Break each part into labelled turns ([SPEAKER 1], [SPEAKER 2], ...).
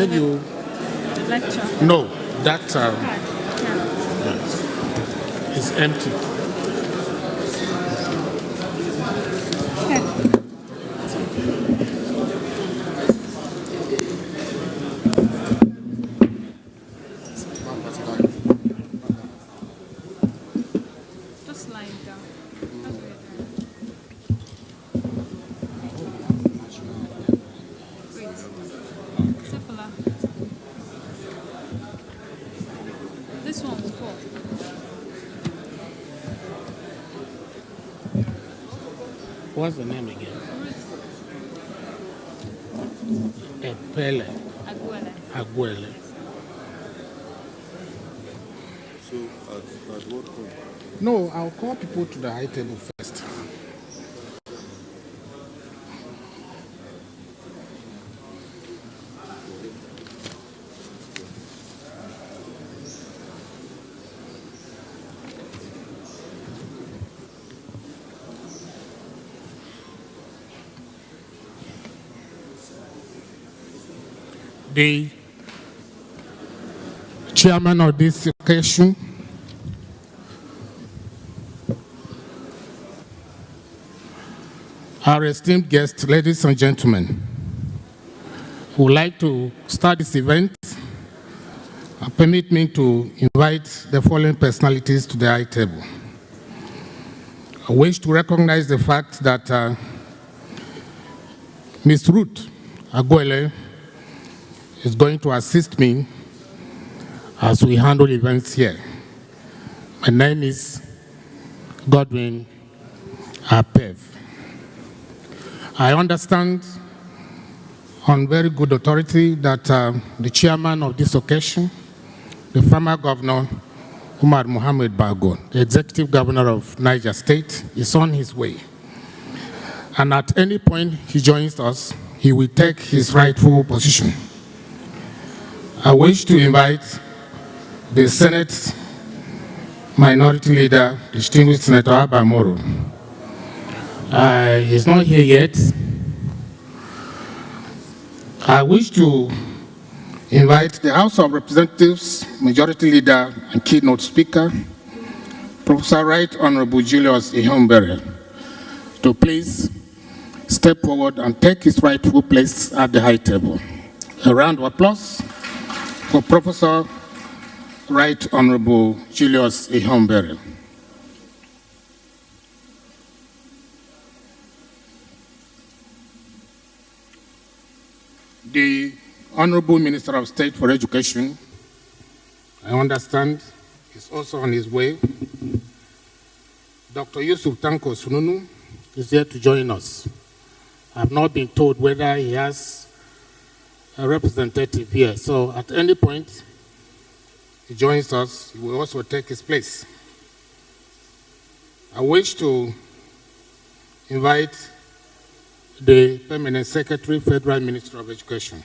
[SPEAKER 1] gave you
[SPEAKER 2] lecture.
[SPEAKER 1] no. That
[SPEAKER 2] Yeah.
[SPEAKER 1] yes, is empty.
[SPEAKER 2] Okay. Just lying down. That's what you're doing. Wait. Cephala. This one will fall.
[SPEAKER 1] What's the name again? Epele
[SPEAKER 2] Aguele.
[SPEAKER 1] Aguele.
[SPEAKER 3] So, at what point?
[SPEAKER 1] No, I'll call people to the high table first. The chairman of this occasion, our esteemed guests, ladies and gentlemen, would like to start this event. Permit me to invite the following personalities to the high table. I wish to recognize the fact that Ms. Ruth Aguele is going to assist me as we handle events here. My name is Godwin Apev. I understand on very good authority that the chairman of this occasion, the former governor, Umar Mohammed Bago, the executive governor of Niger State, is on his way. And at any point he joins us, he will take his rightful position. I wish to invite the Senate Minority Leader, distinguished Senator Abba Moro. He's not here yet. I wish to invite the House of Representatives Majority Leader and Keynote Speaker, Professor Right Honorable Julius Ihombere, to please step forward and take his rightful place at the high table. A round of applause for Professor Right Honorable Julius Ihombere. The Honorable Minister of State for Education, I understand, is also on his way. Dr. Yusuf Tanko Sununu is here to join us. I have not been told whether he has a representative here. So at any point he joins us, he will also take his place. I wish to invite the Permanent Secretary, Federal Minister of Education,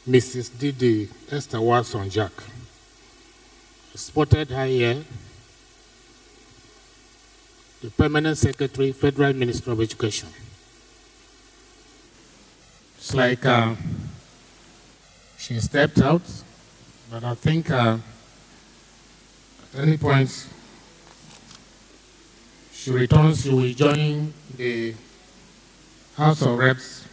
[SPEAKER 1] Mrs. Didi Esther Watson Jack. Spotted her here. The Permanent Secretary, Federal Minister of Education. It's like she stepped out, but I think at any point she returns, she will join the House of Reps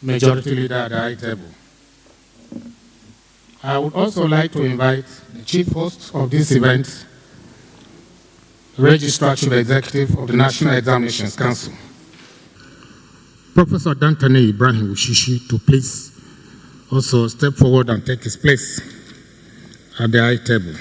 [SPEAKER 1] Majority Leader at the high table. I would also like to invite the chief host of this event, Registrar Chief Executive of the National Examinations Council, Professor Dantane Ibrahim Ushishi, to please also step forward and take his place at the high table.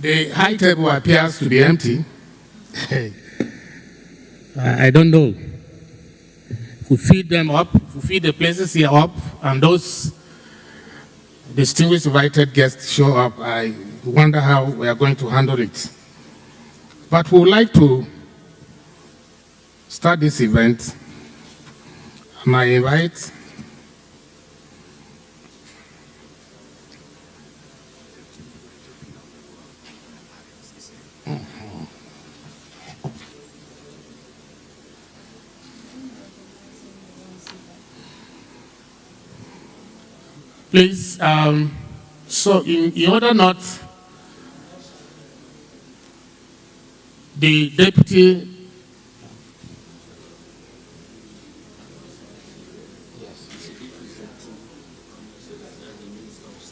[SPEAKER 1] The high table appears to be empty. I don't know. If we feed them up fulfill the places here up, and those distinguished invited guests show up, I wonder how we are going to handle it. But we would like to start this event, and I invite please, so in order not, the deputy,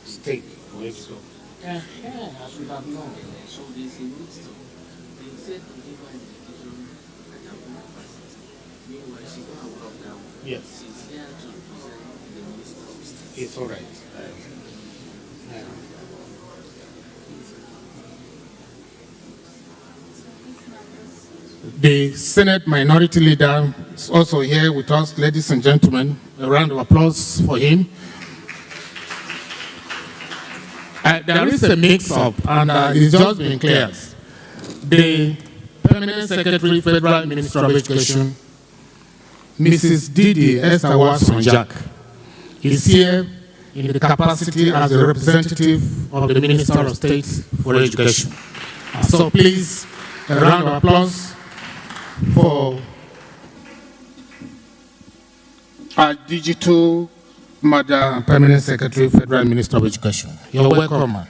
[SPEAKER 1] state, I should have known.
[SPEAKER 4] So there's a list of, they said to give her indication at her breakfast. Meanwhile, she's not aware of that one.
[SPEAKER 1] Yes,
[SPEAKER 4] She's here to present the minister of state.
[SPEAKER 1] it's all right. The Senate Minority Leader is also here with us, ladies and gentlemen. A round of applause for him. There is a mix-up, and it's just been cleared. The Permanent Secretary, Federal Minister of Education, Mrs. Didi Esther Watson-Jack, is here in the capacity as a representative of the Minister of State for Education. So please, a round of applause for our digital mother and Permanent Secretary, Federal Minister of Education. You're welcome, ma'am.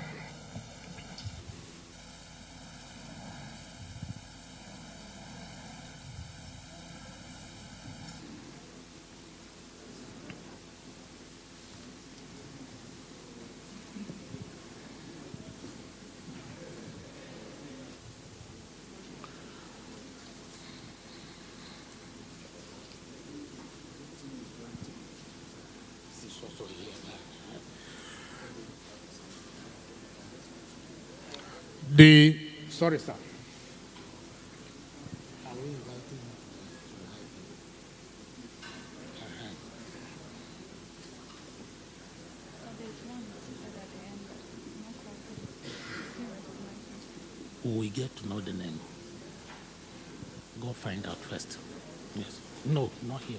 [SPEAKER 1] Sorry, sir. We get to know the name. Go find out first. Yes. No, not here.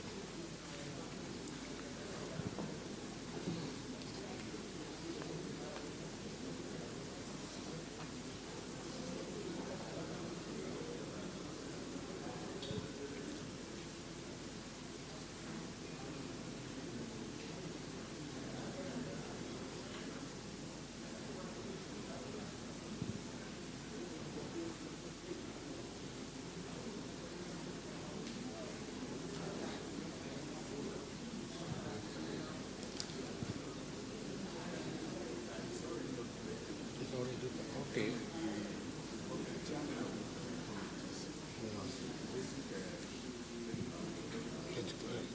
[SPEAKER 1] Okay.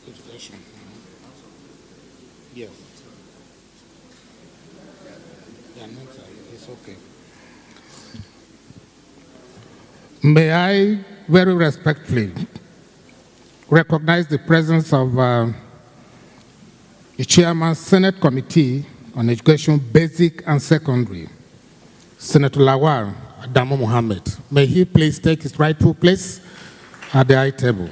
[SPEAKER 1] Education. Yes. Yeah, no, it's okay. May I very respectfully recognize the presence of the Chairman, Senate Committee on Education, Basic and Secondary, Senator Lawal Adamu Mohammed. May he please take his rightful place at the high table.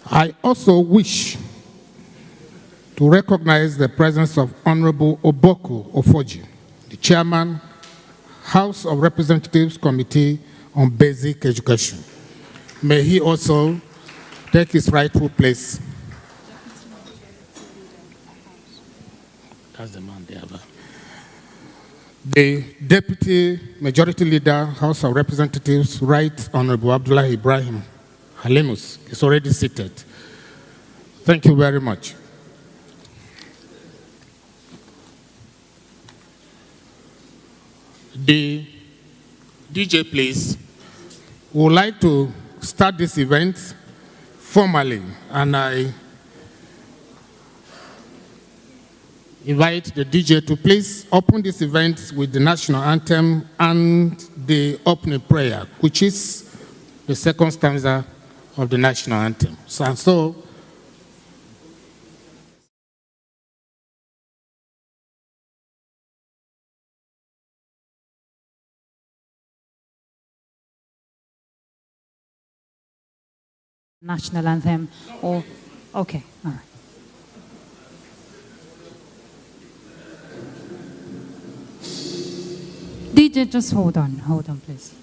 [SPEAKER 1] I also wish to recognize the presence of Honorable Oboku Ofoji, the Chairman, House of Representatives Committee on Basic Education. May he also take his rightful place. That's the man there. The Deputy Majority Leader, House of Representatives, Right Honorable Abdullah Ibrahim Halimus, is already seated. Thank you very much. The DJ, please. We would like to start this event formally, and I invite the DJ to please open this event with the national anthem and the opening prayer, which is the second stanza of the national anthem. So
[SPEAKER 5] national anthem or okay, all right. DJ, just hold on, please.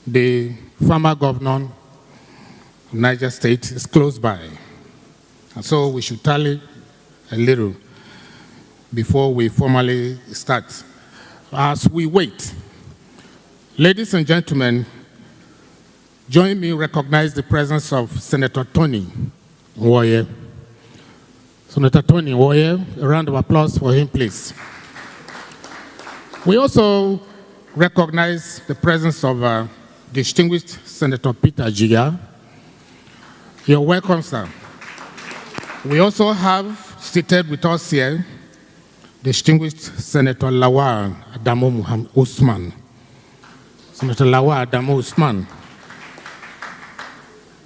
[SPEAKER 1] the former governor of Niger State is close by. And so we should tally a little before we formally start. As we wait, ladies and gentlemen, join me recognize the presence of Senator Tony Nwoye. Senator Tony Nwoye, a round of applause for him, please. We also recognize the presence of distinguished Senator Peter Jiga. You're welcome, sir. We also have seated with us here distinguished Senator Lawal Adamu Usman. Senator Lawal Adamu Usman.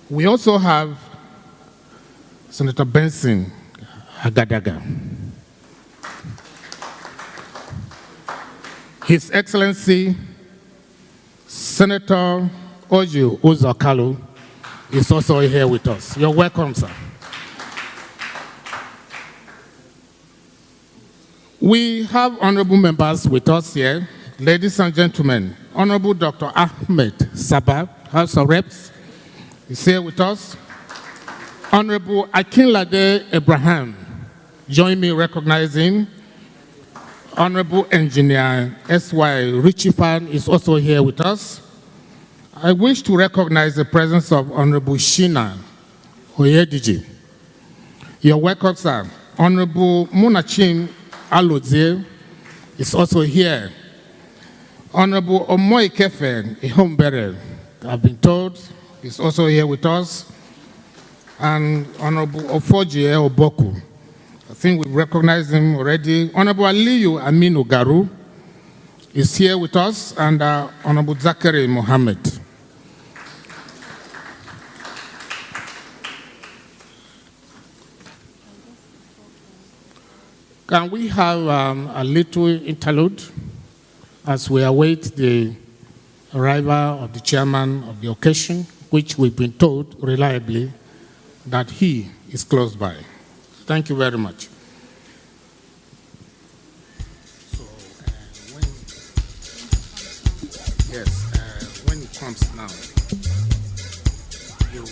[SPEAKER 1] We also have Senator Benson Agadaga. His Excellency Senator Oju Uzakalu is also here with us. You're welcome, sir. We have honorable members with us here. Ladies and gentlemen, Honorable Dr. Ahmed Sabah, House of Reps, is here with us. Honorable Akinlade Abraham, join me recognizing. Honorable Engineer S.Y. Richifan is also here with us. I wish to recognize the presence of Honorable Shina Oyediji. You're welcome, sir. Honorable Munachim Alodze is also here. Honorable Omoy Kefe Ihombere, I've been told, is also here with us. And Honorable Ofoji Oboku, I think we've recognized him already. Honorable Aliyu Aminu Garu is here with us, and Honorable Zachary Mohammed. Can we have a little interlude as we await the arrival of the chairman of the occasion, which we've been told reliably that he is close by. Thank you very much. So, when it comes now, you.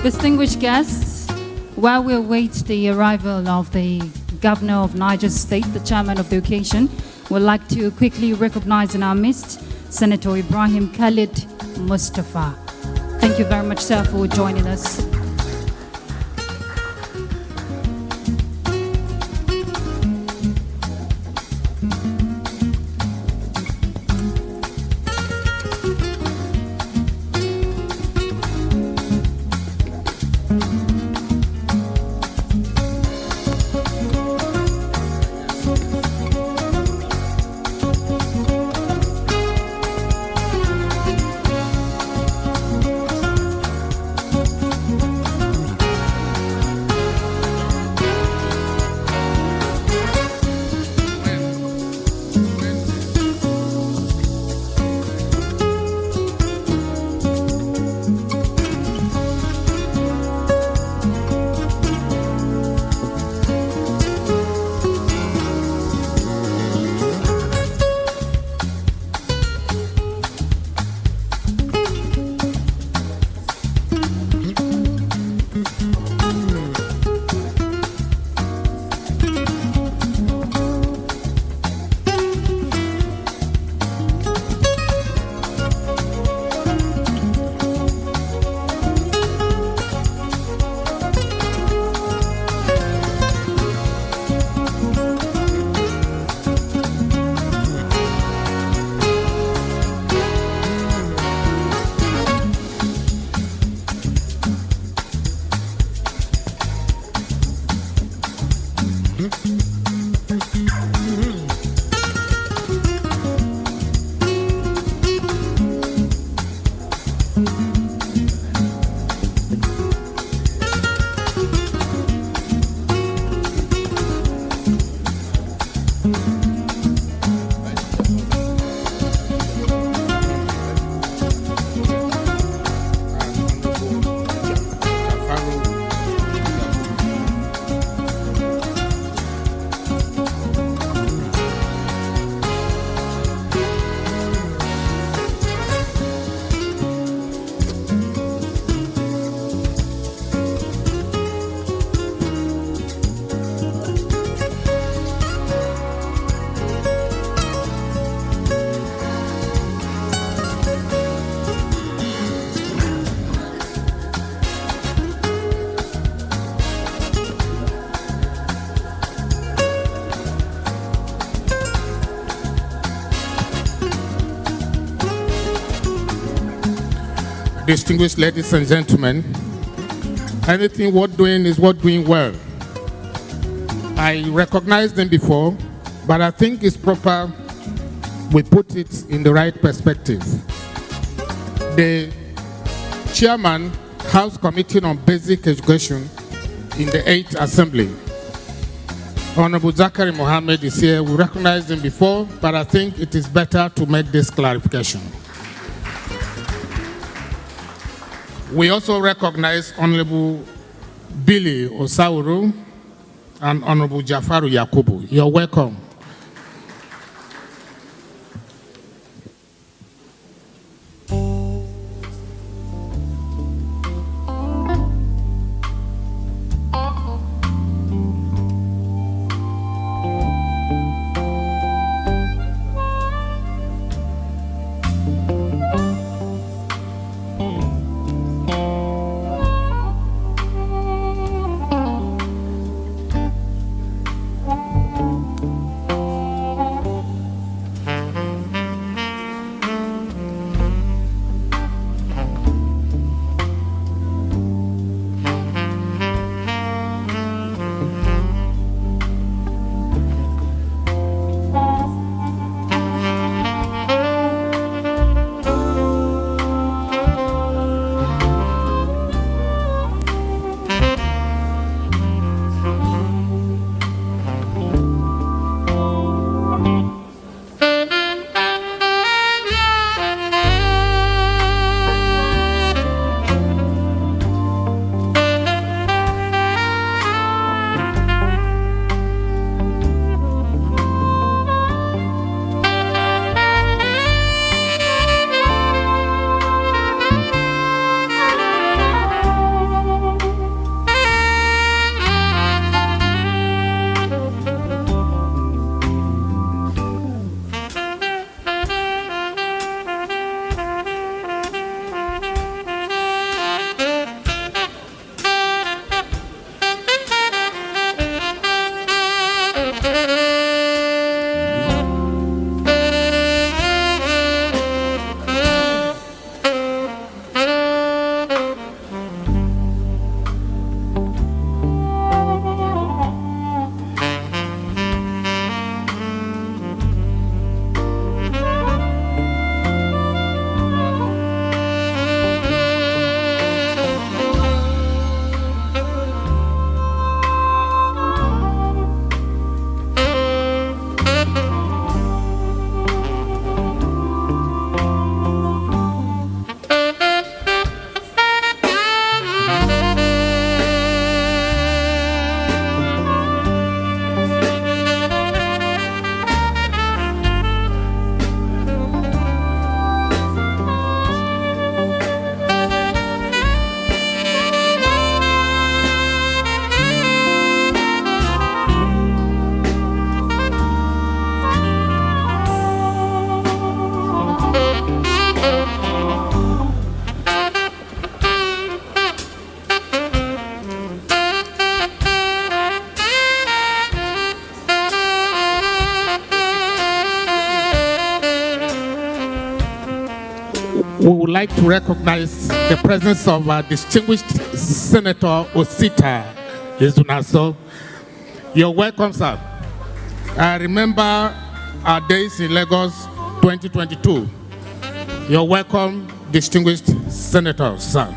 [SPEAKER 5] Distinguished guests, while we await the arrival of the Governor of Niger State, the chairman of the occasion, we'd like to quickly recognize in our midst Senator Ibrahim Khalid Mustafa. Thank you very much, sir, for joining us.
[SPEAKER 1] distinguished ladies and gentlemen, anything worth doing is worth doing well. I recognized them before, but I think it's proper we put it in the right perspective. The chairman, House Committee on Basic Education in the 8th Assembly, Honorable Zachary Mohammed is here. We recognized him before, but I think it is better to make this clarification. We also recognize Honorable Billy Osauru and Honorable Jafaru Yakubu. You're welcome. We would like to recognize the presence of our distinguished Senator Osita Ezunaso. You're welcome, sir. I remember our days in Lagos 2022. You're welcome, distinguished Senator, sir.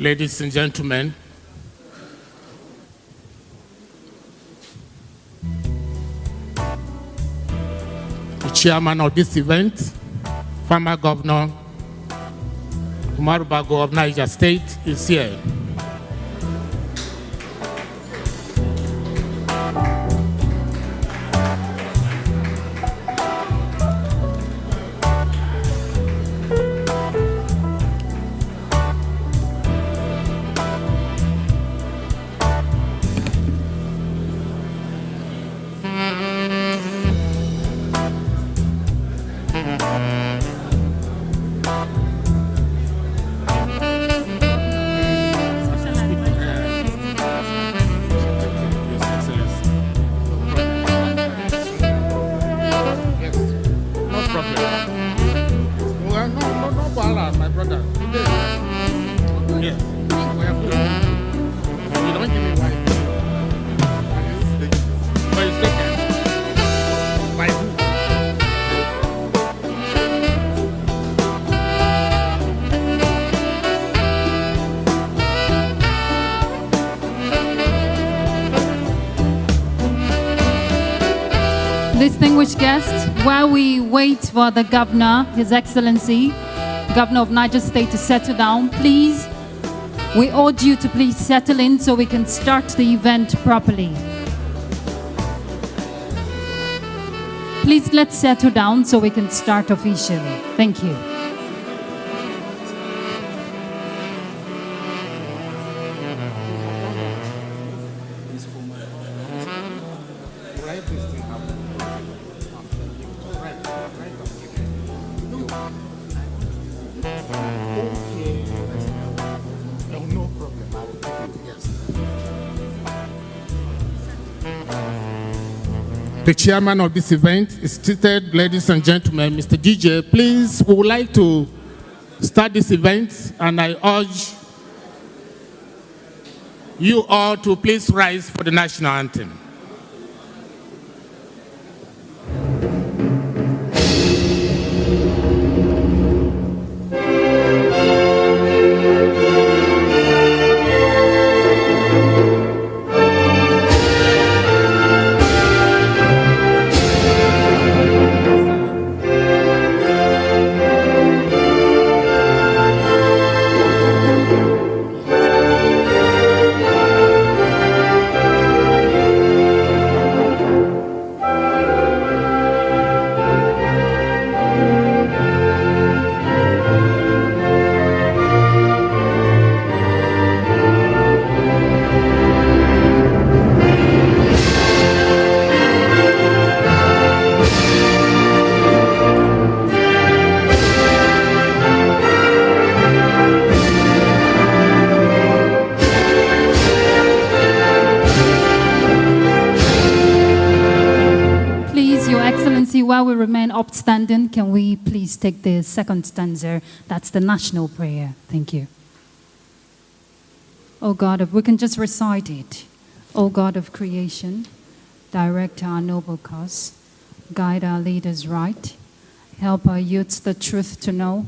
[SPEAKER 1] ladies and gentlemen, the chairman of this event, former Governor Umar Bago of Niger State, is here.
[SPEAKER 5] Distinguished guests, while we wait for the Governor, His Excellency, Governor of Niger State, to settle down, please, we urge you to please settle in so we can start the event properly. Please, let's settle down so we can start officially. Thank you.
[SPEAKER 1] The chairman of this event is seated, ladies and gentlemen. Mr. DJ, please, we would like to start this event, and I urge you all to please rise for the national anthem.
[SPEAKER 5] While we remain upstanding, can we please take the second stanza? That's the national prayer. Thank you. Oh God, if we can just recite it. Oh God of creation, direct our noble cause, guide our leaders right, help our youths the truth to know,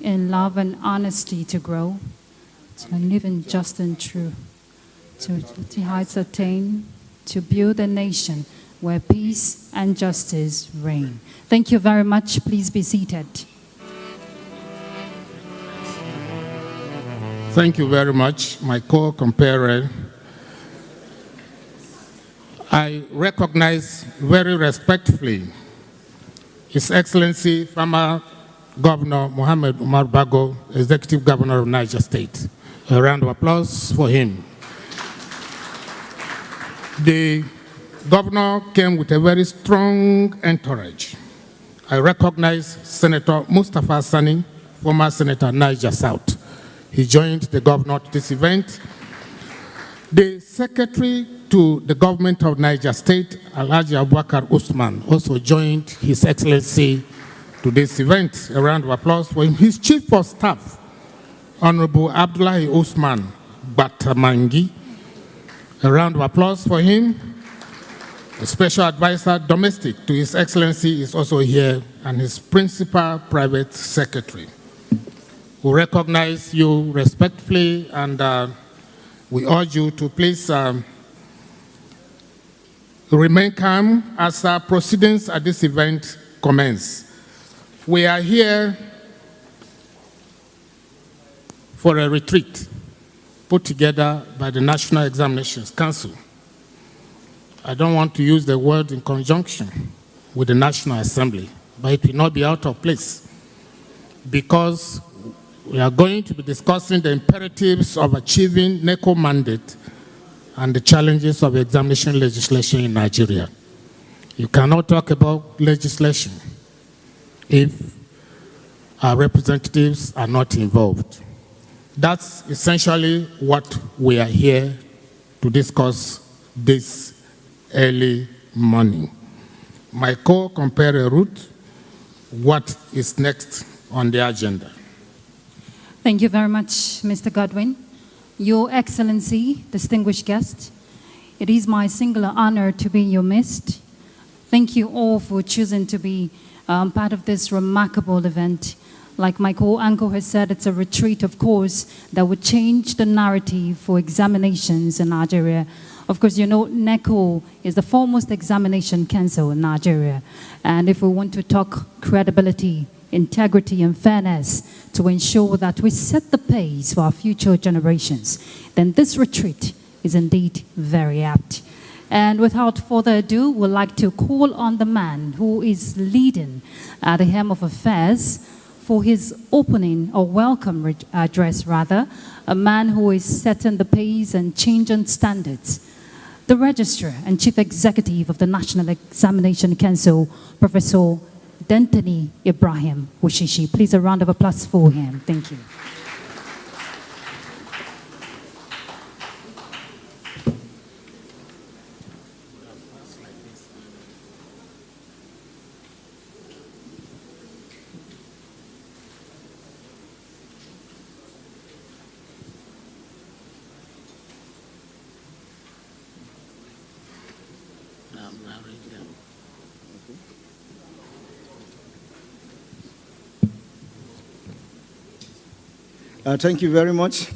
[SPEAKER 5] in love and honesty to grow, to live in just and true, to heights attain, to build a nation where peace and justice reign. Thank you very much. Please be seated.
[SPEAKER 1] Thank you very much, my co-comparer. I recognize very respectfully His Excellency, former Governor Mohammed Umar Bago, Executive Governor of Niger State. A round of applause for him. The Governor came with a very strong entourage. I recognize Senator Mustafa Sani, former Senator Niger South. He joined the governor to this event. The Secretary to the government of Niger State, Alhaji Abubakar Usman, also joined His Excellency to this event. A round of applause for him. His Chief of Staff, Honorable Abdullahi Usman Batamangi. A round of applause for him. The Special Advisor Domestic to His Excellency is also here, and his Principal Private Secretary. We recognize you respectfully, and we urge you to please remain calm as our proceedings at this event commence. We are here for a retreat put together by the National Examinations Council. I don't want to use the word in conjunction with the National Assembly, but it will not be out of place because we are going to be discussing the imperatives of achieving Neco mandate and the challenges of examination legislation in Nigeria. You cannot talk about legislation if our representatives are not involved. That's essentially what we are here to discuss this early morning. My co-compare route, what is next on the agenda?
[SPEAKER 5] Thank you very much, Mr. Godwin. Your Excellency, distinguished guest, it is my singular honor to be in your midst. Thank you all for choosing to be part of this remarkable event. Like my co-uncle has said, it's a retreat, of course, that would change the narrative for examinations in Nigeria. Of course, you know, Neco is the foremost examination council in Nigeria. And if we want to talk credibility, integrity, and fairness to ensure that we set the pace for our future generations, then this retreat is indeed very apt. And without further ado, we'd like to call on the man who is leading the helm of affairs for his opening or welcome address, rather, a man who is setting the pace and changing standards. The Registrar and Chief Executive of the National Examination Council, Professor Dentani Ibrahim Wushishi. Please a round of applause for him. Thank you.
[SPEAKER 6] Thank you very much.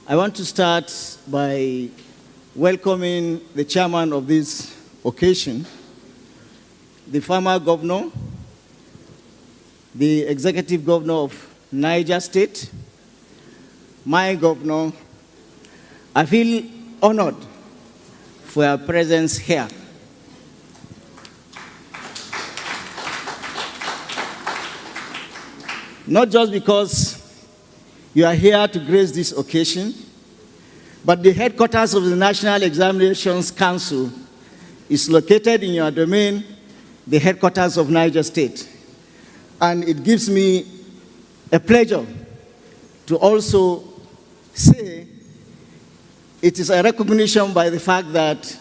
[SPEAKER 6] I want to start by welcoming the chairman of this occasion, the former governor, the executive governor of Niger State, my governor. I feel honored for your presence here. Not just because you are here to grace this occasion, but the headquarters of the National Examinations Council is located in your domain, the headquarters of Niger State. And it gives me a pleasure to also say it is a recognition by the fact that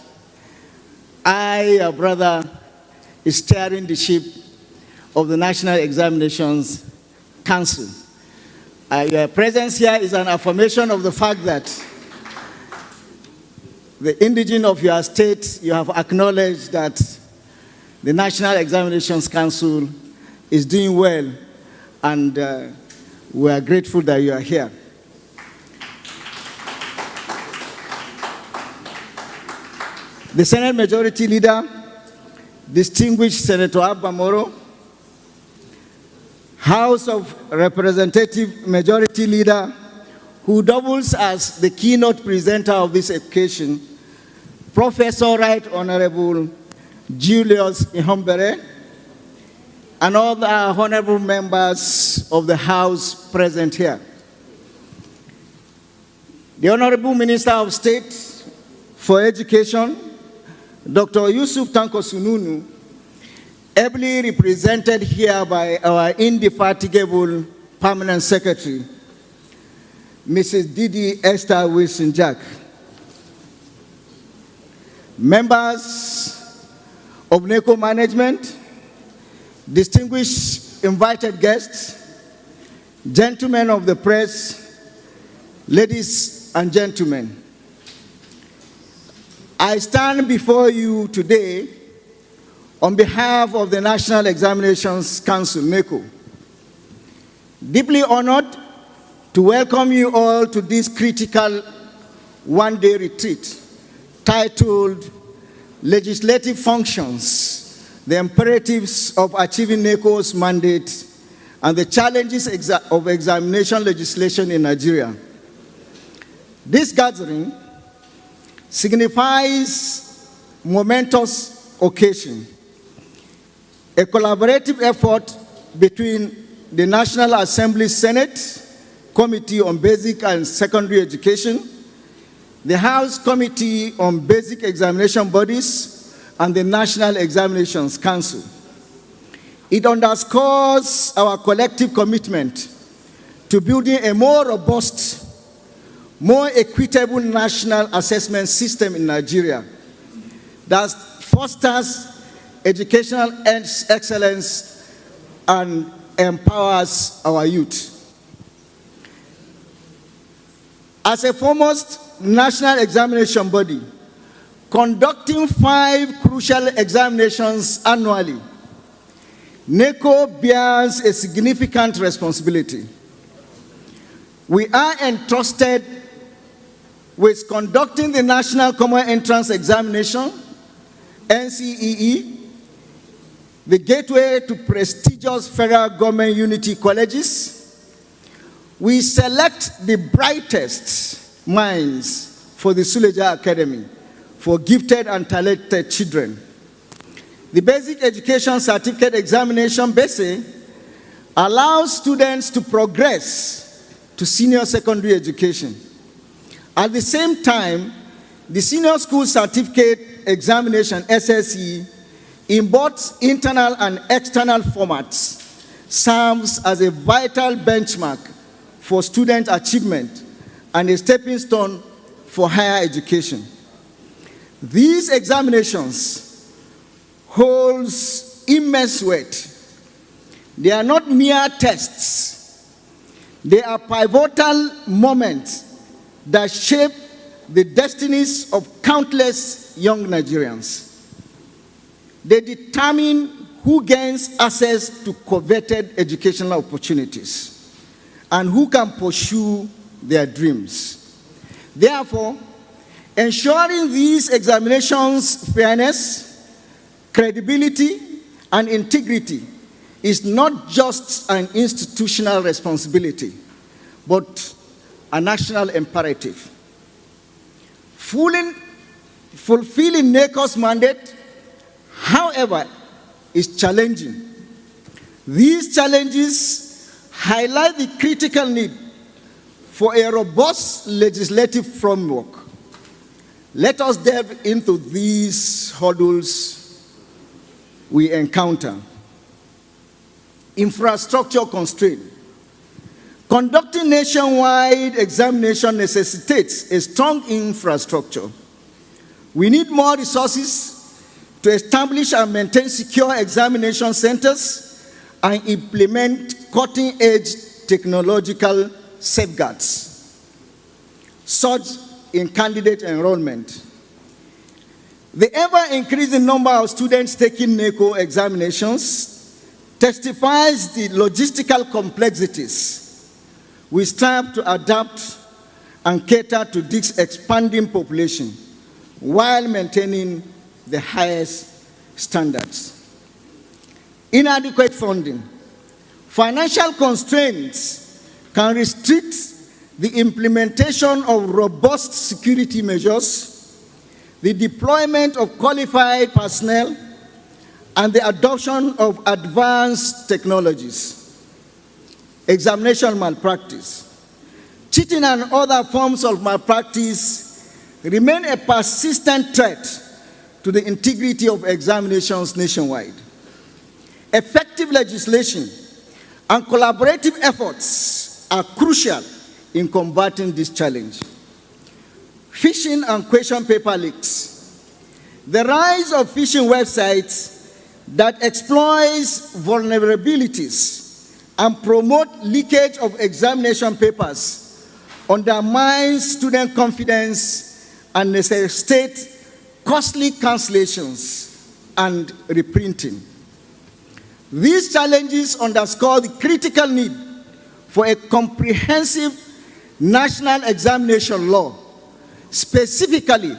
[SPEAKER 6] I, your brother, is steering the ship of the National Examinations Council. Your presence here is an affirmation of the fact that the indigene of your state, you have acknowledged that the National Examinations Council is doing well, and we are grateful that you are here. The Senate Majority Leader, distinguished Senator Abba Moro, House of Representative Majority Leader, who doubles as the keynote presenter of this occasion, Professor Right Honorable Julius Ihombere, and all the honorable members of the House present here. The Honorable Minister of State for Education, Dr. Yusuf Tanko Sununu, ably represented here by our indefatigable Permanent Secretary, Mrs. Didi Esther Wilson-Jack. Members of Neco management, distinguished invited guests, gentlemen of the press, ladies and gentlemen, I stand before you today on behalf of the National Examinations Council, Neco, deeply honored to welcome you all to this critical one-day retreat titled Legislative Functions, the Imperatives of Achieving Neco's Mandate and the Challenges of Examination Legislation in Nigeria. This gathering signifies momentous occasion, a collaborative effort between the National Assembly Senate Committee on Basic and Secondary Education, the House Committee on Basic Examination Bodies, and the National Examinations Council. It underscores our collective commitment to building a more robust, more equitable national assessment system in Nigeria that fosters educational excellence and empowers our youth. As a foremost national examination body, conducting 5 crucial examinations annually, Neco bears a significant responsibility. We are entrusted with conducting the National Common Entrance Examination, NCEE, the gateway to prestigious federal government unity colleges. We select the brightest minds for the Suleja Academy for gifted and talented children. The Basic Education Certificate Examination, BESE, allows students to progress to senior secondary education. At the same time, the Senior School Certificate Examination, SSE, in both internal and external formats, serves as a vital benchmark for student achievement and a stepping stone for higher education. These examinations holds immense weight. They are not mere tests. They are pivotal moments that shape the destinies of countless young Nigerians. They determine who gains access to coveted educational opportunities and who can pursue their dreams. Therefore, ensuring these examinations' fairness, credibility, and integrity is not just an institutional responsibility, but a national imperative. Fulfilling Neco's mandate, however, is challenging. These challenges highlight the critical need for a robust legislative framework. Let us delve into these hurdles we encounter. Infrastructure constraint. Conducting nationwide examination necessitates a strong infrastructure. We need more resources to establish and maintain secure examination centers and implement cutting-edge technological safeguards, such in candidate enrollment. The ever-increasing number of students taking Neco examinations testifies the logistical complexities. We strive to adapt and cater to this expanding population while maintaining the highest standards. Inadequate funding. Financial constraints can restrict the implementation of robust security measures, the deployment of qualified personnel, and the adoption of advanced technologies. Examination malpractice. Cheating and other forms of malpractice remain a persistent threat to the integrity of examinations nationwide. Effective legislation and collaborative efforts are crucial in combating this challenge. Phishing and question paper leaks. The rise of phishing websites that exploits vulnerabilities and promote leakage of examination papers undermines student confidence and necessitate costly cancellations and reprinting. These challenges underscore the critical need for a comprehensive national examination law, specifically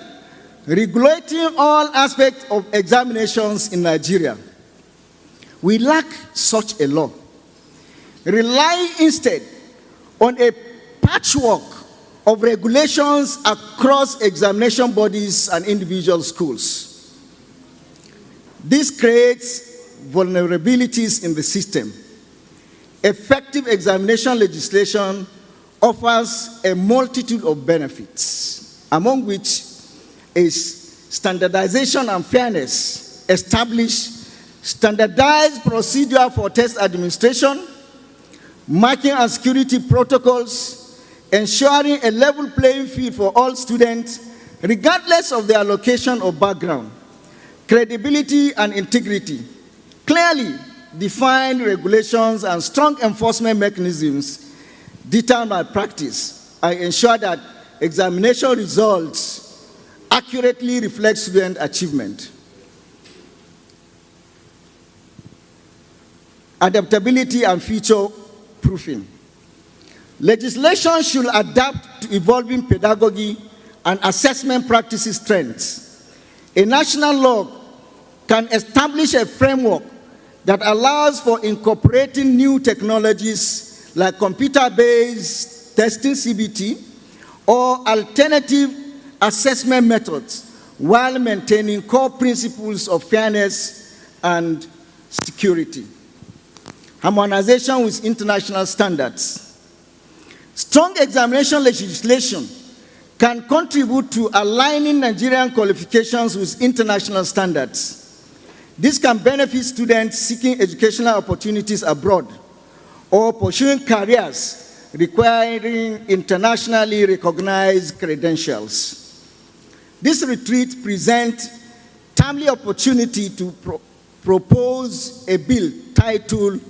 [SPEAKER 6] regulating all aspects of examinations in Nigeria. We lack such a law. Rely instead on a patchwork of regulations across examination bodies and individual schools. This creates vulnerabilities in the system. Effective examination legislation offers a multitude of benefits, among which is standardization and fairness. Establish standardized procedure for test administration, marking and security protocols, ensuring a level playing field for all students, regardless of their location or background, credibility and integrity, clearly defined regulations and strong enforcement mechanisms determined by practice and ensure that examination results accurately reflect student achievement. Adaptability and future proofing. Legislation should adapt to evolving pedagogy and assessment practices trends. A national law can establish a framework that allows for incorporating new technologies like computer-based testing CBT or alternative assessment methods while maintaining core principles of fairness and security. Harmonization with international standards. Strong examination legislation can contribute to aligning Nigerian qualifications with international standards. This can benefit students seeking educational opportunities abroad or pursuing careers requiring internationally recognized credentials. This retreat presents timely opportunity to propose a bill titled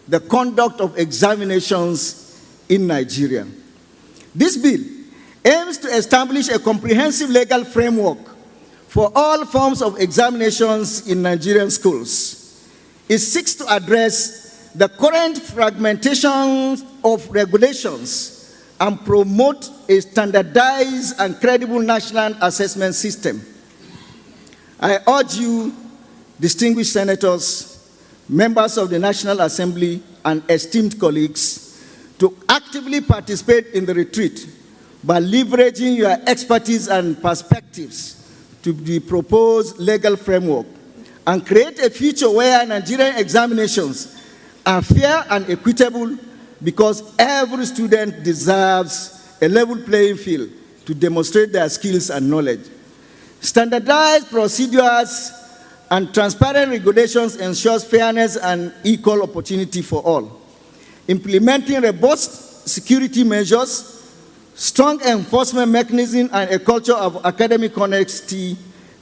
[SPEAKER 6] The Conduct of Examinations in Nigeria. This bill aims to establish a comprehensive legal framework for all forms of examinations in Nigerian schools. It seeks to address the current fragmentation of regulations and promote a standardized and credible national assessment system. I urge you, distinguished senators, members of the National Assembly, and esteemed colleagues, to actively participate in the retreat by leveraging your expertise and perspectives to the proposed legal framework and create a future where Nigerian examinations are fair and equitable, because every student deserves a level playing field to demonstrate their skills and knowledge. Standardized procedures and transparent regulations ensures fairness and equal opportunity for all. Implementing robust security measures, strong enforcement mechanisms, and a culture of academic honesty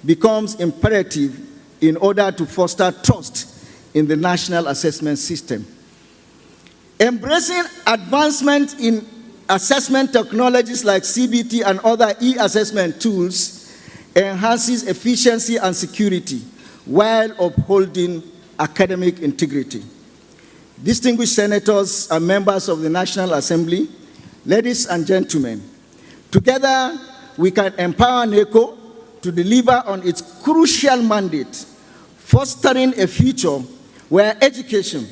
[SPEAKER 6] becomes imperative in order to foster trust in the national assessment system. Embracing advancement in assessment technologies like CBT and other e-assessment tools enhances efficiency and security while upholding academic integrity. Distinguished senators and members of the National Assembly, ladies and gentlemen, together we can empower Neco to deliver on its crucial mandate, fostering a future where education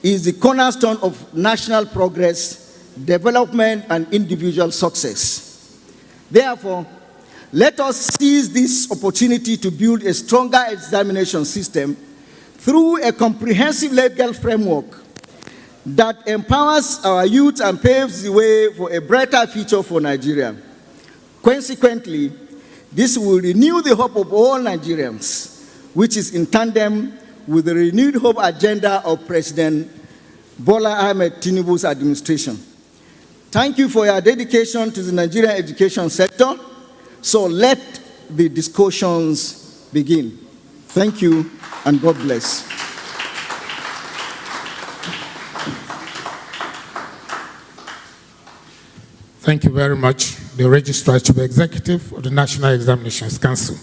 [SPEAKER 6] is the cornerstone of national progress, development, and individual success. Therefore, let us seize this opportunity to build a stronger examination system through a comprehensive legal framework that empowers our youth and paves the way for a brighter future for Nigeria. Consequently, this will renew the hope of all Nigerians, which is in tandem with the renewed hope agenda of President Bola Ahmed Tinubu's administration. Thank you for your dedication to the Nigerian education sector. So let the discussions begin. Thank you, and God bless.
[SPEAKER 1] Thank you very much, the Registrar Chief Executive of the National Examinations Council.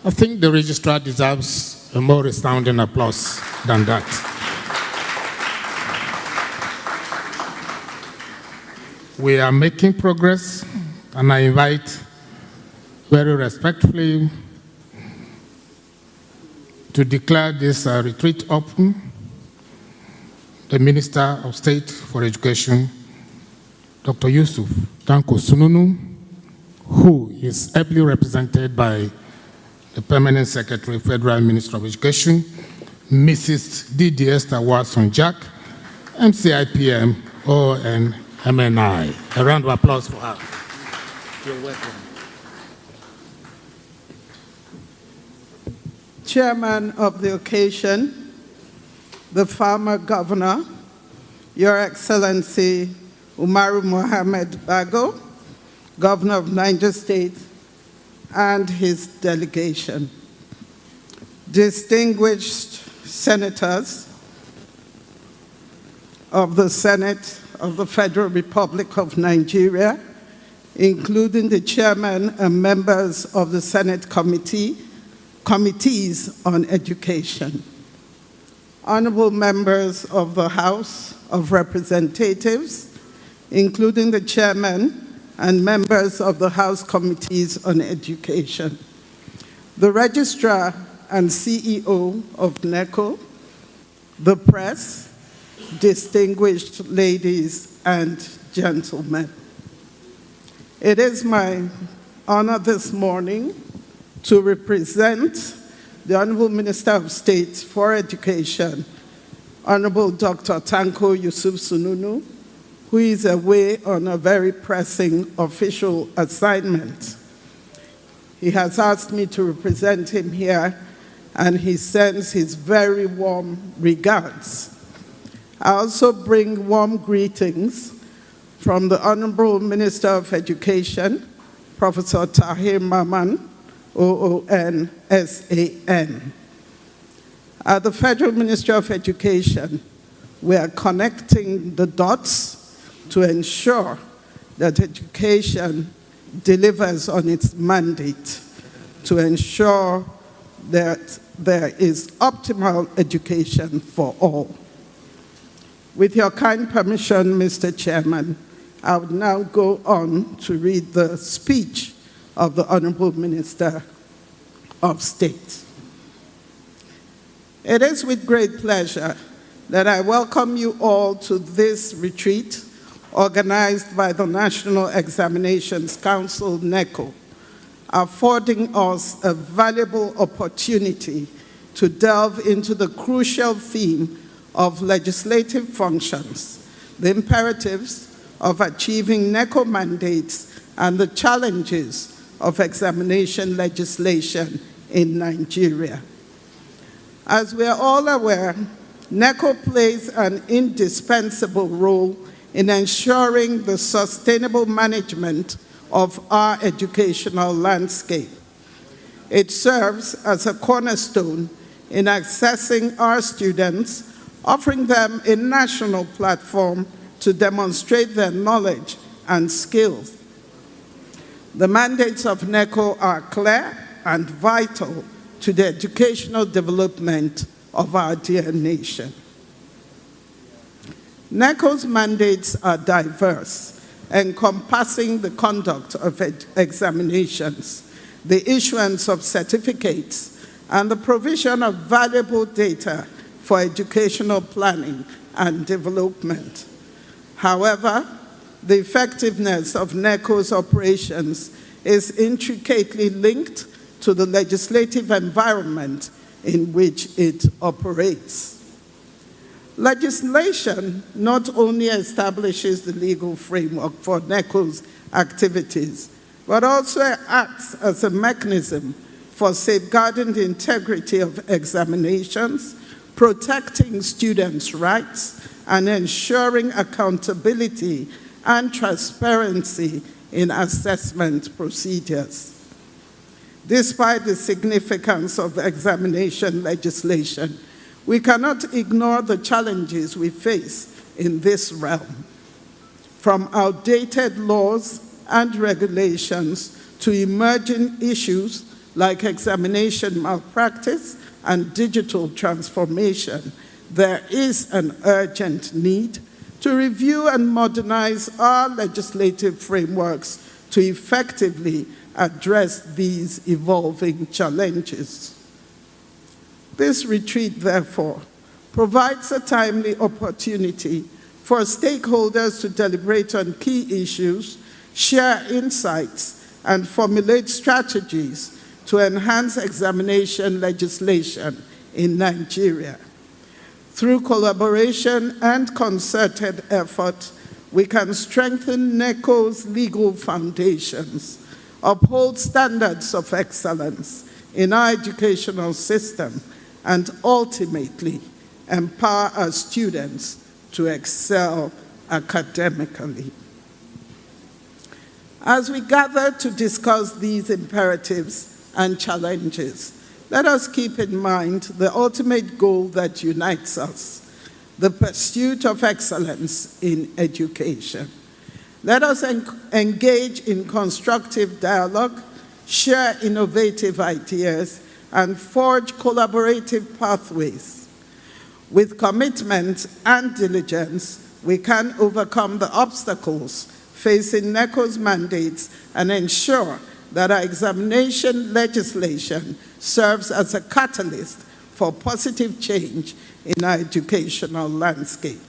[SPEAKER 1] I think the Registrar deserves a more resounding applause than that. We are making progress, and I invite very respectfully to declare this retreat open the Minister of State for Education, Dr. Yusuf Tanko Sununu, who is ably represented by the Permanent Secretary, Federal Minister of Education, Mrs. Didi Esther Watson-Jack, MCIPM, ONMNI. A round of applause for her.
[SPEAKER 4] You're welcome.
[SPEAKER 7] Chairman of the occasion, the former governor, Your Excellency Umaru Mohammed Bago, Governor of Niger State, and his delegation. Distinguished senators of the Senate of the Federal Republic of Nigeria, including the chairman and members of the Senate committees on education. Honorable members of the House of Representatives, including the chairman and members of the House Committees on Education, the Registrar and CEO of Neco, the press, distinguished ladies and gentlemen. It is my honor this morning to represent the Honorable Minister of State for Education, Honorable Dr. Tanko Yusuf Sununu, who is away on a very pressing official assignment. He has asked me to represent him here, and he sends his very warm regards. I also bring warm greetings from the Honorable Minister of Education, Professor Tahir Maman, OON-SAN. At the Federal Ministry of Education, we are connecting the dots to ensure that education delivers on its mandate, to ensure that there is optimal education for all. With your kind permission, Mr. Chairman, I would now go on to read the speech of the Honorable Minister of State. It is with great pleasure that I welcome you all to this retreat organized by the National Examinations Council, Neco, affording us a valuable opportunity to delve into the crucial theme of legislative functions, the imperatives of achieving Neco mandates, and the challenges of examination legislation in Nigeria. As we are all aware, Neco plays an indispensable role in ensuring the sustainable management of our educational landscape. It serves as a cornerstone in accessing our students, offering them a national platform to demonstrate their knowledge and skills. The mandates of Neco are clear and vital to the educational development of our dear nation. Neco's mandates are diverse, encompassing the conduct of examinations, the issuance of certificates, and the provision of valuable data for educational planning and development. However, the effectiveness of Neco's operations is intricately linked to the legislative environment in which it operates. Legislation not only establishes the legal framework for Neco's activities, but also acts as a mechanism for safeguarding the integrity of examinations, protecting students' rights, and ensuring accountability and transparency in assessment procedures. Despite the significance of examination legislation, we cannot ignore the challenges we face in this realm. From outdated laws and regulations to emerging issues like examination malpractice and digital transformation, there is an urgent need to review and modernize our legislative frameworks to effectively address these evolving challenges. This retreat, therefore, provides a timely opportunity for stakeholders to deliberate on key issues, share insights, and formulate strategies to enhance examination legislation in Nigeria. Through collaboration and concerted effort, we can strengthen Neco's legal foundations, uphold standards of excellence in our educational system, and ultimately empower our students to excel academically. As we gather to discuss these imperatives and challenges, let us keep in mind the ultimate goal that unites us, the pursuit of excellence in education. Let us engage in constructive dialogue, share innovative ideas, and forge collaborative pathways. With commitment and diligence, we can overcome the obstacles facing Neco's mandates and ensure that our examination legislation serves as a catalyst for positive change in our educational landscape.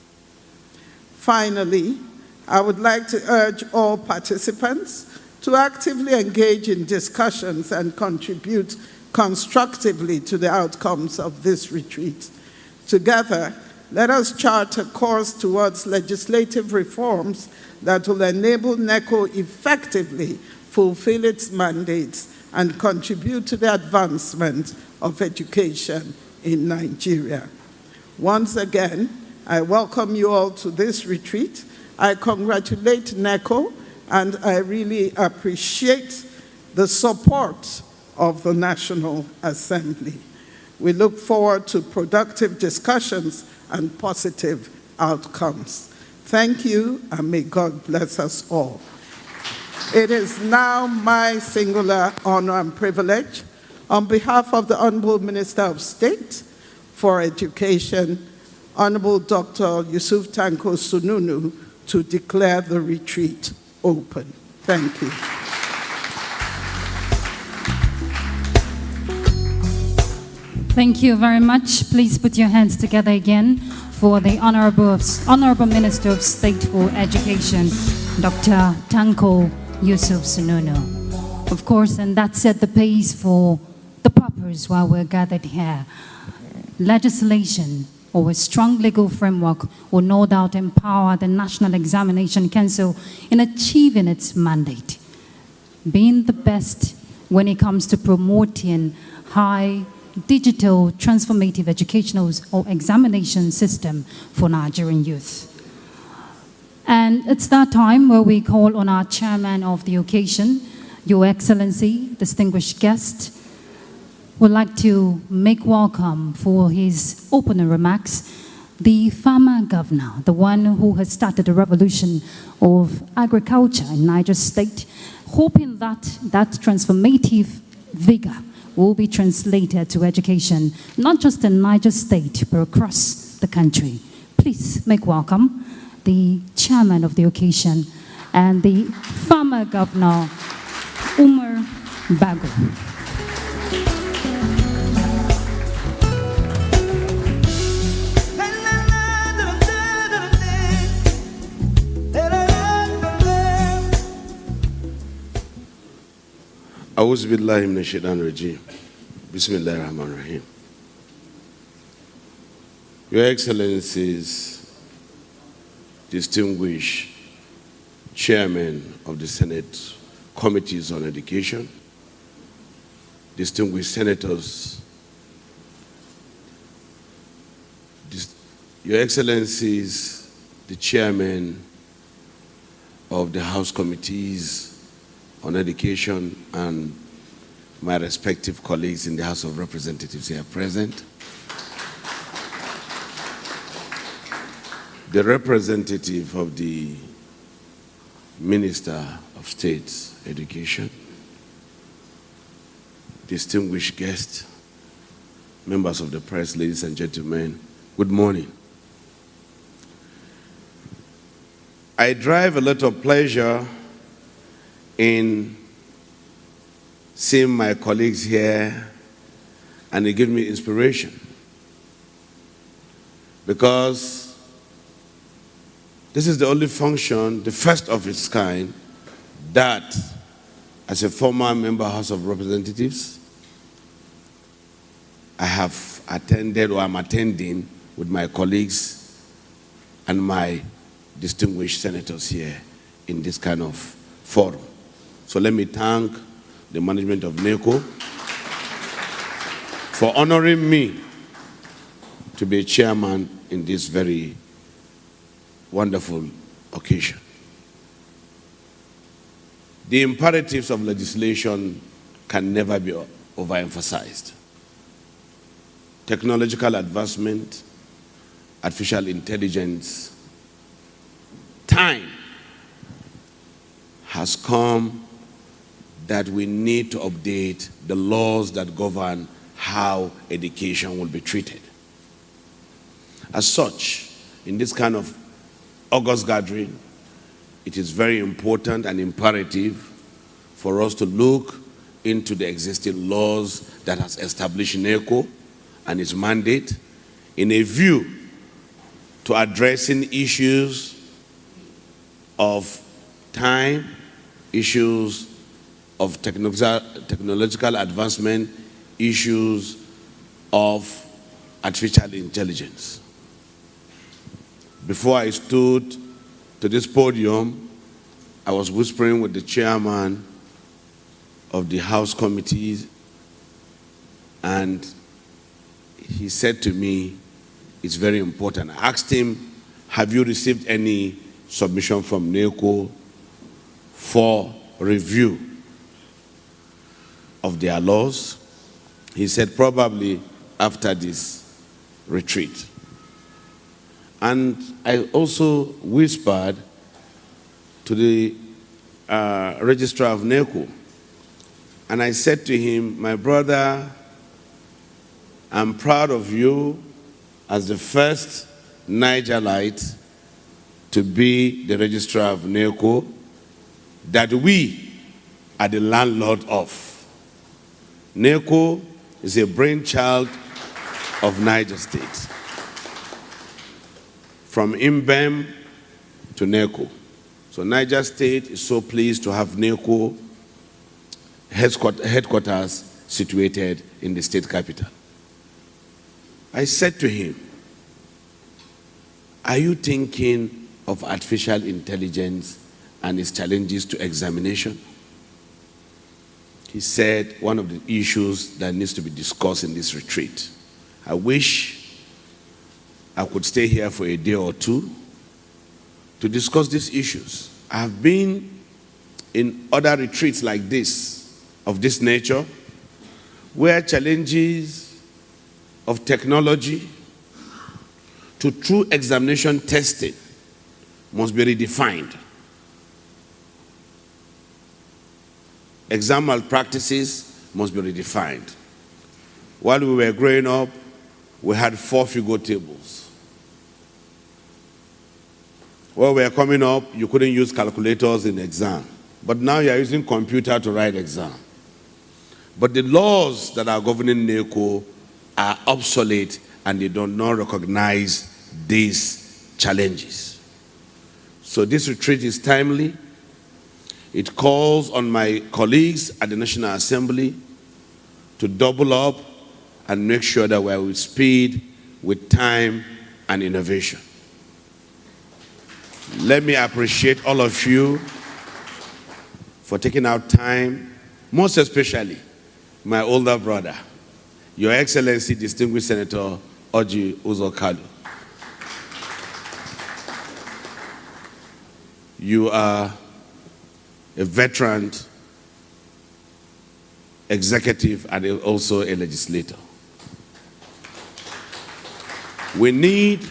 [SPEAKER 7] Finally, I would like to urge all participants to actively engage in discussions and contribute constructively to the outcomes of this retreat. Together, let us chart a course towards legislative reforms that will enable Neco effectively fulfill its mandates and contribute to the advancement of education in Nigeria. Once again, I welcome you all to this retreat. I congratulate Neco, and I really appreciate the support of the National Assembly. We look forward to productive discussions and positive outcomes. Thank you, and may God bless us all. It is now my singular honor and privilege, on behalf of the Honorable Minister of State for Education, Honorable Dr. Yusuf Tanko Sununu, to declare the retreat open. Thank you.
[SPEAKER 5] Thank you very much. Please put your hands together again for the Honorable Minister of State for Education, Dr. Tanko Yusuf Sununu. Of course, and that set the pace for the purpose while we're gathered here. Legislation or a strong legal framework will no doubt empower the National Examination Council in achieving its mandate, being the best when it comes to promoting high digital transformative educational or examination system for Nigerian youth. And it's that time where we call on our chairman of the occasion, Your Excellency, distinguished guest, would like to make welcome for his opening remarks the farmer governor, the one who has started the revolution of agriculture in Niger State, hoping that that transformative vigor will be translated to education, not just in Niger State, but across the country. Please make welcome the chairman of the occasion and the farmer governor, Umar Bago.
[SPEAKER 3] A'udhu billahi minash shaitanir rajim. Bismillahir Rahmanir Rahim. Your Excellencies, distinguished Chairman of the Senate Committees on Education, distinguished Senators, Your Excellencies, the Chairman of the House Committees on Education, and my respective colleagues in the House of Representatives here present, the representative of the Minister of State's Education, distinguished guests, members of the press, ladies and gentlemen, good morning. I derive a lot of pleasure in seeing my colleagues here, and it gives me inspiration because this is the only function, the first of its kind, that as a former member of House of Representatives, I have attended or I'm attending with my colleagues and my distinguished senators here in this kind of forum. So let me thank the management of Neco for honoring me to be chairman in this very wonderful occasion. The imperatives of legislation can never be overemphasized. Technological advancement, artificial intelligence, time has come that we need to update the laws that govern how education will be treated. As such, in this kind of August gathering, it is very important and imperative for us to look into the existing laws that has established Neco and its mandate in a view to addressing issues of time, issues of technological advancement, issues of artificial intelligence. Before I stood to this podium, I was whispering with the chairman of the House committees, and he said to me, it's very important. I asked him, have you received any submission from Neco for review of their laws? He said, probably after this retreat. And I also whispered to the registrar of Neco, and I said to him, my brother, I'm proud of you as the first Nigerite to be the registrar of Neco that we are the landlord of. Neco is a brainchild of Niger State. From Imbem to Neco. So Niger State is so pleased to have Neco headquarters situated in the state capital. I said to him, are you thinking of artificial intelligence and its challenges to examination? He said, one of the issues that needs to be discussed in this retreat. I wish I could stay here for a day or two to discuss these issues. I have been in other retreats like this, of this nature, where challenges of technology to true examination testing must be redefined. Exam malpractices must be redefined. While we were growing up, we had 4-figure tables. While we were coming up, you couldn't use calculators in exam. But now you are using computer to write exam. But the laws that are governing Neco are obsolete and they do not recognize these challenges. So this retreat is timely. It calls on my colleagues at the National Assembly to double up and make sure that we're with speed, with time, and innovation. Let me appreciate all of you for taking out time, most especially my older brother, Your Excellency, Distinguished Senator Orji Uzor Kalu. You are a veteran executive and also a legislator. We need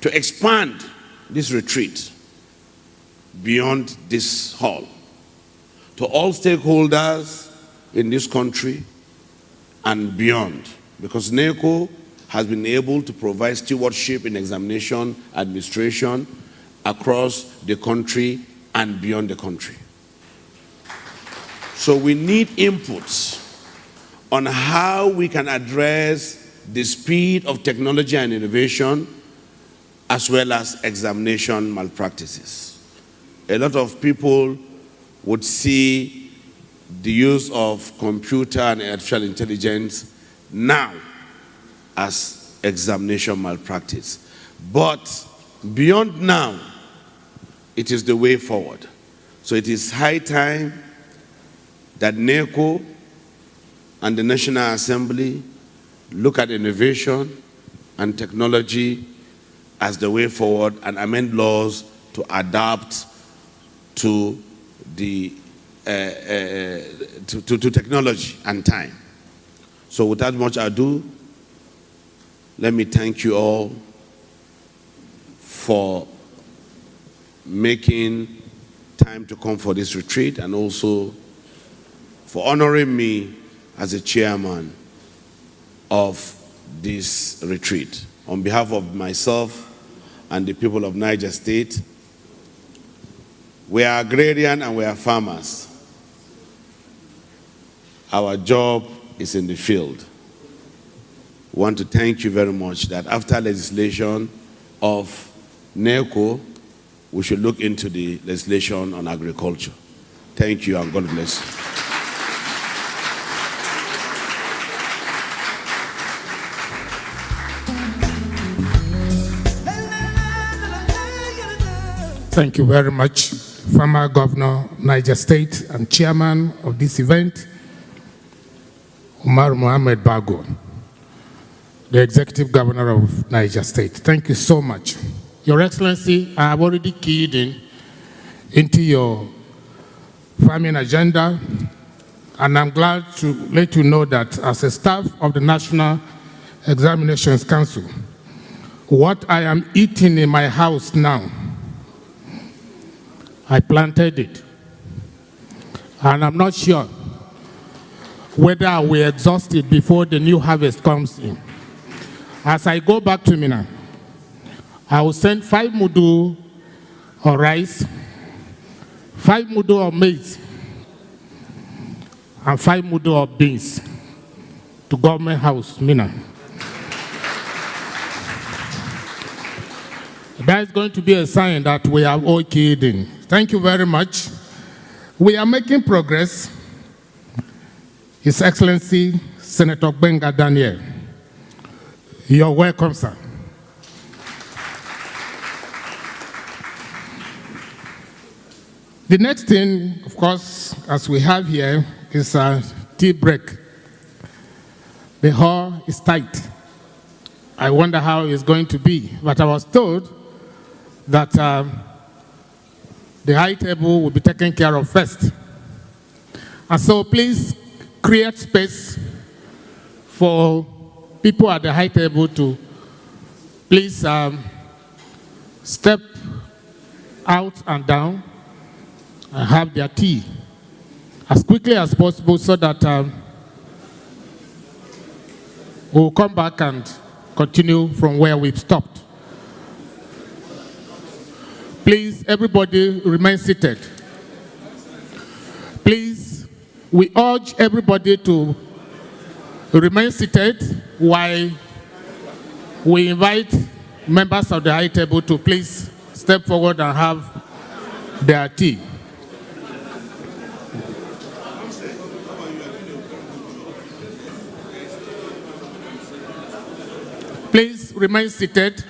[SPEAKER 3] to expand this retreat beyond this hall to all stakeholders in this country and beyond. because Neco has been able to provide stewardship in examination administration across the country and beyond the country. So we need inputs on how we can address the speed of technology and innovation as well as examination malpractices. A lot of people would see the use of computer and artificial intelligence now as examination malpractice. But beyond now, it is the way forward. So it is high time that Neco and the National Assembly look at innovation and technology as the way forward and amend laws to adapt to the to technology and time. So without much ado, let me thank you all for making time to come for this retreat and also for honoring me as the chairman of this retreat. On behalf of myself and the people of Niger State, we are agrarian and we are farmers. Our job is in the field. We want to thank you very much that after legislation of Neco, we should look into the legislation on agriculture. Thank you and God bless you.
[SPEAKER 1] Thank you very much, former Governor, Niger State, and Chairman of this event, Umar Mohamed Bago, the Executive Governor of Niger State. Thank you so much. Your Excellency, I have already keyed into your farming agenda, and I'm glad to let you know that as a staff of the National Examinations Council, what I am eating in my house now, I planted it. And I'm not sure whether I will exhaust it before the new harvest comes in. As I go back to Mina, I will send 5 mudu of rice, 5 mudu of maize, and 5 mudu of beans to Government House, Mina. That is going to be a sign that we are all keyed in. Thank you very much. We are making progress. His Excellency, Senator Benga Daniel. You're welcome, sir. The next thing, of course, as we have here, is a tea break. The hall is tight. I wonder how it's going to be. But I was told that the high table will be taken care of first. And so please create space for people at the high table to please step out and down and have their tea as quickly as possible so that we'll come back and continue from where we've stopped. Please, everybody remain seated. Please, we urge everybody to remain seated while we invite members of the high table to please step forward and have their tea. Please remain seated.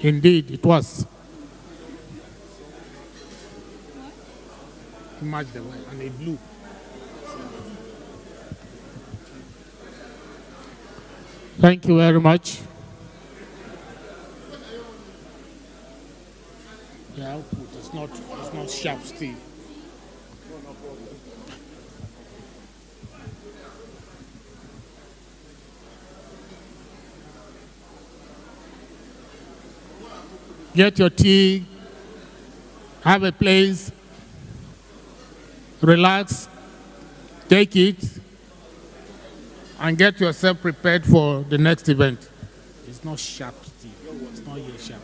[SPEAKER 1] Indeed, it was. He matched the white and a blue. Thank you very much. The output is not sharp still. Get your tea, have a place, relax, take it, and get yourself prepared for the next event. It's not sharp still. It's not yet sharp.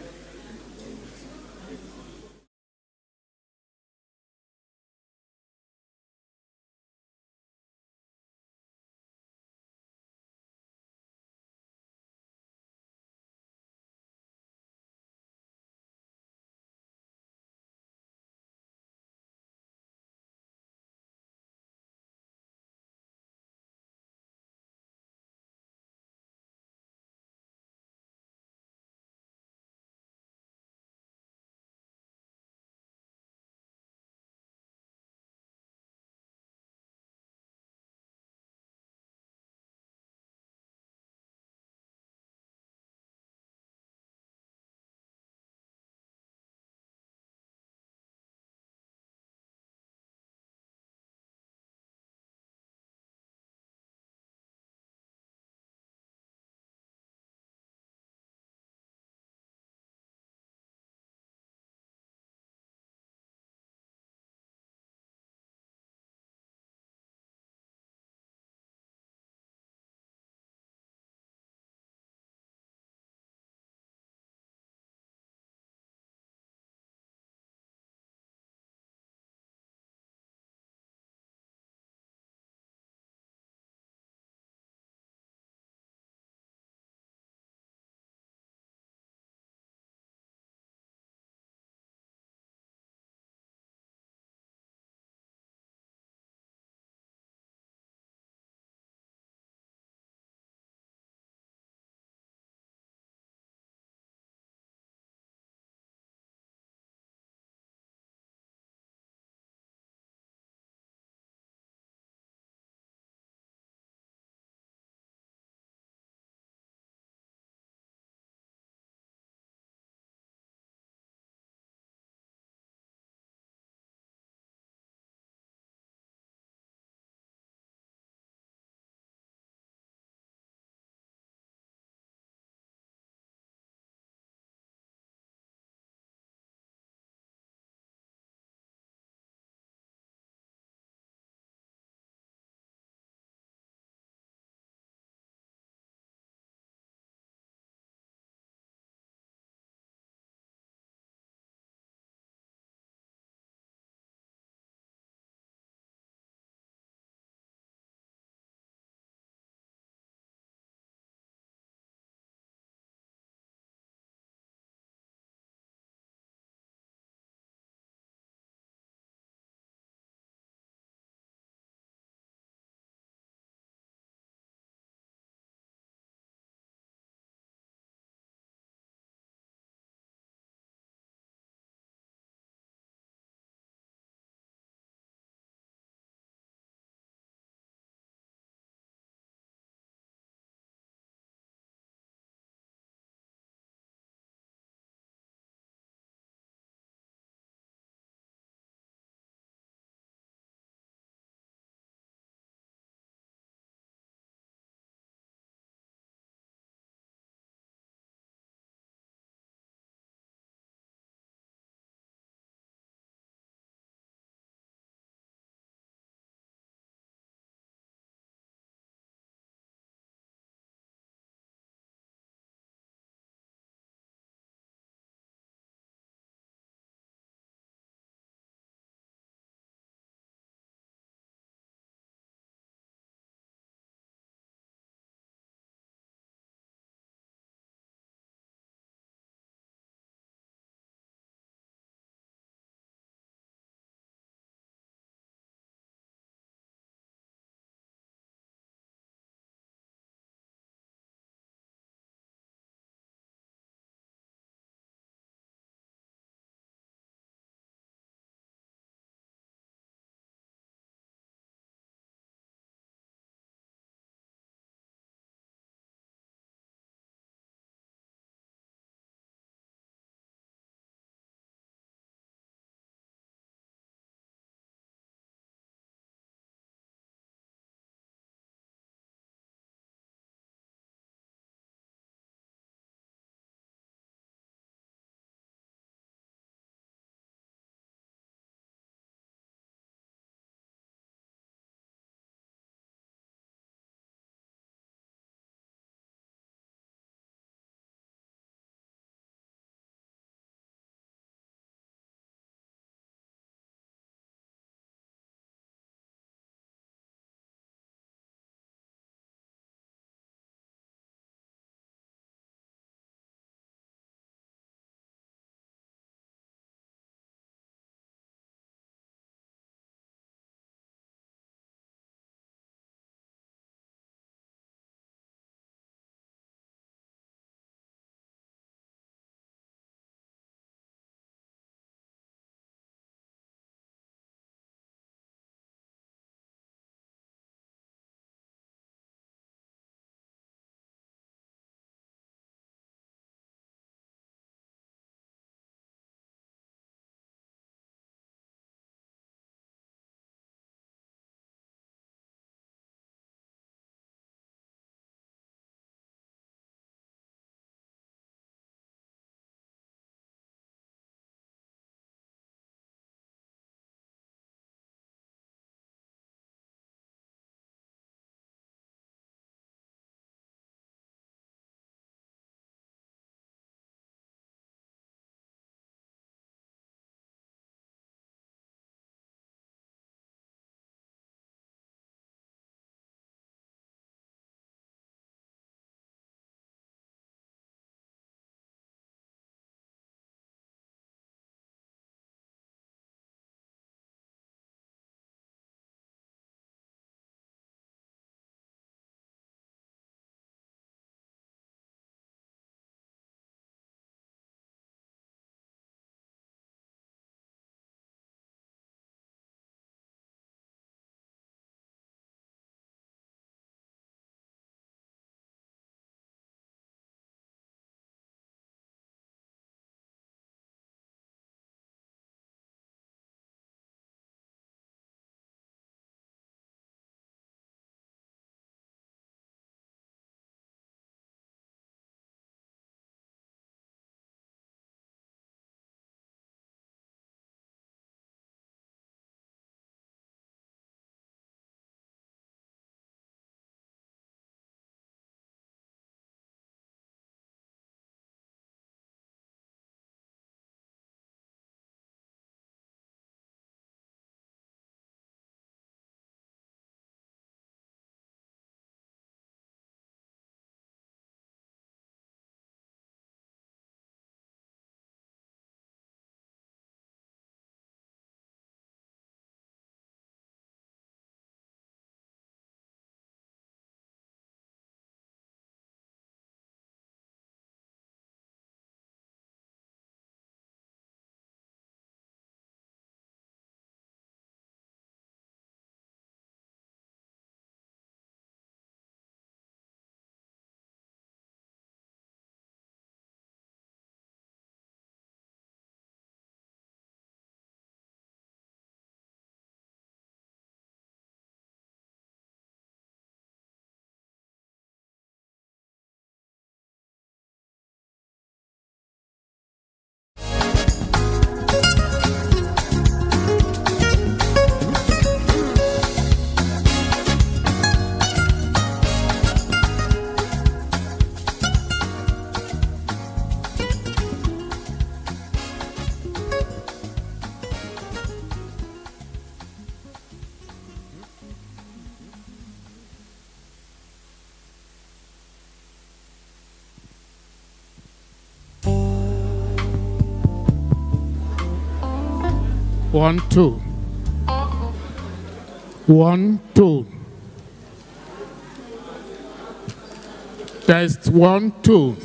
[SPEAKER 1] 1, 2. 1, 2. Test 1, 2.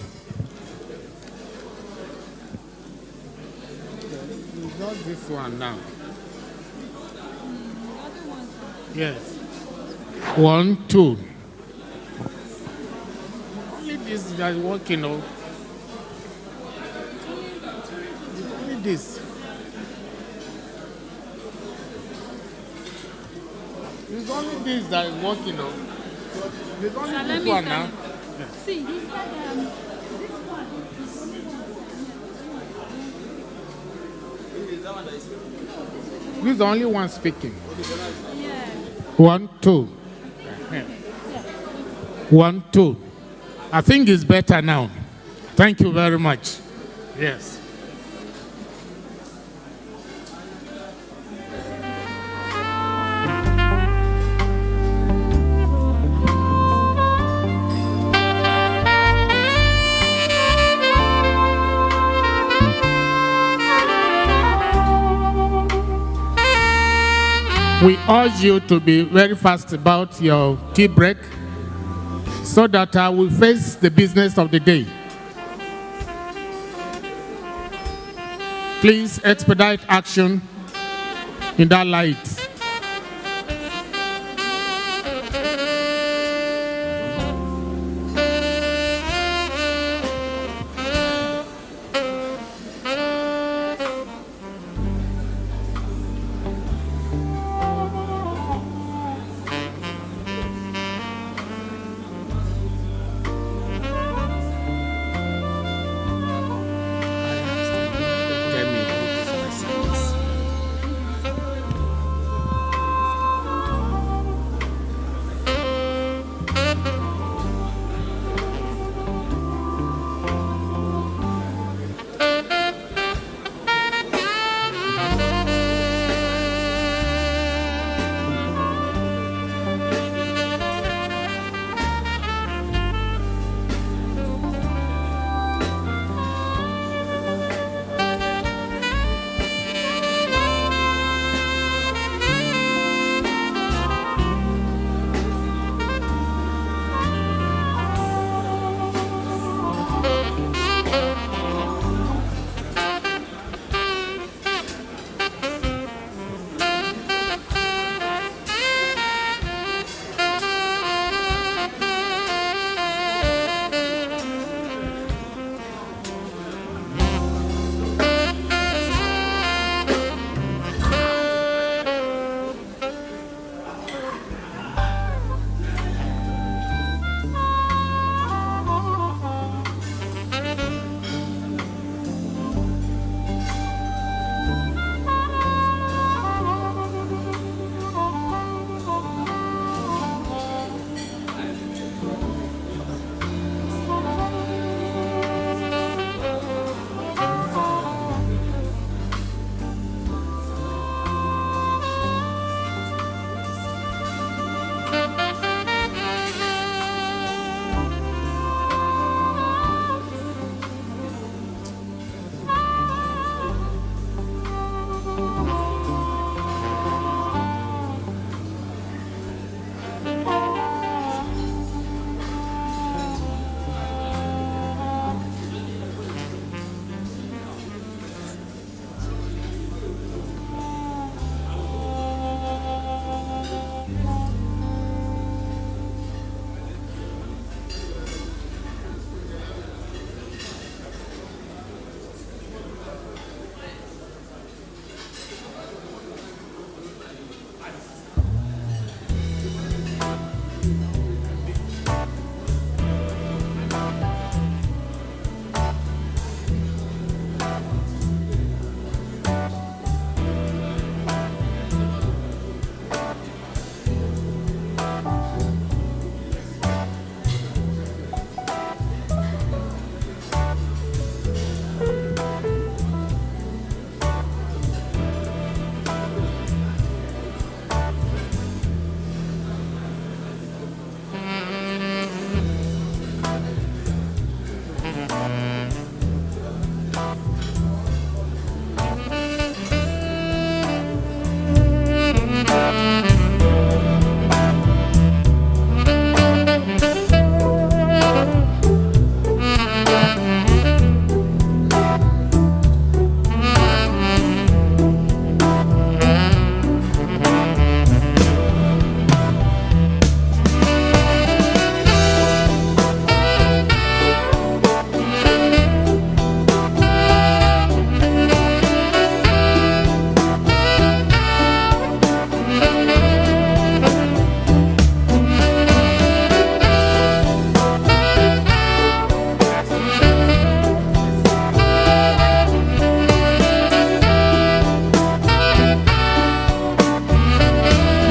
[SPEAKER 1] Just this one now. Yes. 1, 2. Only this that is working. Oh. Only this. It's only this that is working. Oh. There's only
[SPEAKER 2] Let
[SPEAKER 1] this
[SPEAKER 2] me
[SPEAKER 1] one
[SPEAKER 2] tell
[SPEAKER 1] now.
[SPEAKER 2] you. See, he said this one.
[SPEAKER 1] This is the only one speaking.
[SPEAKER 2] Yeah.
[SPEAKER 1] 1, 2. 1, 2. I think it's better now. Thank you very much. Yes. We urge you to be very fast about your tea break so that I will face the business of the day. Please expedite action in that light. Tell me who this person is.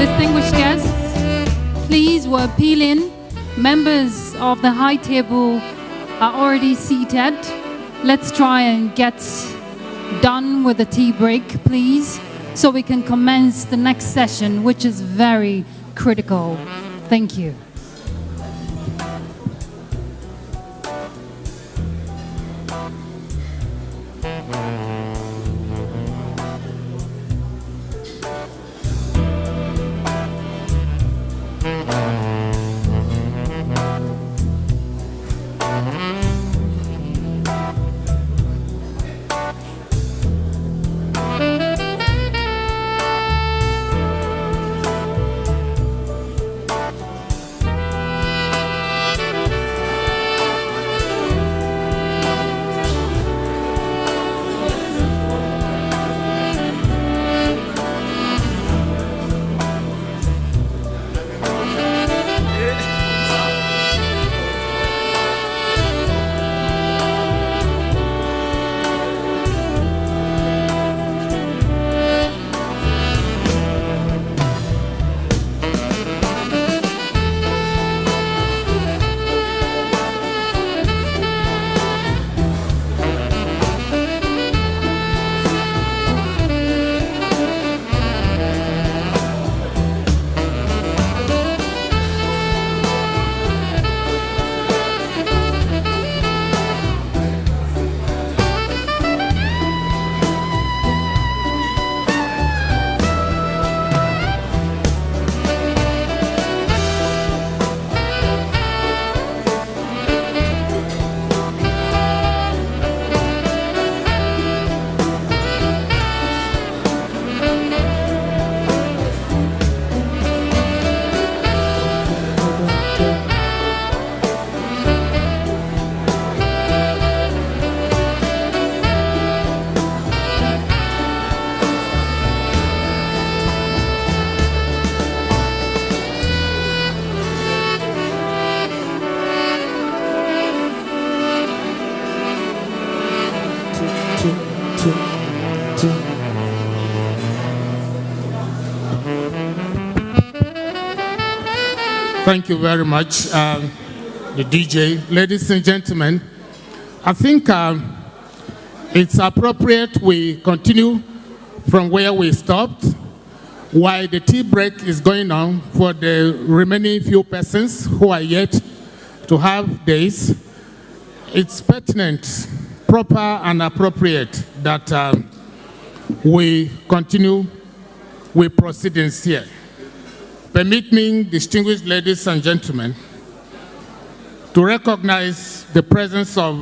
[SPEAKER 5] distinguished guests, please, we're appealing. Members of the high table are already seated. Let's try and get done with the tea break, please, so we can commence the next session, which is very critical. Thank you.
[SPEAKER 1] Thank you very much, the DJ. Ladies and gentlemen, I think it's appropriate we continue from where we stopped while the tea break is going on for the remaining few persons who are yet to have days. It's pertinent, proper, and appropriate that we continue with proceedings here. Permit me, distinguished ladies and gentlemen, to recognize the presence of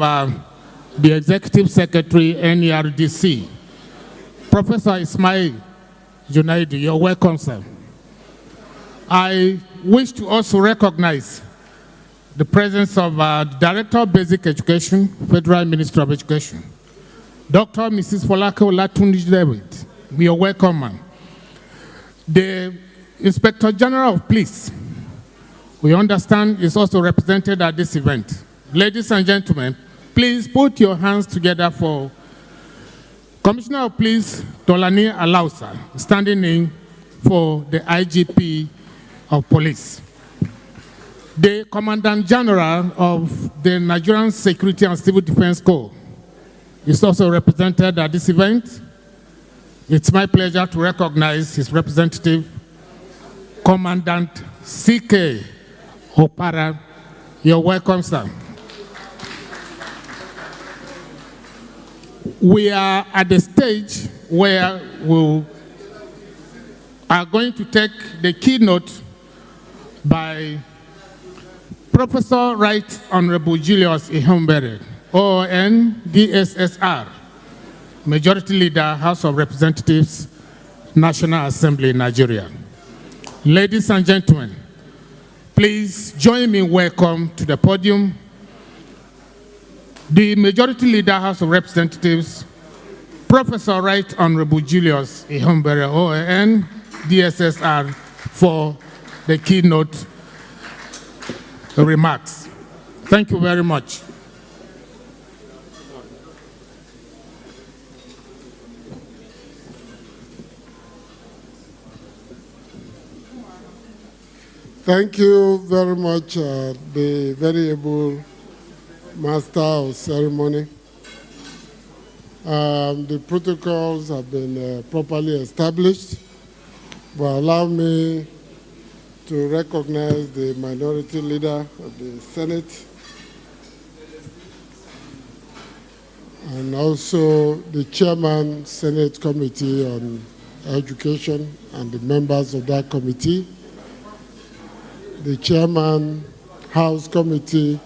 [SPEAKER 1] the Executive Secretary, NERDC, Professor Ismail Junaidu. You're welcome, sir. I wish to also recognize the presence of Director of Basic Education, Federal Minister of Education, Dr. Mrs. Folake Olatunji David. You're welcome, ma'am. The Inspector General of Police, we understand, is also represented at this event. Ladies and gentlemen, please put your hands together for Commissioner of Police Tolani Alausa, standing in for the IGP of Police. The Commandant General of the Nigerian Security and Civil Defense Corps is also represented at this event. It's my pleasure to recognize his representative, Commandant C.K. Opara. You're welcome, sir. We are at the stage where we are going to take the keynote by Professor Right Honorable Julius Ihombere, ON DSSR, Majority Leader, House of Representatives, National Assembly, Nigeria. Ladies and gentlemen, please join me in welcome to the podium the Majority Leader, House of Representatives, Professor Right Honorable Julius Ihombere, ON DSSR, for the keynote remarks. Thank you very much.
[SPEAKER 8] Thank you very much, the very able master of ceremony. The protocols have been properly established, but allow me to recognize the minority leader of the Senate and also the chairman Senate Committee on Education and the members of that committee, the chairman House Committee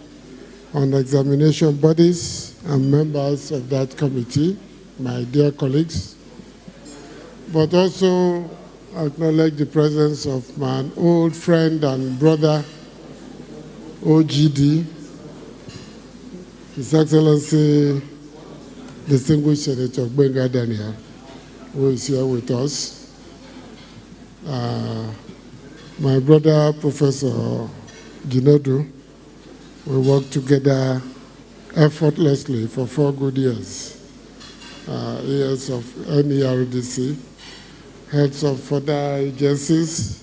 [SPEAKER 8] on Examination Bodies and members of that committee, my dear colleagues, but also acknowledge the presence of my old friend and brother, OGD, His Excellency, Distinguished Senator Gbenga Daniel, who is here with us. My brother, Professor Ginodu, we worked together effortlessly for 4 good years. Years of NERDC, heads of further agencies,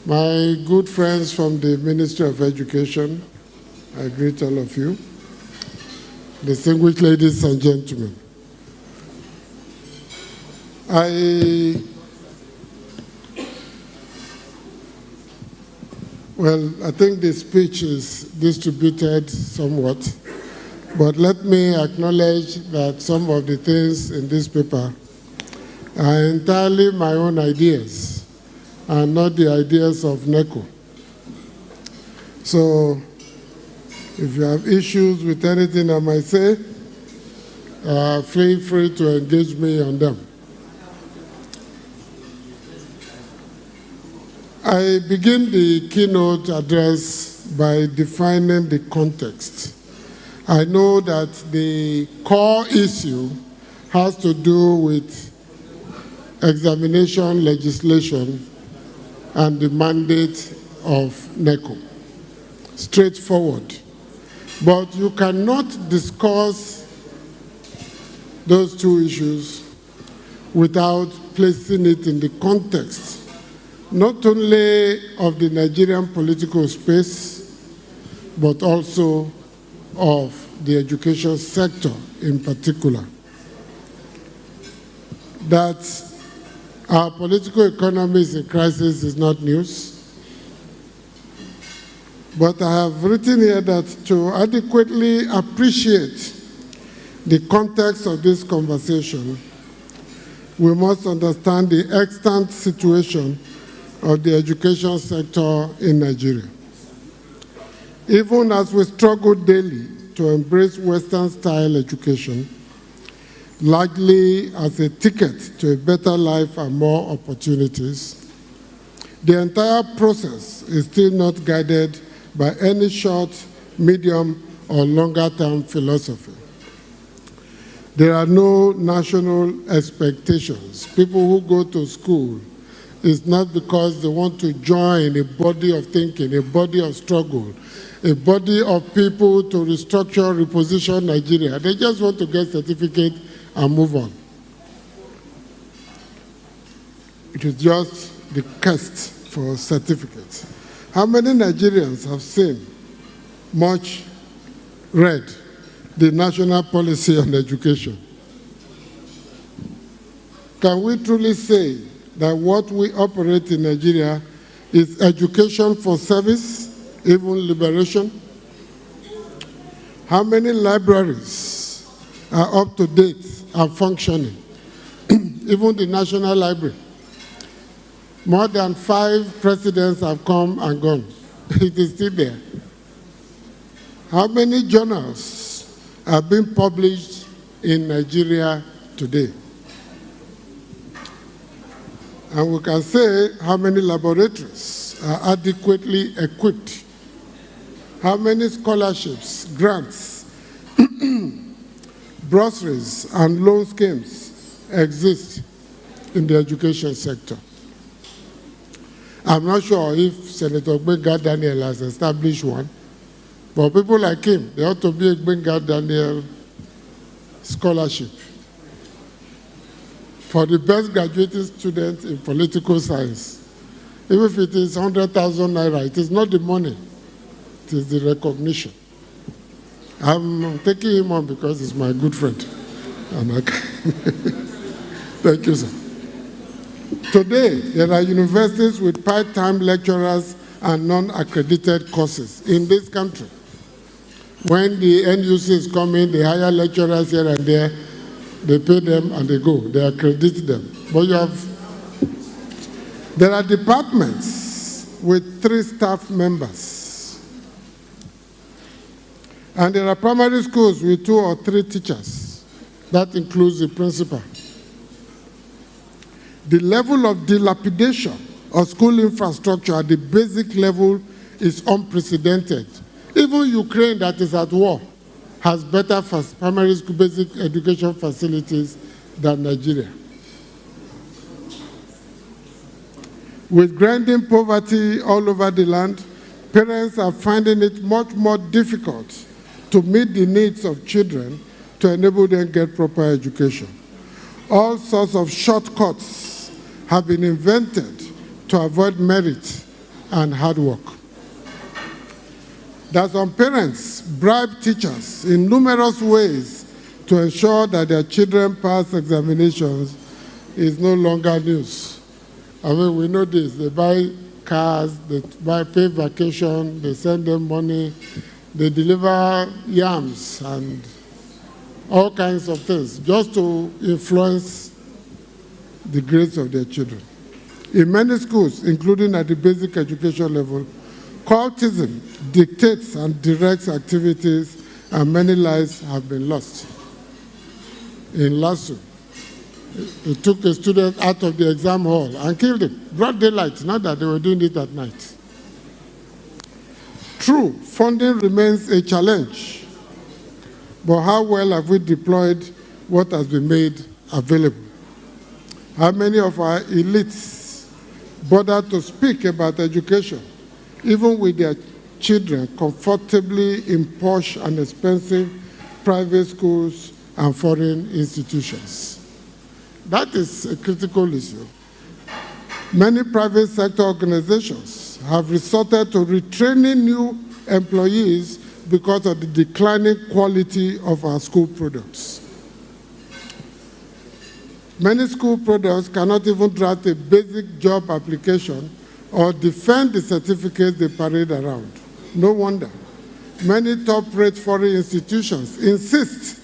[SPEAKER 8] my good friends from the Ministry of Education, I greet all of you, distinguished ladies and gentlemen. I think the speech is distributed somewhat, but let me acknowledge that some of the things in this paper are entirely my own ideas and not the ideas of Neco. So if you have issues with anything I might say, feel free to engage me on them. I begin the keynote address by defining the context. I know that the core issue has to do with examination legislation and the mandate of Neco. Straightforward. But you cannot discuss those two issues without placing it in the context not only of the Nigerian political space, but also of the education sector in particular. That our political economy is in crisis is not news. But I have written here that to adequately appreciate the context of this conversation, we must understand the extant situation of the education sector in Nigeria. Even as we struggle daily to embrace Western-style education, largely as a ticket to a better life and more opportunities, the entire process is still not guided by any short, medium, or longer-term philosophy. There are no national expectations. People who go to school, it's not because they want to join a body of thinking, a body of struggle, a body of people to restructure, reposition Nigeria. They just want to get certificate and move on. It is just the quest for certificates. How many Nigerians have seen, much read, the national policy on education? Can we truly say that what we operate in Nigeria is education for service, even liberation? How many libraries are up to date and functioning? Even the National Library. More than 5 presidents have come and gone. It is still there. How many journals are being published in Nigeria today? And we can say how many laboratories are adequately equipped, how many scholarships, grants, bursaries, and loan schemes exist in the education sector. I'm not sure if Senator Gbenga Daniel has established one, but people like him, there ought to be a Gbenga Daniel scholarship for the best graduating student in political science. Even if it is 100,000 naira, it is not the money, it is the recognition. I'm taking him on because he's my good friend. And thank you, sir. Today, there are universities with part-time lecturers and non-accredited courses in this country. When the NUCs come in, they hire lecturers here and there, they pay them and they go, they accredit them. But there are departments with 3 staff members. And there are primary schools with 2 or 3 teachers. That includes the principal. The level of dilapidation of school infrastructure at the basic level is unprecedented. Even Ukraine, that is at war, has better primary school basic education facilities than Nigeria. With grinding poverty all over the land, parents are finding it much more difficult to meet the needs of children to enable them to get proper education. All sorts of shortcuts have been invented to avoid merit and hard work. That some parents bribe teachers in numerous ways to ensure that their children pass examinations is no longer news. I mean, we know this. They buy cars, they pay vacation, they send them money, they deliver yams and all kinds of things just to influence the grades of their children. In many schools, including at the basic education level, cultism dictates and directs activities, and many lives have been lost. In Lasso, they took a student out of the exam hall and killed him. Broad daylight, not that they were doing it at night. True, funding remains a challenge, but how well have we deployed what has been made available? How many of our elites bother to speak about education, even with their children comfortably in posh and expensive private schools and foreign institutions? That is a critical issue. Many private sector organizations have resorted to retraining new employees because of the declining quality of our school products. Many school products cannot even draft a basic job application or defend the certificates they parade around. No wonder. Many top-rate foreign institutions insist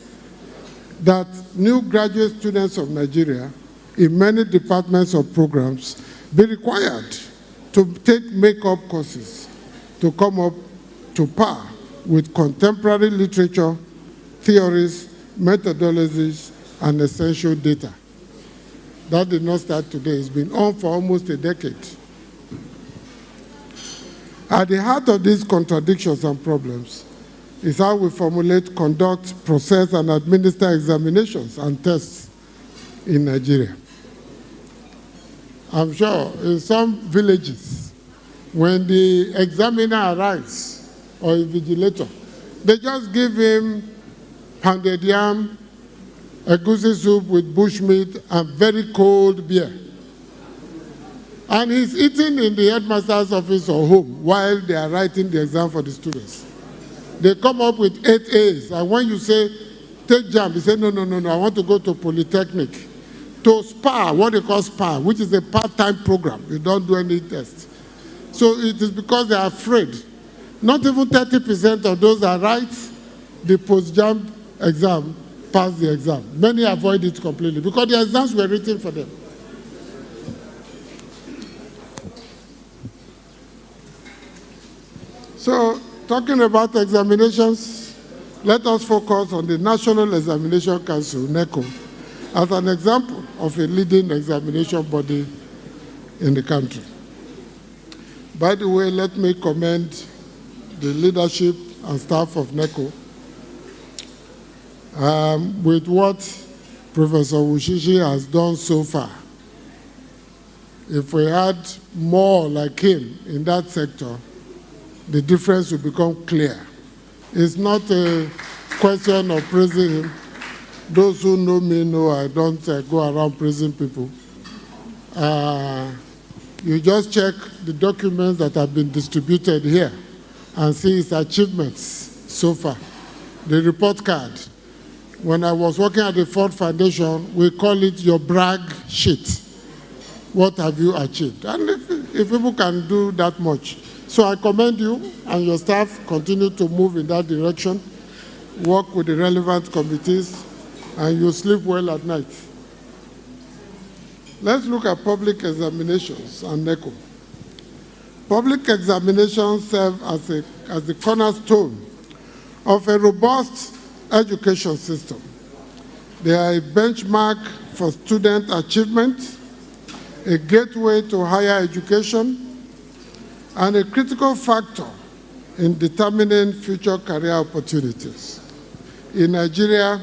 [SPEAKER 8] that new graduate students of Nigeria in many departments or programs be required to take make-up courses to come up to par with contemporary literature, theories, methodologies, and essential data. That did not start today. It's been on for almost a decade. At the heart of these contradictions and problems is how we formulate, conduct, process, and administer examinations and tests in Nigeria. I'm sure in some villages, when the examiner arrives or a vigilator, they just give him pounded yam, egusi soup with bushmeat, and very cold beer. And he's eating in the headmaster's office or home while they are writing the exam for the students. They come up with 8 A's, and when you say, take jam, he say, no, I want to go to Polytechnic. To SPA, what they call SPA, which is a part-time program. You don't do any tests. So it is because they are afraid. Not even 30% of those that write the post-jam exam pass the exam. Many avoid it completely because the exams were written for them. So, talking about examinations, let us focus on the National Examination Council, Neco, as an example of a leading examination body in the country. By the way, let me commend the leadership and staff of Neco with what Professor Wushishi has done so far. If we had more like him in that sector, the difference will become clear. It's not a question of praising him. Those who know me know I don't go around praising people. You just check the documents that have been distributed here and see his achievements so far. The report card. When I was working at the Ford Foundation, we call it your brag sheet. What have you achieved? And if people can do that much. So I commend you and your staff. Continue to move in that direction. Work with the relevant committees, and you sleep well at night. Let's look at public examinations and Neco. Public examinations serve as the cornerstone of a robust education system. They are a benchmark for student achievement, a gateway to higher education, and a critical factor in determining future career opportunities. In Nigeria,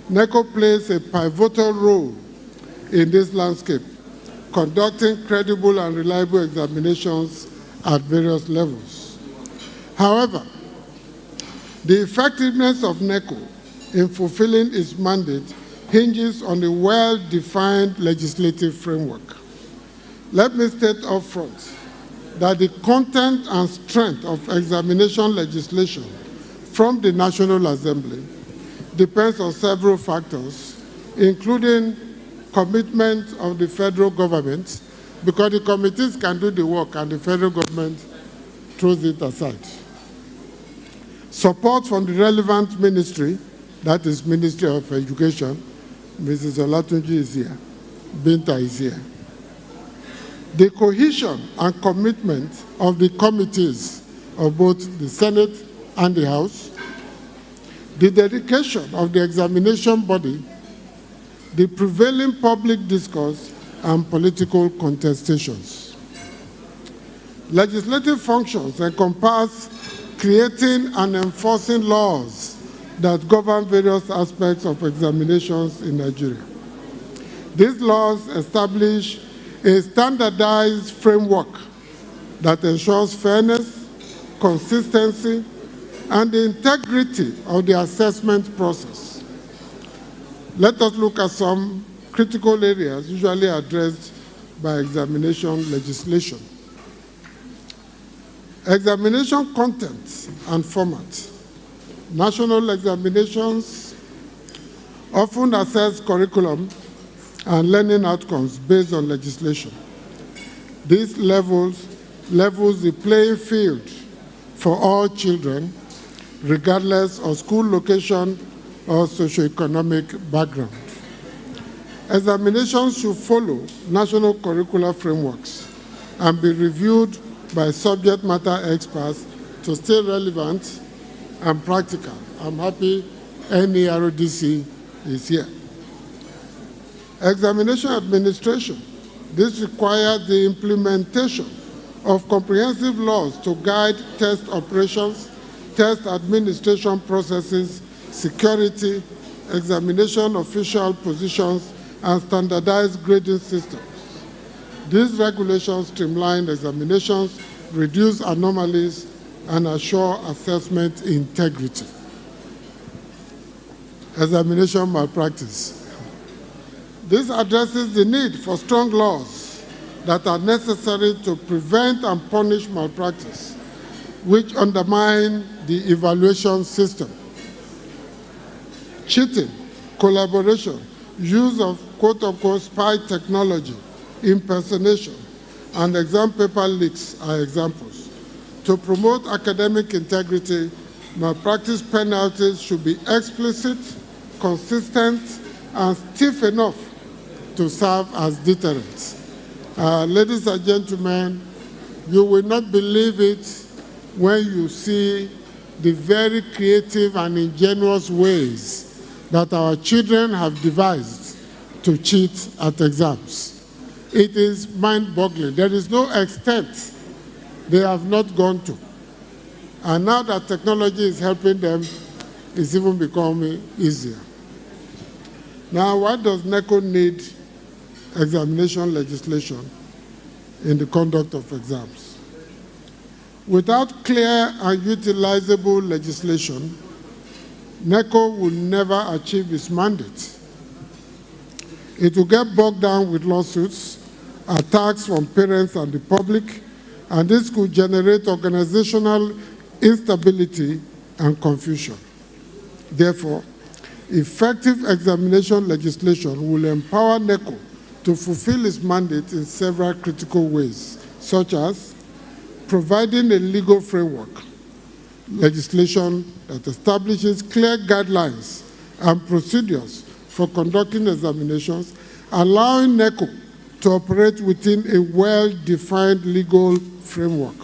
[SPEAKER 8] Neco plays a pivotal role in this landscape, conducting credible and reliable examinations at various levels. However, the effectiveness of Neco in fulfilling its mandate hinges on a well-defined legislative framework. Let me state up front that the content and strength of examination legislation from the National Assembly depends on several factors, including commitment of the federal government, because the committees can do the work and the federal government throws it aside. Support from the relevant ministry, that is Ministry of Education, Mrs. Olatunji is here, Binta is here. The cohesion and commitment of the committees of both the Senate and the House, the dedication of the examination body, the prevailing public discourse, and political contestations. Legislative functions encompass creating and enforcing laws that govern various aspects of examinations in Nigeria. These laws establish a standardized framework that ensures fairness, consistency, and the integrity of the assessment process. Let us look at some critical areas usually addressed by examination legislation. Examination content and format. National examinations often assess curriculum and learning outcomes based on legislation. This levels the playing field for all children, regardless of school location or socioeconomic background. Examinations should follow national curricular frameworks and be reviewed by subject matter experts to stay relevant and practical. I'm happy NERODC is here. Examination administration. This requires the implementation of comprehensive laws to guide test operations, test administration processes, security, examination official positions, and standardized grading systems. These regulations streamline examinations, reduce anomalies, and assure assessment integrity. Examination malpractice. This addresses the need for strong laws that are necessary to prevent and punish malpractice, which undermine the evaluation system. Cheating, collaboration, use of quote-unquote spy technology, impersonation, and exam paper leaks are examples. To promote academic integrity, malpractice penalties should be explicit, consistent, and stiff enough to serve as deterrents. Ladies and gentlemen, you will not believe it when you see the very creative and ingenious ways that our children have devised to cheat at exams. It is mind-boggling. There is no extent they have not gone to. And now that technology is helping them, it's even becoming easier. Now, why does Neco need examination legislation in the conduct of exams? Without clear and utilizable legislation, Neco will never achieve its mandate. It will get bogged down with lawsuits attacks from parents and the public, and this could generate organizational instability and confusion. Therefore, effective examination legislation will empower Neco to fulfill its mandate in several critical ways, such as providing a legal framework, legislation that establishes clear guidelines and procedures for conducting examinations, allowing Neco to operate within a well-defined legal framework.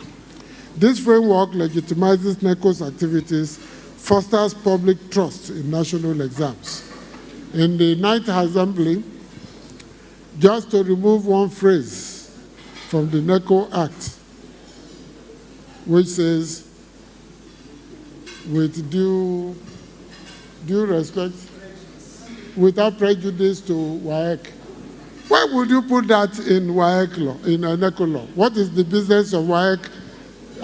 [SPEAKER 8] This framework legitimizes Neco's activities, fosters public trust in national exams. In the Ninth Assembly, just to remove one phrase from the Neco Act, which says, with due respect, without prejudice to WAEC. Why would you put that in WAEC law, in Neco law? What is the business of WAEC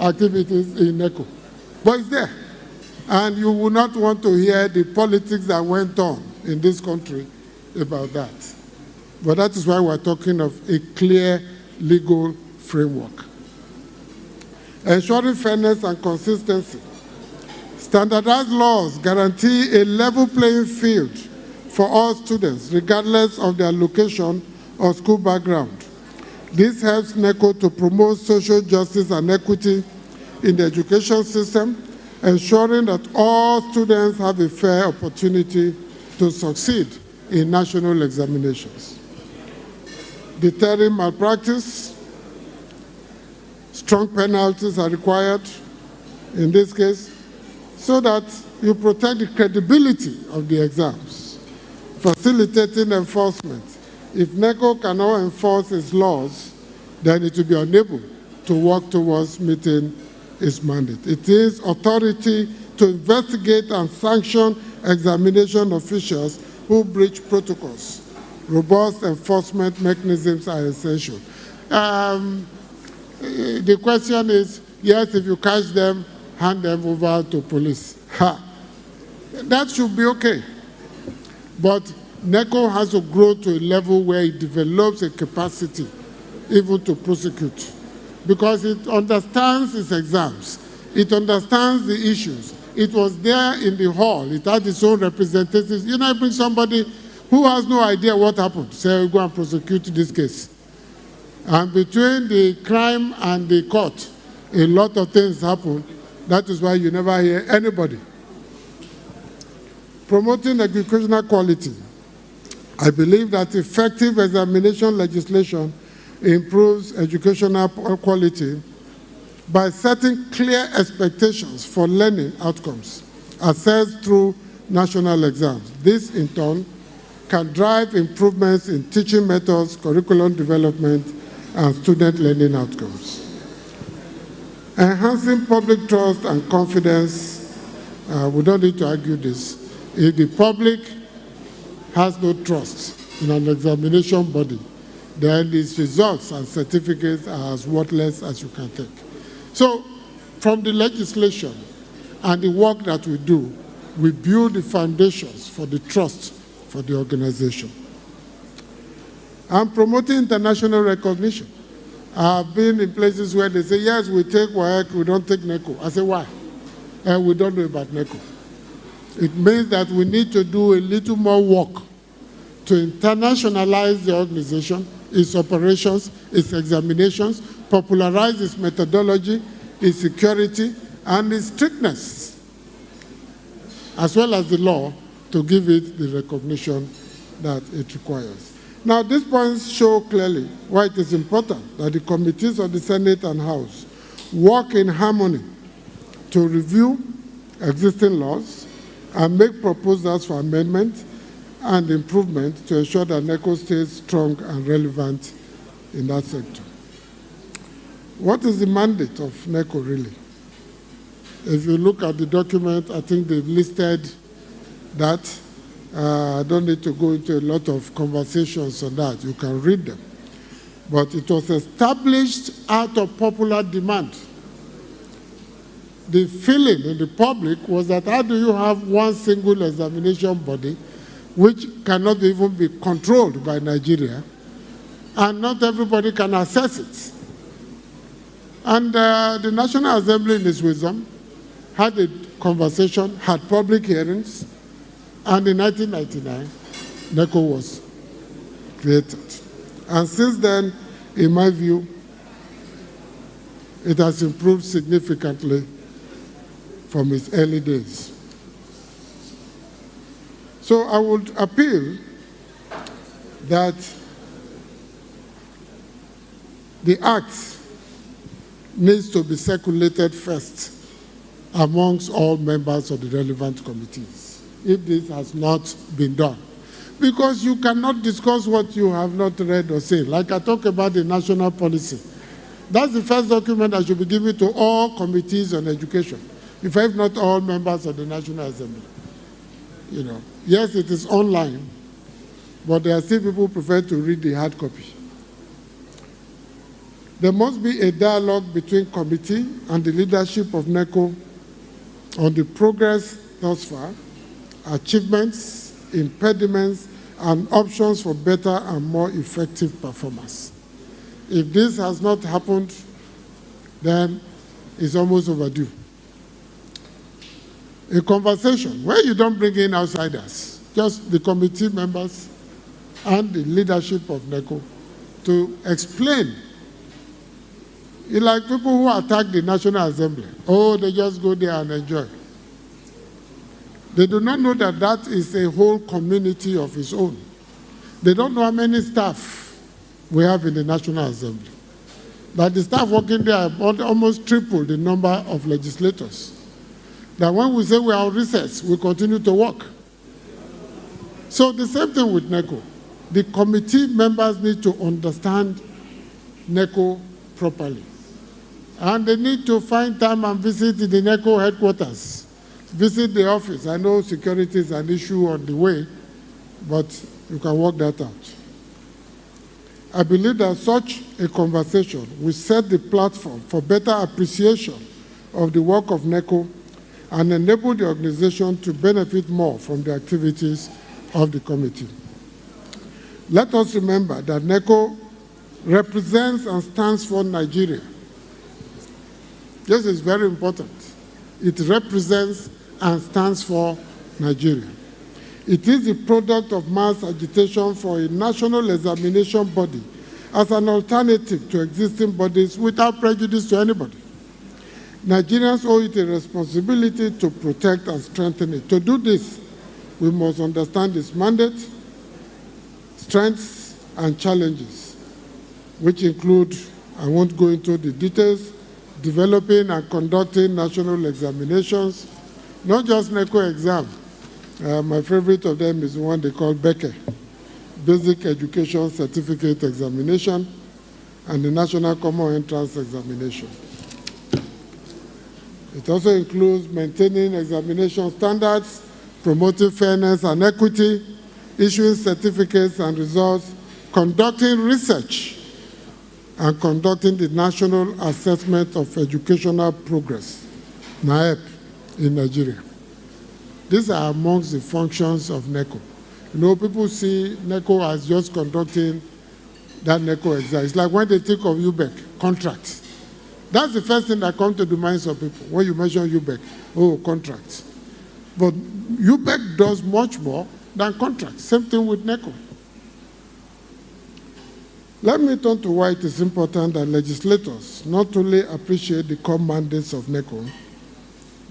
[SPEAKER 8] activities in Neco? But it's there. And you will not want to hear the politics that went on in this country about that. But that is why we're talking of a clear legal framework. Ensuring fairness and consistency. Standardized laws guarantee a level playing field for all students, regardless of their location or school background. This helps Neco to promote social justice and equity in the education system, ensuring that all students have a fair opportunity to succeed in national examinations. Deterring malpractice. Strong penalties are required in this case so that you protect the credibility of the exams. Facilitating enforcement. If Neco cannot enforce its laws, then it will be unable to work towards meeting its mandate. It is authority to investigate and sanction examination officials who breach protocols. Robust enforcement mechanisms are essential. The question is, yes, if you catch them, hand them over to police. That should be okay. But Neco has to grow to a level where it develops a capacity even to prosecute, because it understands its exams. It understands the issues. It was there in the hall. It had its own representatives. You know, bring somebody who has no idea what happened, say, go and prosecute this case. And between the crime and the court, a lot of things happen. That is why you never hear anybody. Promoting educational quality. I believe that effective examination legislation improves educational quality by setting clear expectations for learning outcomes assessed through national exams. This, in turn, can drive improvements in teaching methods, curriculum development, and student learning outcomes. Enhancing public trust and confidence. We don't need to argue this. If the public has no trust in an examination body, then its results and certificates are as worthless as you can think. So, from the legislation and the work that we do, we build the foundations for the trust for the organization. And promoting international recognition. I've been in places where they say, yes, we take WAEC, we don't take Neco. I say, why? We don't know about Neco. It means that we need to do a little more work to internationalize the organization, its operations, its examinations, popularize its methodology, its security, and its strictness, as well as the law, to give it the recognition that it requires. Now, these points show clearly why it is important that the committees of the Senate and House work in harmony to review existing laws and make proposals for amendment and improvement to ensure that Neco stays strong and relevant in that sector. What is the mandate of Neco really? If you look at the document, I think they've listed that. I don't need to go into a lot of conversations on that. You can read them. But it was established out of popular demand. The feeling in the public was that how do you have one single examination body which cannot even be controlled by Nigeria, and not everybody can access it. And the National Assembly, in its wisdom, had a conversation, had public hearings, and in 1999, Neco was created. And since then, in my view, it has improved significantly from its early days. So I would appeal that the act needs to be circulated first amongst all members of the relevant committees, if this has not been done. Because you cannot discuss what you have not read or seen. Like I talk about the national policy. That's the first document that should be given to all committees on education, if not all members of the National Assembly. You know, yes, it is online, but there are still people who prefer to read the hard copy. There must be a dialogue between committee and the leadership of Neco on the progress thus far, achievements, impediments, and options for better and more effective performance. If this has not happened, then it's almost overdue. A conversation where you don't bring in outsiders, just the committee members and the leadership of Neco to explain. It's like people who attack the National Assembly. Oh, they just go there and enjoy. They do not know that that is a whole community of its own. They don't know how many staff we have in the National Assembly. That the staff working there almost triple the number of legislators. That when we say we are on recess, we continue to work. So the same thing with Neco. The committee members need to understand Neco properly. And they need to find time and visit the Neco headquarters, visit the office. I know security is an issue on the way, but you can work that out. I believe that such a conversation will set the platform for better appreciation of the work of Neco and enable the organization to benefit more from the activities of the committee. Let us remember that Neco represents and stands for Nigeria. This is very important. It represents and stands for Nigeria. It is the product of mass agitation for a national examination body as an alternative to existing bodies without prejudice to anybody. Nigerians owe it a responsibility to protect and strengthen it. To do this, we must understand its mandate, strengths, and challenges, which include, I won't go into the details, developing and conducting national examinations, not just Neco exam. My favorite of them is the one they call BECE, Basic Education Certificate Examination, and the National Common Entrance Examination. It also includes maintaining examination standards, promoting fairness and equity, issuing certificates and results, conducting research, and conducting the National Assessment of Educational Progress, NAEP, in Nigeria. These are amongst the functions of Neco. You know, people see Neco as just conducting that Neco exam. It's like when they think of UBEC, contracts. That's the first thing that comes to the minds of people when you mention UBEC. Oh, contracts. But UBEC does much more than contracts. Same thing with Neco. Let me turn to why it is important that legislators not only appreciate the core mandates of Neco,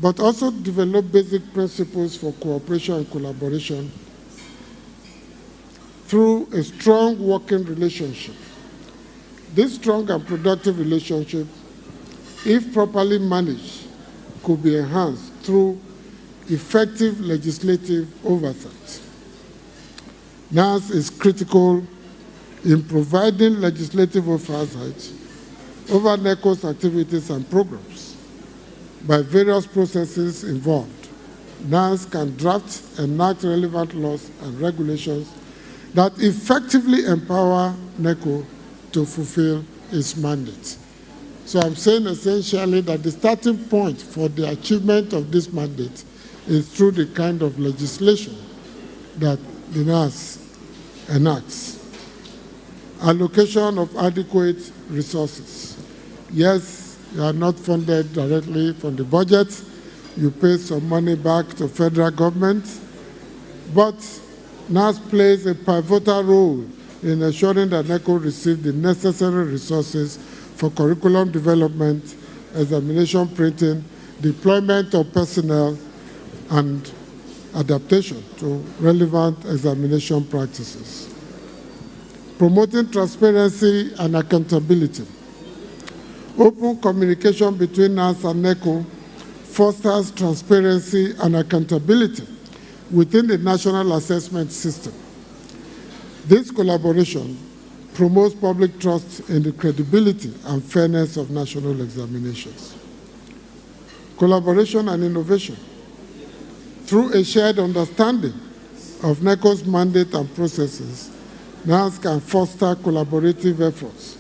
[SPEAKER 8] but also develop basic principles for cooperation and collaboration through a strong working relationship. This strong and productive relationship, if properly managed, could be enhanced through effective legislative oversight. NAS is critical in providing legislative oversight over NECO's activities and programs. By various processes involved, NAS can draft, enact relevant laws and regulations that effectively empower NECO to fulfill its mandate. So I'm saying essentially that the starting point for the achievement of this mandate is through the kind of legislation that the NAS enacts. allocation of adequate resources. Yes, you are not funded directly from the budget. You pay some money back to federal government, but NAS plays a pivotal role in ensuring that Neco receives the necessary resources for curriculum development, examination printing, deployment of personnel, and adaptation to relevant examination practices. Promoting transparency and accountability. Open communication between NAS and Neco fosters transparency and accountability within the national assessment system. This collaboration promotes public trust in the credibility and fairness of national examinations. Collaboration and innovation. Through a shared understanding of NECO's mandate and processes, NAS can foster collaborative efforts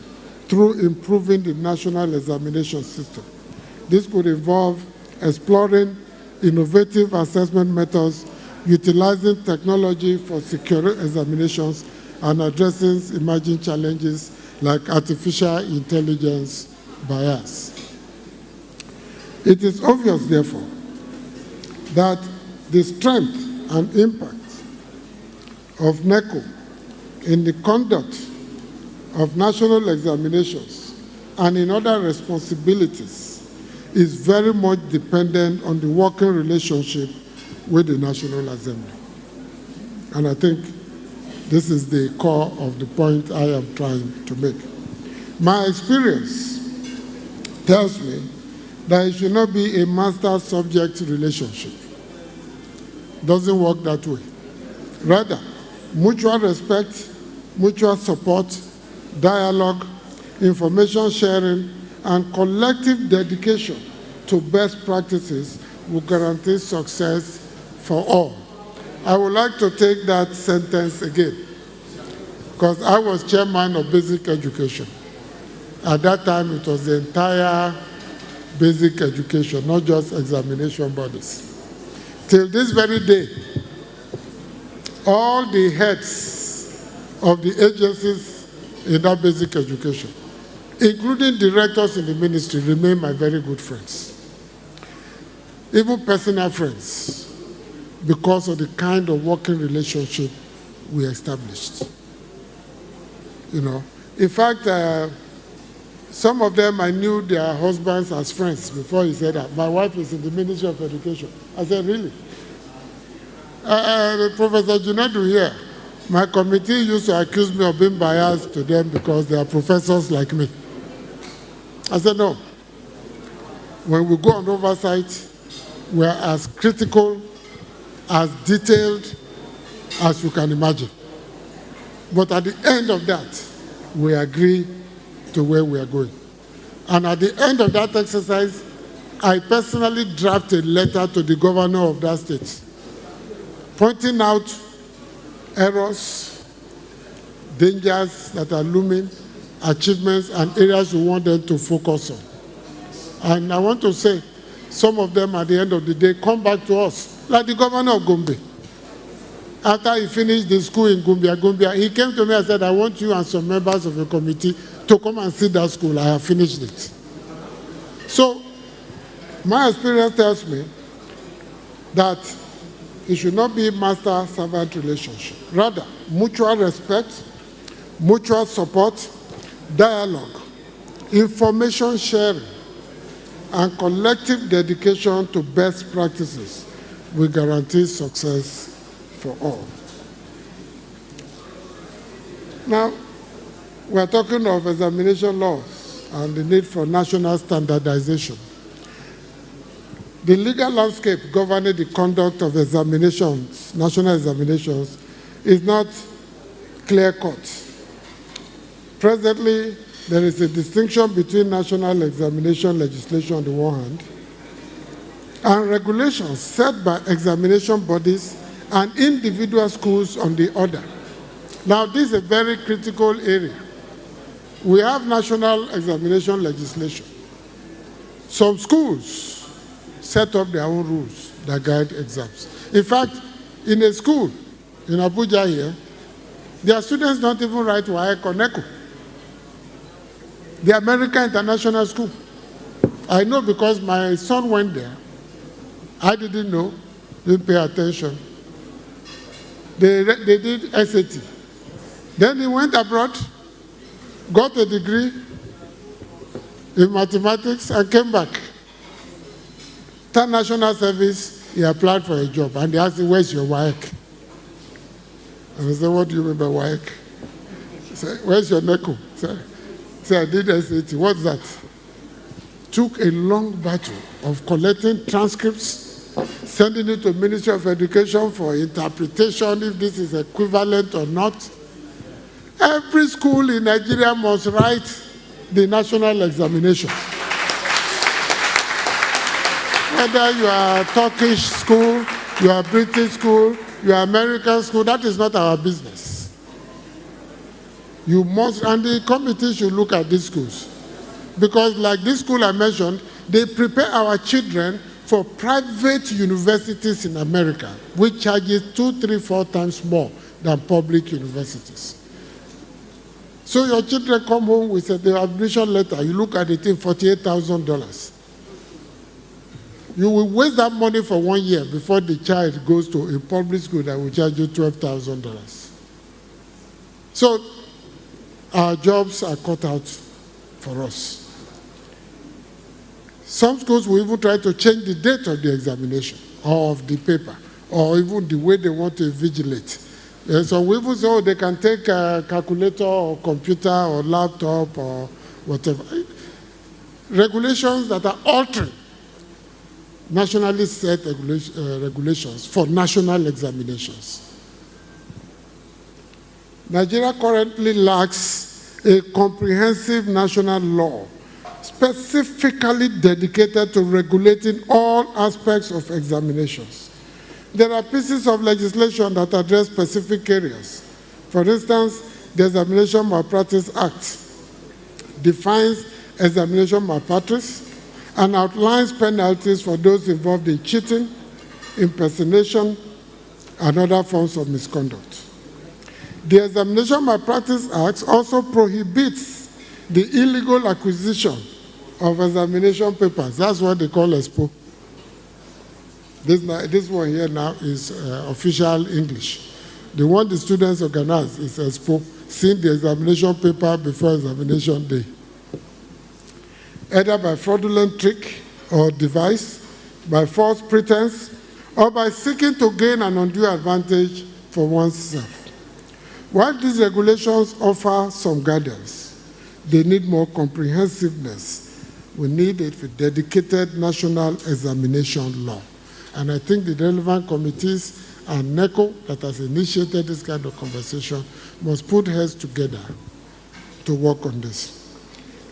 [SPEAKER 8] through improving the national examination system. This could involve exploring innovative assessment methods, utilizing technology for secure examinations, and addressing emerging challenges like artificial intelligence bias. It is obvious, therefore, that the strength and impact of NECO in the conduct of national examinations and in other responsibilities is very much dependent on the working relationship with the National Assembly. And I think this is the core of the point I am trying to make. My experience tells me that it should not be a master-subject relationship. It doesn't work that way. Rather, mutual respect, mutual support, dialogue, information sharing, and collective dedication to best practices will guarantee success for all. I would like to take that sentence again, because I was chairman of basic education. At that time, it was the entire basic education, not just examination bodies. Till this very day, all the heads of the agencies in that basic education, including directors in the ministry, remain my very good friends. Even personal friends, because of the kind of working relationship we established. You know, in fact, some of them, I knew their husbands as friends before he said that. My wife is in the Ministry of Education. I said, really? Professor Junadu here, my committee used to accuse me of being biased to them because they are professors like me. I said, no. When we go on oversight, we are as critical, as detailed as you can imagine. But at the end of that, we agree to where we are going. And at the end of that exercise, I personally drafted a letter to the governor of that state, pointing out errors, dangers that are looming, achievements, and areas we want them to focus on. And I want to say, some of them at the end of the day come back to us, like the governor of Gombe. After he finished the school in Gombe, he came to me and said, I want you and some members of the committee to come and see that school. I have finished it. So, my experience tells me that it should not be a master-servant relationship. Rather, mutual respect, mutual support, dialogue, information sharing, and collective dedication to best practices will guarantee success for all. Now, we are talking of examination laws and the need for national standardization. The legal landscape governing the conduct of examinations, national examinations, is not clear-cut. Presently, there is a distinction between national examination legislation on the one hand and regulations set by examination bodies and individual schools on the other. Now, this is a very critical area. We have national examination legislation. Some schools set up their own rules that guide exams. In fact, in a school in Abuja here, Their students don't even write WAEC or Neco. The American International School. I know because my son went there. I didn't know, didn't pay attention. They did SAT. Then he went abroad, got a degree in mathematics, and came back. Third National Service, he applied for a job, and they asked him, where's your WAEC? And I said, what do you mean by WAEC? He said, where's your Neco? He said, I did SAT. What's that? Took a long battle of collecting transcripts, sending it to Ministry of Education for interpretation, if this is equivalent or not. Every school in Nigeria must write the national examination. Whether you are Turkish school, you are British school, you are American school, that is not our business. You must, and the committee should look at these schools. Because like this school I mentioned, they prepare our children for private universities in America, which charges 2, 3, 4 times more than public universities. So your children come home with the admission letter, you look at it in $48,000. You will waste that money for 1 year before the child goes to a public school that will charge you $12,000. So our jobs are cut out for us. Some schools will even try to change the date of the examination or of the paper, or even the way they want to vigilate. So we even say, oh, they can take a calculator or computer or laptop or whatever. Regulations that are altering nationally set regulations for national examinations. Nigeria currently lacks a comprehensive national law specifically dedicated to regulating all aspects of examinations. There are pieces of legislation that address specific areas. For instance, the Examination Malpractice Act defines examination malpractice and outlines penalties for those involved in cheating, impersonation, and other forms of misconduct. The Examination Malpractice Act also prohibits the illegal acquisition of examination papers. That's what they call expo. This one here now is official English. The one the students organize is expo, seeing the examination paper before examination day. Either by fraudulent trick or device, by false pretense, or by seeking to gain an undue advantage for oneself. While these regulations offer some guidance, they need more comprehensiveness. We need a dedicated national examination law. And I think the relevant committees and Neco that has initiated this kind of conversation must put heads together to work on this.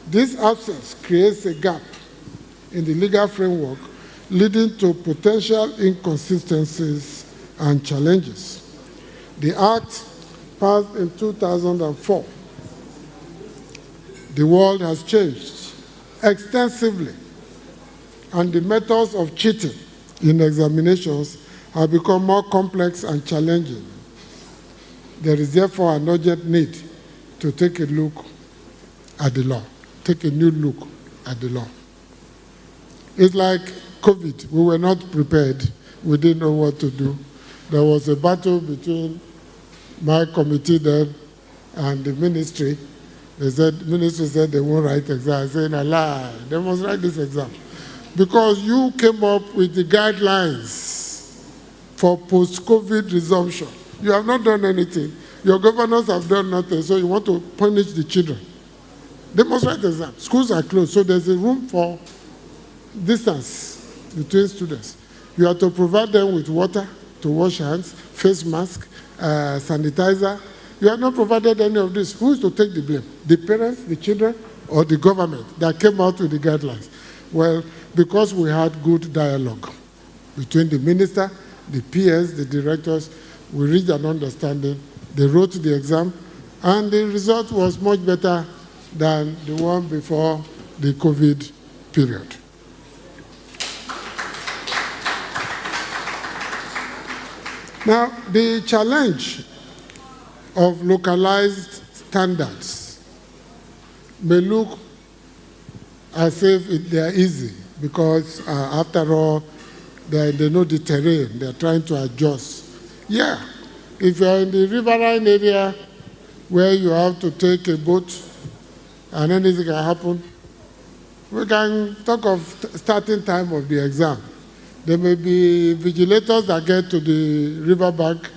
[SPEAKER 8] This absence creates a gap in the legal framework, leading to potential inconsistencies and challenges. The Act passed in 2004. The world has changed extensively, and the methods of cheating in examinations have become more complex and challenging. There is therefore an urgent need to take a look at the law, take a new look at the law. It's like COVID. We were not prepared. We didn't know what to do. There was a battle between my committee then and the ministry. The ministry said they won't write exam. I said, a lie. They must write this exam. Because you came up with the guidelines for post-COVID resumption. You have not done anything. Your governors have done nothing, so you want to punish the children. They must write exam. Schools are closed, so there's a room for distance between students. You have to provide them with water to wash hands, face mask, sanitizer. You have not provided any of this. Who is to take the blame? The parents, the children, or the government that came out with the guidelines? Well, because we had good dialogue between the minister, the PS, the directors, we reached an understanding. They wrote the exam, and the result was much better than the one before the COVID period. Now, the challenge of localized standards may look as if they are easy because, after all, they know the terrain. They're trying to adjust. Yeah, if you're in the riverine area where you have to take a boat and anything can happen, we can talk of starting time of the exam. There may be vigilators that get to the riverbank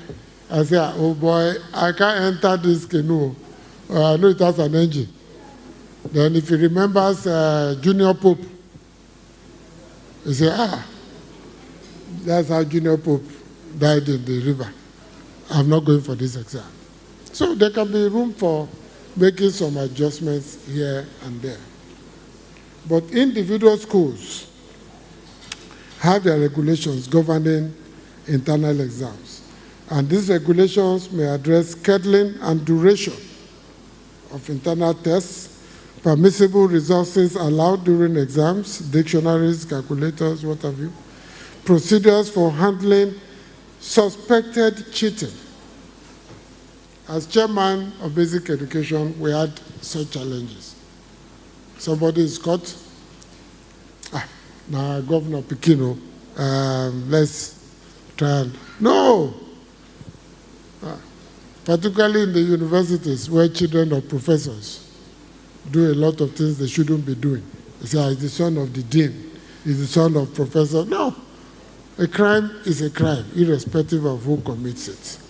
[SPEAKER 8] and say, oh boy, I can't enter this canoe. I know it has an engine. Then if he remembers Junior Pope, he say, that's how Junior Pope died in the river. I'm not going for this exam. So there can be room for making some adjustments here and there. But individual schools have their regulations governing internal exams. And these regulations may address scheduling and duration of internal tests, permissible resources allowed during exams, dictionaries, calculators, what have you, procedures for handling suspected cheating. As chairman of basic education, we had such challenges. Somebody is caught. Now, Governor Pikino, let's try and. No! Particularly in the universities where children of professors do a lot of things they shouldn't be doing. They say, he's the son of the dean, he's the son of professor. No! A crime is a crime, irrespective of who commits it.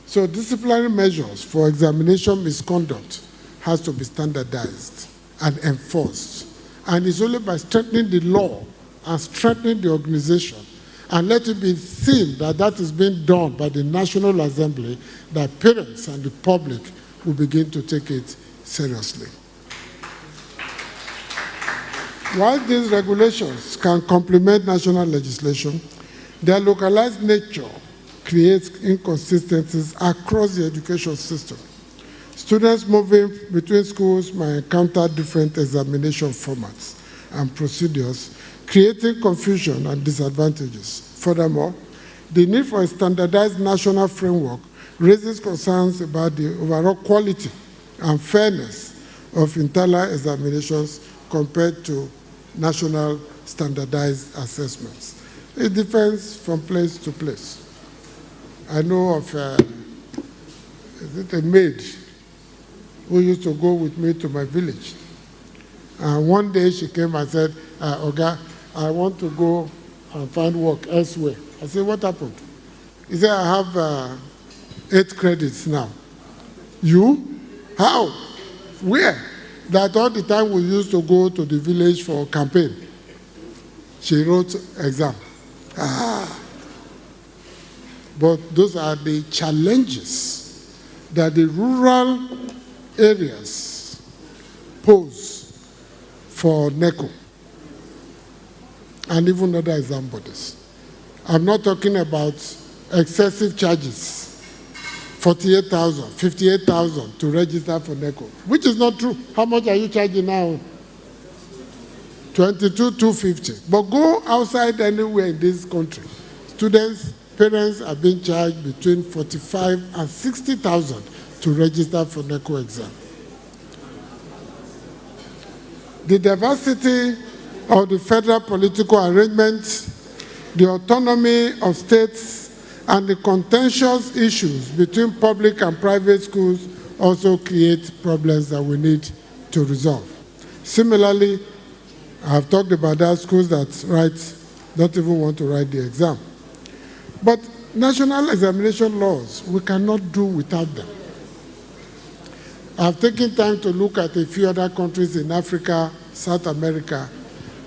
[SPEAKER 8] So disciplinary measures for examination misconduct has to be standardized and enforced. And it's only by strengthening the law and strengthening the organization and let it be seen that that is being done by the National Assembly that parents and the public will begin to take it seriously. While these regulations can complement national legislation, their localized nature creates inconsistencies across the education system. Students moving between schools might encounter different examination formats and procedures, creating confusion and disadvantages. Furthermore, the need for a standardized national framework raises concerns about the overall quality and fairness of internal examinations compared to national standardized assessments. It differs from place to place. I know of a maid who used to go with me to my village. And one day she came and said, Oga, I want to go and find work elsewhere. I said, what happened? He said, I have 8 credits now. You? How? Where? That all the time we used to go to the village for campaign. She wrote exam. But those are the challenges that the rural areas pose for Neco and even other exam bodies. I'm not talking about excessive charges, 48,000, 58,000 to register for Neco, which is not true. How much are you charging now? 22,250. But go outside anywhere in this country. Students, parents are being charged between 45 and 60,000 to register for Neco exam. The diversity of the federal political arrangements, the autonomy of states, and the contentious issues between public and private schools also create problems that we need to resolve. Similarly, I have talked about that schools that don't even want to write the exam. But national examination laws, we cannot do without them. I've taken time to look at a few other countries in Africa, South America.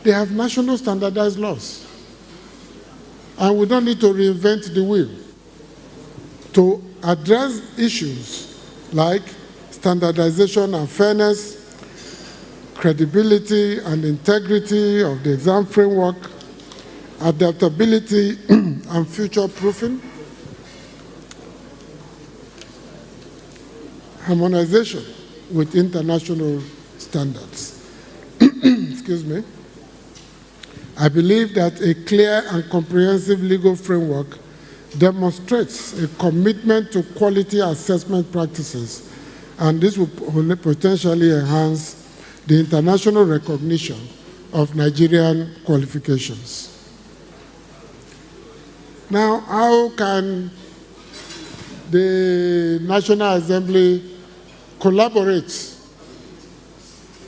[SPEAKER 8] They have national standardized laws. And we don't need to reinvent the wheel. To address issues like standardization and fairness, credibility and integrity of the exam framework, adaptability and future-proofing, harmonization with international standards. Excuse me. I believe that a clear and comprehensive legal framework demonstrates a commitment to quality assessment practices, and this will potentially enhance the international recognition of Nigerian qualifications. Now, how can the National Assembly collaborate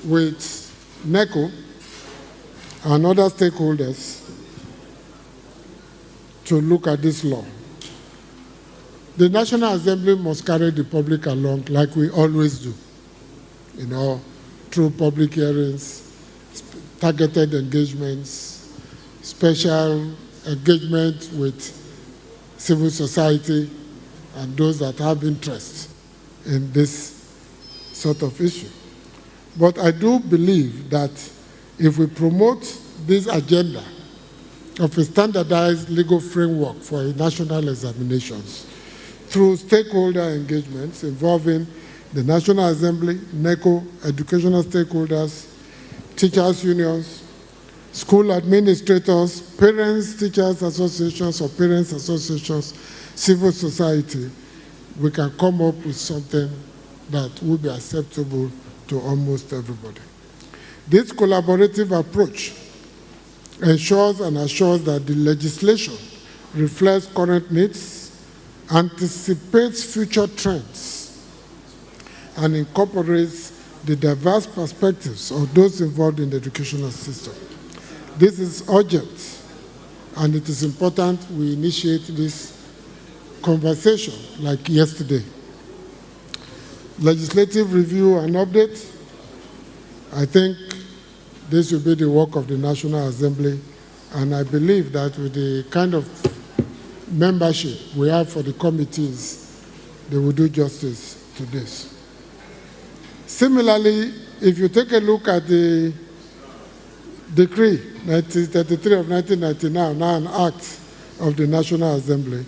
[SPEAKER 8] with Neco and other stakeholders to look at this law? The National Assembly must carry the public along like we always do, through public hearings, targeted engagements, special engagement with civil society and those that have interest in this sort of issue. But I do believe that if we promote this agenda of a standardized legal framework for national examinations through stakeholder engagements involving the National Assembly, Neco, educational stakeholders, teachers' unions, school administrators, parents, teachers associations or parents associations, civil society, we can come up with something that will be acceptable to almost everybody. This collaborative approach ensures and assures that the legislation reflects current needs, anticipates future trends, and incorporates the diverse perspectives of those involved in the educational system. This is urgent, and it is important we initiate this conversation like yesterday. Legislative review and update, I think this will be the work of the National Assembly, and I believe that with the kind of membership we have for the committees, they will do justice to this. Similarly, if you take a look at the Decree 1933 of 1999, now an Act of the National Assembly,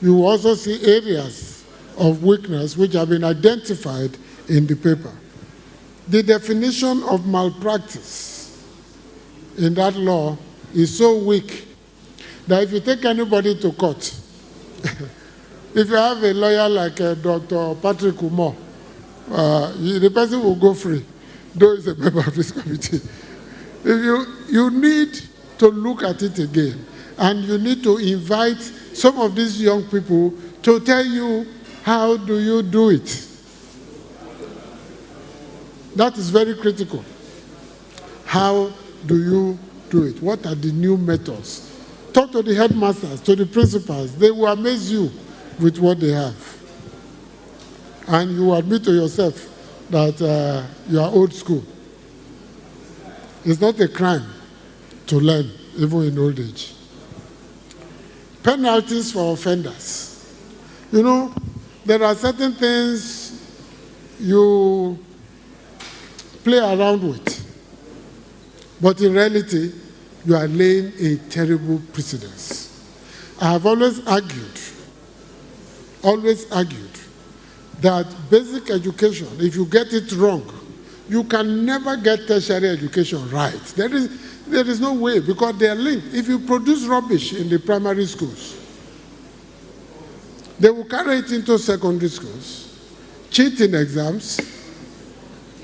[SPEAKER 8] you will also see areas of weakness which have been identified in the paper. The definition of malpractice in that law is so weak that if you take anybody to court, if you have a lawyer like Dr. Patrick Umar, the person will go free, though he's a member of this committee. If you need to look at it again, and you need to invite some of these young people to tell you how do you do it. That is very critical. How do you do it? What are the new methods? Talk to the headmasters, to the principals. They will amaze you with what they have. And you admit to yourself that you are old school. It's not a crime to learn, even in old age. Penalties for offenders. You know, there are certain things you play around with, but in reality, you are laying a terrible precedence. I have always argued that basic education, if you get it wrong, you can never get tertiary education right. There is no way, because they are linked. If you produce rubbish in the primary schools, they will carry it into secondary schools, cheat in exams,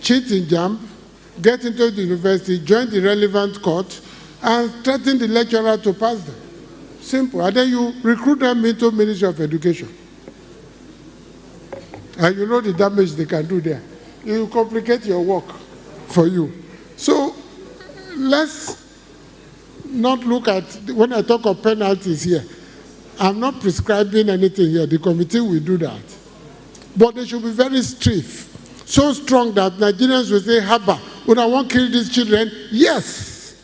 [SPEAKER 8] cheat in JAMB, get into the university, join the relevant court, and threaten the lecturer to pass them. Simple. And then you recruit them into Ministry of Education. And you know the damage they can do there. It will complicate your work for you. So let's not look at, when I talk of penalties here, I'm not prescribing anything here. The committee will do that. But they should be very strict. So strong that Nigerians will say, Haba, when I want to kill these children, yes,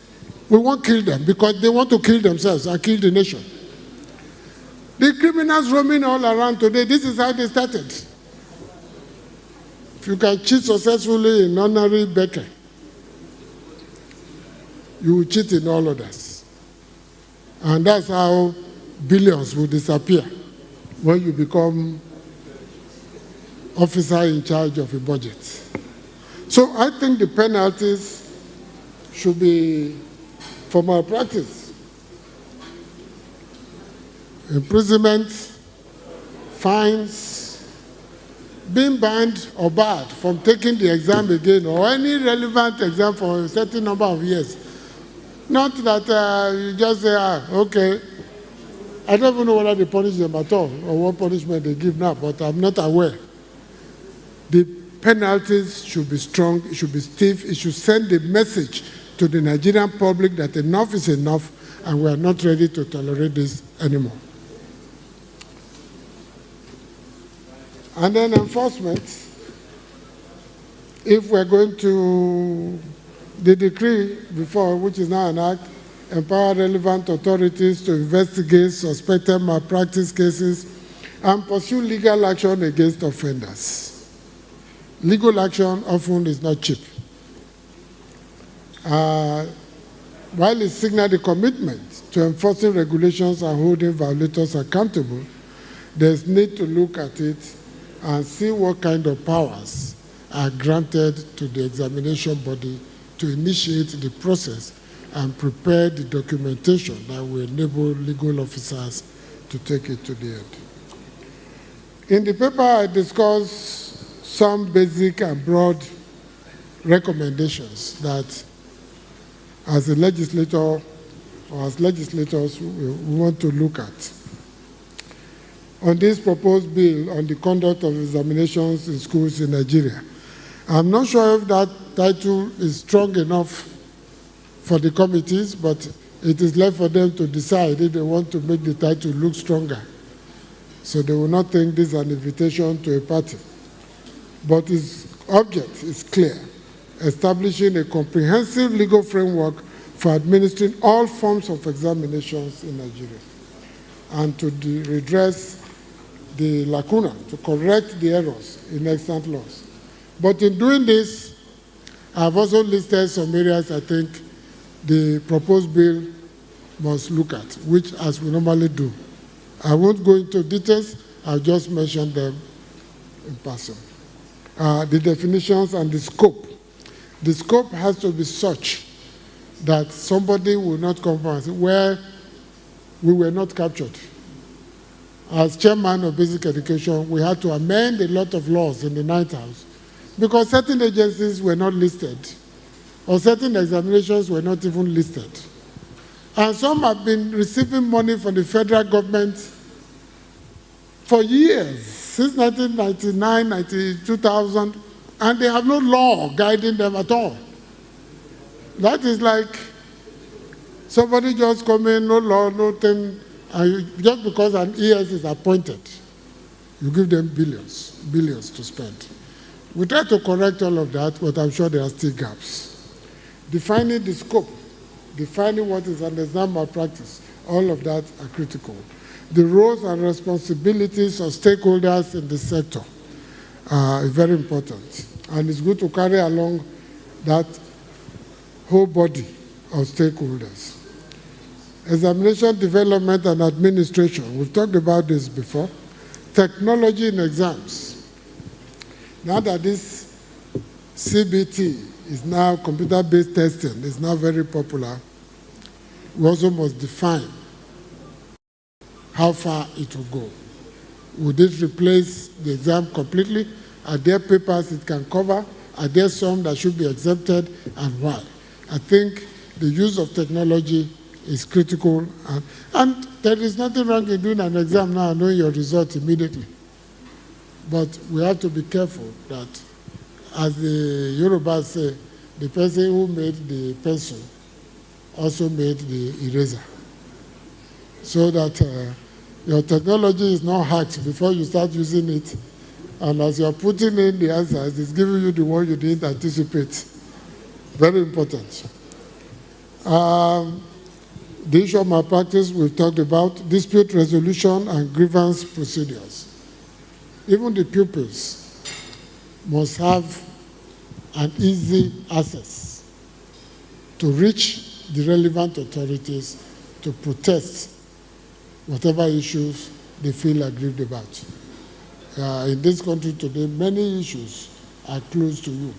[SPEAKER 8] we won't kill them because they want to kill themselves and kill the nation. The criminals roaming all around today, this is how they started. If you can cheat successfully in honorary better, you will cheat in all others. And that's how billions will disappear when you become officer in charge of a budget. So I think the penalties should be for malpractice. imprisonment, fines, being banned or barred from taking the exam again or any relevant exam for a certain number of years. Not that you just say, okay. I don't even know whether they punish them at all or what punishment they give now, but I'm not aware. The penalties should be strong, it should be stiff, it should send a message to the Nigerian public that enough is enough and we are not ready to tolerate this anymore. And then enforcement, if we're going to, the decree before, which is now an act, empower relevant authorities to investigate suspected malpractice cases and pursue legal action against offenders. Legal action often is not cheap. While it signals the commitment to enforcing regulations and holding violators accountable, there's need to look at it and see what kind of powers are granted to the examination body to initiate the process and prepare the documentation that will enable legal officers to take it to the end. In the paper, I discussed some basic and broad recommendations that as a legislator or as legislators we want to look at. On this proposed bill on the conduct of examinations in schools in Nigeria, I'm not sure if that title is strong enough for the committees, but it is left for them to decide if they want to make the title look stronger. So they will not think this is an invitation to a party. But its object is clear, establishing a comprehensive legal framework for administering all forms of examinations in Nigeria and to redress the lacuna, to correct the errors in extant laws. But in doing this, I've also listed some areas I think the proposed bill must look at, which as we normally do. I won't go into details, I'll just mention them in passing. The definitions and the scope. The scope has to be such that somebody will not come and say, well, we were not captured. As chairman of basic education, we had to amend a lot of laws in the Ninth House because certain agencies were not listed or certain examinations were not even listed. And some have been receiving money from the federal government for years, since 1999, 2000, and they have no law guiding them at all. That is like somebody just come in, no law, no thing, and just because an ES is appointed, you give them billions to spend. We try to correct all of that, but I'm sure there are still gaps. Defining the scope, defining what is an exam malpractice, all of that are critical. The roles and responsibilities of stakeholders in the sector are very important. And it's good to carry along that whole body of stakeholders. Examination development and administration, we've talked about this before. Technology in exams. Now that this CBT is now computer-based testing, is now very popular, we also must define how far it will go. Would it replace the exam completely? Are there papers it can cover? Are there some that should be exempted, and why? I think the use of technology is critical, and there is nothing wrong in doing an exam now and knowing your result immediately. But we have to be careful that, as the Yorubas say, the person who made the pencil also made the eraser. So that your technology is not hacked before you start using it, and as you're putting in the answers, it's giving you the one you didn't anticipate. Very important. The issue of malpractice we've talked about, dispute resolution and grievance procedures. Even the pupils must have an easy access to reach the relevant authorities to protest whatever issues they feel aggrieved about. In this country today, many issues are close to you.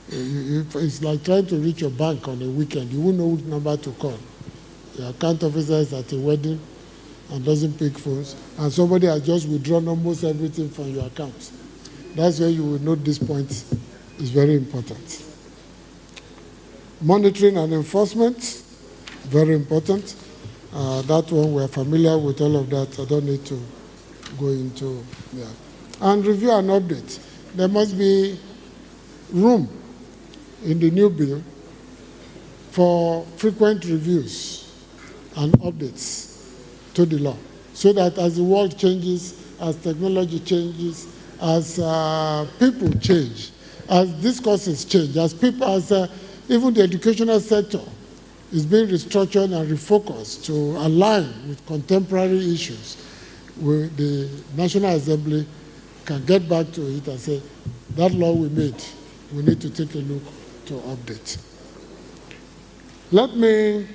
[SPEAKER 8] It's like trying to reach your bank on a weekend. You won't know which number to call. Your account officer is at a wedding, and doesn't pick phones, and somebody has just withdrawn almost everything from your account. That's where you will note this point is very important. Monitoring and enforcement, very important. That one, we're familiar with all of that. I don't need to go into that. And review and update. There must be room in the new bill for frequent reviews and updates to the law, so that as the world changes, as technology changes, as people change, as discourses change, as people, as even the educational sector is being restructured and refocused to align with contemporary issues, the National Assembly can get back to it and say, that law we made, we need to take a look to update. Let me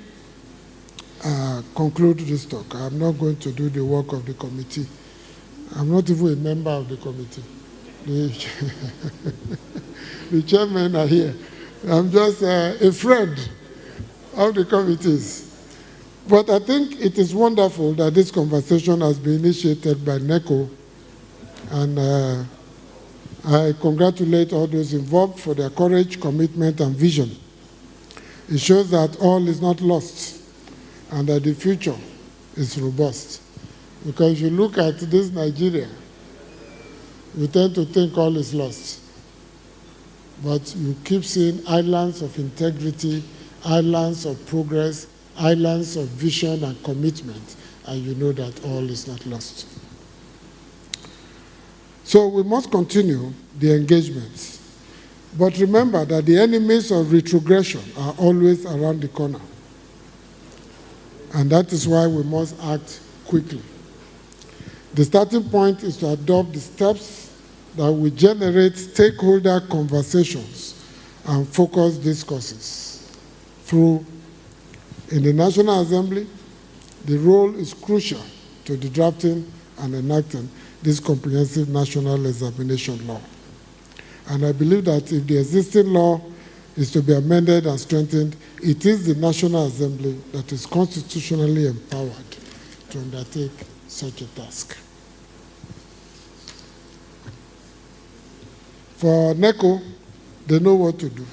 [SPEAKER 8] conclude this talk. I'm not going to do the work of the committee. I'm not even a member of the committee. The chairmen are here. I'm just a friend of the committees. But I think it is wonderful that this conversation has been initiated by Neco, and I congratulate all those involved for their courage, commitment, and vision. It shows that all is not lost and that the future is robust. Because if you look at this Nigeria, you tend to think all is lost. But you keep seeing islands of integrity, islands of progress, islands of vision and commitment, and you know that all is not lost. So we must continue the engagements. But remember that the enemies of retrogression are always around the corner. And that is why we must act quickly. The starting point is to adopt the steps that will generate stakeholder conversations and focus discourses through. In the National Assembly, the role is crucial to the drafting and enacting this comprehensive national examination law. And I believe that if the existing law is to be amended and strengthened, it is the National Assembly that is constitutionally empowered to undertake such a task. For Neco, they know what to do.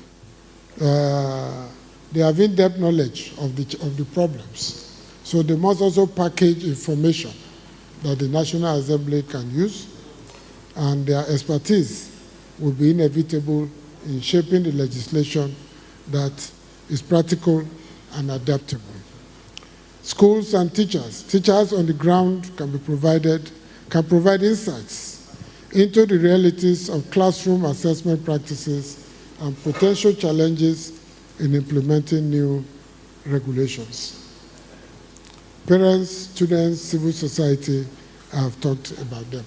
[SPEAKER 8] They have in-depth knowledge of the problems. So they must also package information that the National Assembly can use, and their expertise will be inevitable in shaping the legislation that is practical and adaptable. Schools and teachers on the ground can provide insights into the realities of classroom assessment practices and potential challenges in implementing new regulations. Parents, students, civil society have talked about them.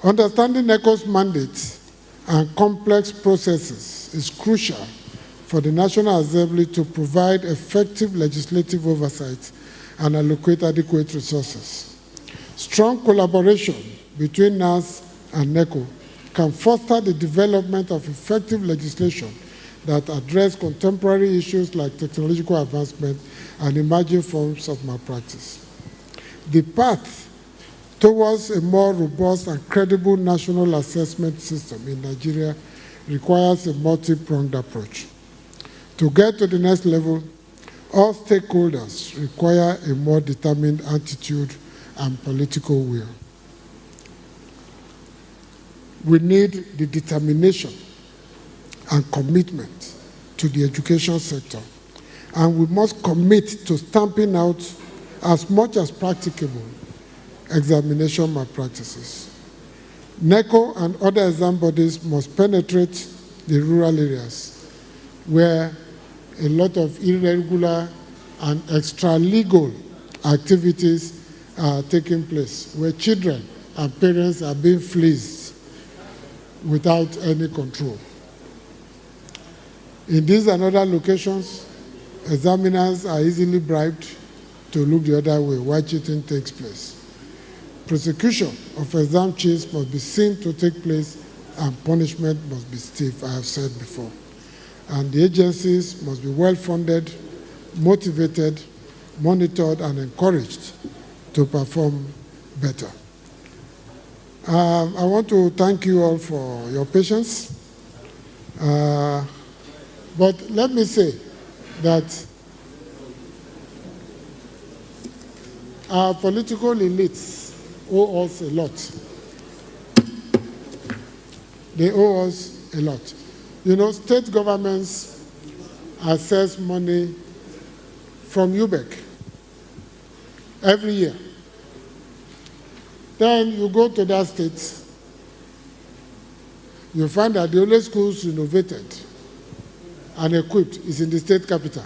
[SPEAKER 8] Understanding NECO's mandate and complex processes is crucial for the National Assembly to provide effective legislative oversight and allocate adequate resources. Strong collaboration between NAS and NECO can foster the development of effective legislation that address contemporary issues like technological advancement and emerging forms of malpractice. The path towards a more robust and credible national assessment system in Nigeria requires a multi-pronged approach. To get to the next level, all stakeholders require a more determined attitude and political will. We need the determination and commitment to the education sector, and we must commit to stamping out as much as practicable examination malpractices. NECO and other exam bodies must penetrate the rural areas where a lot of irregular and extra-legal activities are taking place, where children and parents are being fleeced without any control. In these and other locations, examiners are easily bribed to look the other way while cheating takes place. Prosecution of exam cheats must be seen to take place, and punishment must be stiff, I have said before. And the agencies must be well-funded, motivated, monitored, and encouraged to perform better. I want to thank you all for your patience. But let me say that our political elites owe us a lot. They owe us a lot. You know, state governments access money from UBEC every year. Then you go to that state, you find that the only schools renovated and equipped is in the state capital.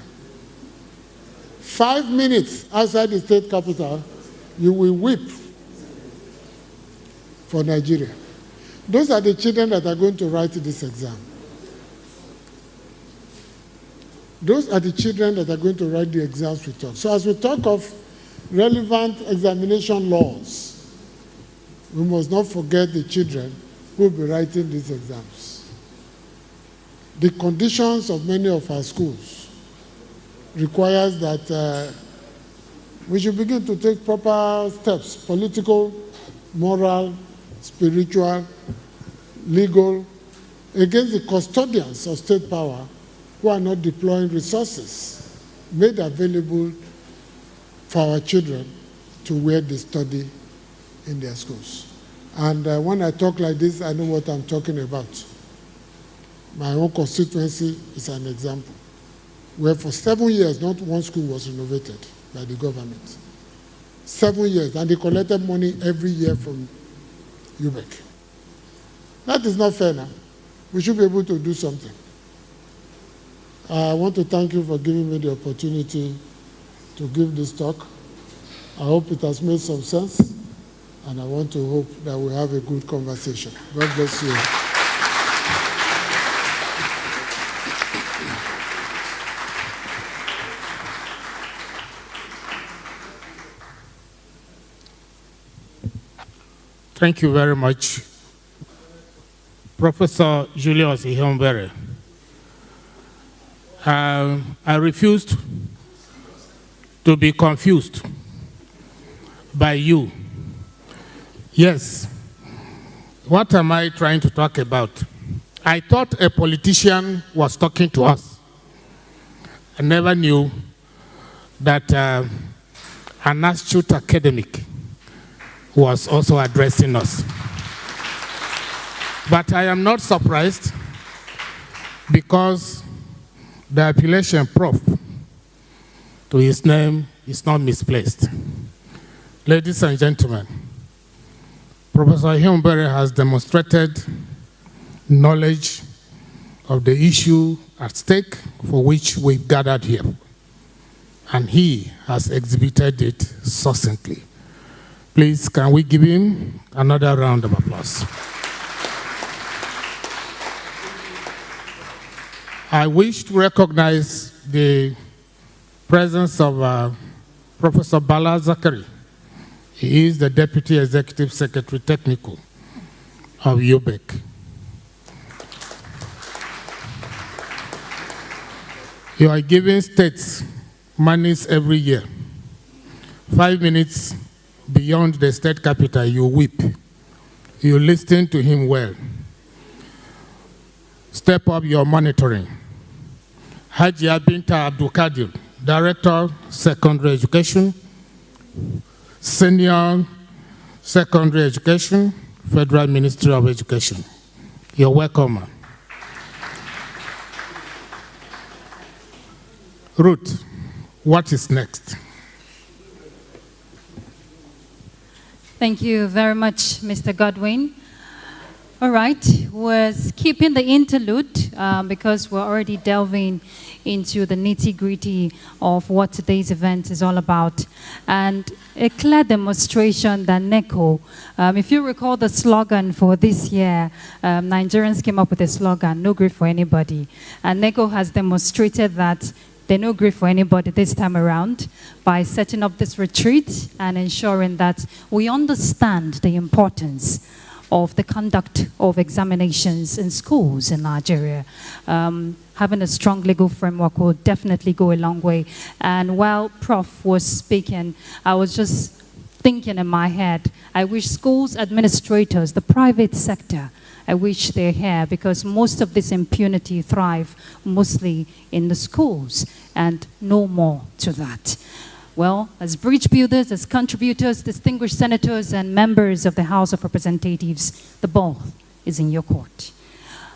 [SPEAKER 8] 5 minutes outside the state capital, you will weep for Nigeria. Those are the children that are going to write this exam. Those are the children that are going to write the exams we talk. So as we talk of relevant examination laws, we must not forget the children who will be writing these exams. The conditions of many of our schools requires that we should begin to take proper steps, political, moral, spiritual, legal, against the custodians of state power who are not deploying resources made available for our children to where they study in their schools. And when I talk like this, I know what I'm talking about. My own constituency is an example, where for 7 years, not one school was renovated by the government. 7 years, and they collected money every year from UBEC. That is not fair now. We should be able to do something. I want to thank you for giving me the opportunity to give this talk. I hope it has made some sense, and I want to hope that we have a good conversation. God bless you.
[SPEAKER 1] Thank you very much, Professor Julius Ihombere. I refused to be confused by you. Yes, what am I trying to talk about? I thought a politician was talking to us. I never knew that an astute academic was also addressing us. But I am not surprised because the appellation prof to his name is not misplaced. Ladies and gentlemen, Professor Ihombere has demonstrated knowledge of the issue at stake for which we've gathered here, and he has exhibited it succinctly. Please, can we give him another round of applause? I wish to recognize the presence of Professor Bala Zakari. He is the Deputy Executive Secretary Technical of UBEC. You are giving states monies every year. 5 minutes beyond the state capital, you weep. You listen to him well. Step up your monitoring. Hajia Binta Abdulkadir, Director, Secondary Education, Senior Secondary Education, Federal Ministry of Education. You're welcome, ma'am. Ruth, what is next?
[SPEAKER 5] Thank you very much, Mr. Godwin. All right, we're skipping the interlude because we're already delving into the nitty-gritty of what today's event is all about. And a clear demonstration that Neco, if you recall the slogan for this year, Nigerians came up with a slogan, no grief for anybody. And Neco has demonstrated that they're no grief for anybody this time around by setting up this retreat and ensuring that we understand the importance of the conduct of examinations in schools in Nigeria. Having a strong legal framework will definitely go a long way. And while Prof was speaking, I was just thinking in my head, I wish schools administrators, the private sector, I wish they're here, because most of this impunity thrive mostly in the schools, and no more to that. Well, as bridge builders, as contributors, distinguished senators, and members of the House of Representatives, the ball is in your court.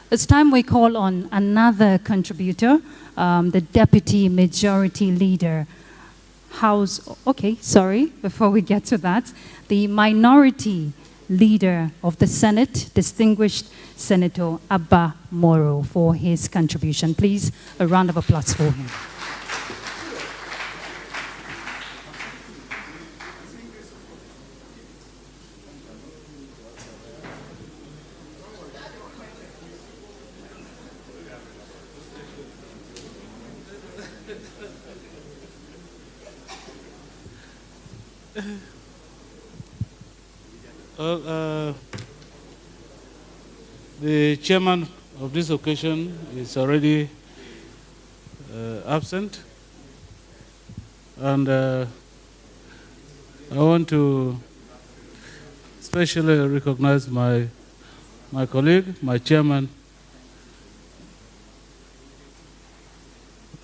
[SPEAKER 5] It's time we call on another contributor, the Deputy Majority Leader, before we get to that, the Minority Leader of the Senate, distinguished Senator Abba Moro, for his contribution. Please, a round of applause for him.
[SPEAKER 9] The chairman of this occasion is already absent, and I want to especially recognize my colleague, my chairman,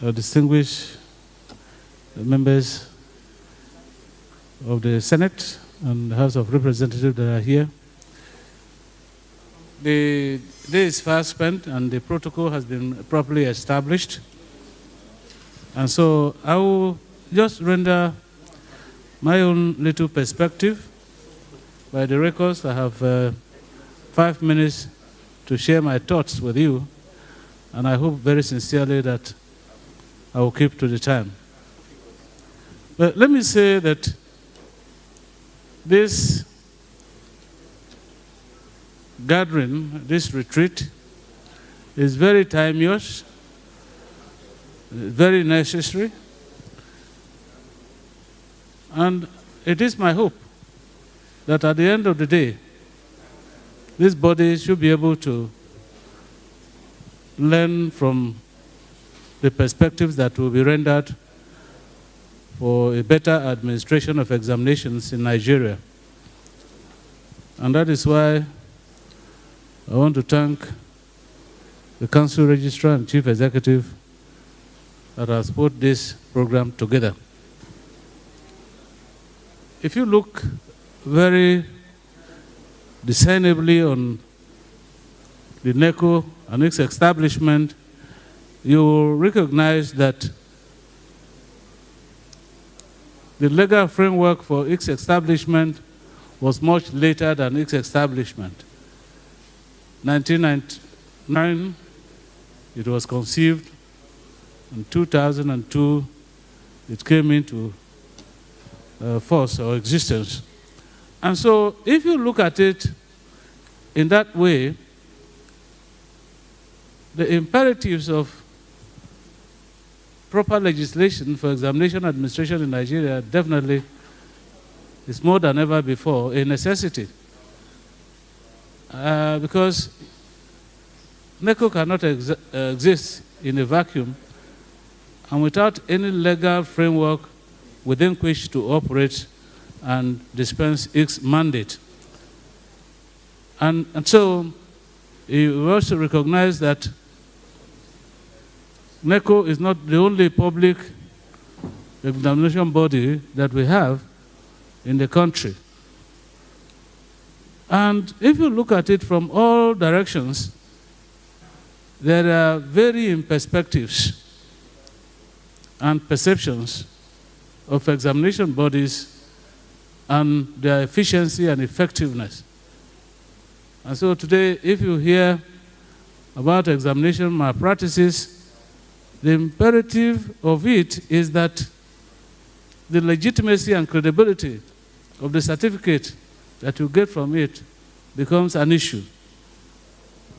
[SPEAKER 9] distinguished members of the Senate and the House of Representatives that are here. The day is fast spent and the protocol has been properly established. And so I will just render my own little perspective. By the records, I have 5 minutes to share my thoughts with you, and I hope very sincerely that I will keep to the time. But let me say that this gathering, this retreat, is very timeous, very necessary, and it is my hope that at the end of the day, this body should be able to learn from the perspectives that will be rendered for a better administration of examinations in Nigeria. And that is why I want to thank the Council Registrar and Chief Executive that has put this program together. If you look very discernibly on the Neco and its establishment, you will recognize that the legal framework for its establishment was much later than its establishment. 1999, it was conceived. In 2002, it came into force or existence. And so if you look at it in that way, the imperatives of proper legislation for examination administration in Nigeria definitely is more than ever before a necessity. Because Neco cannot exist in a vacuum and without any legal framework within which to operate and dispense its mandate. And so you also recognize that Neco is not the only public examination body that we have in the country. And if you look at it from all directions, there are varying perspectives and perceptions of examination bodies and their efficiency and effectiveness. And so today, if you hear about examination malpractices, the imperative of it is that the legitimacy and credibility of the certificate that you get from it becomes an issue.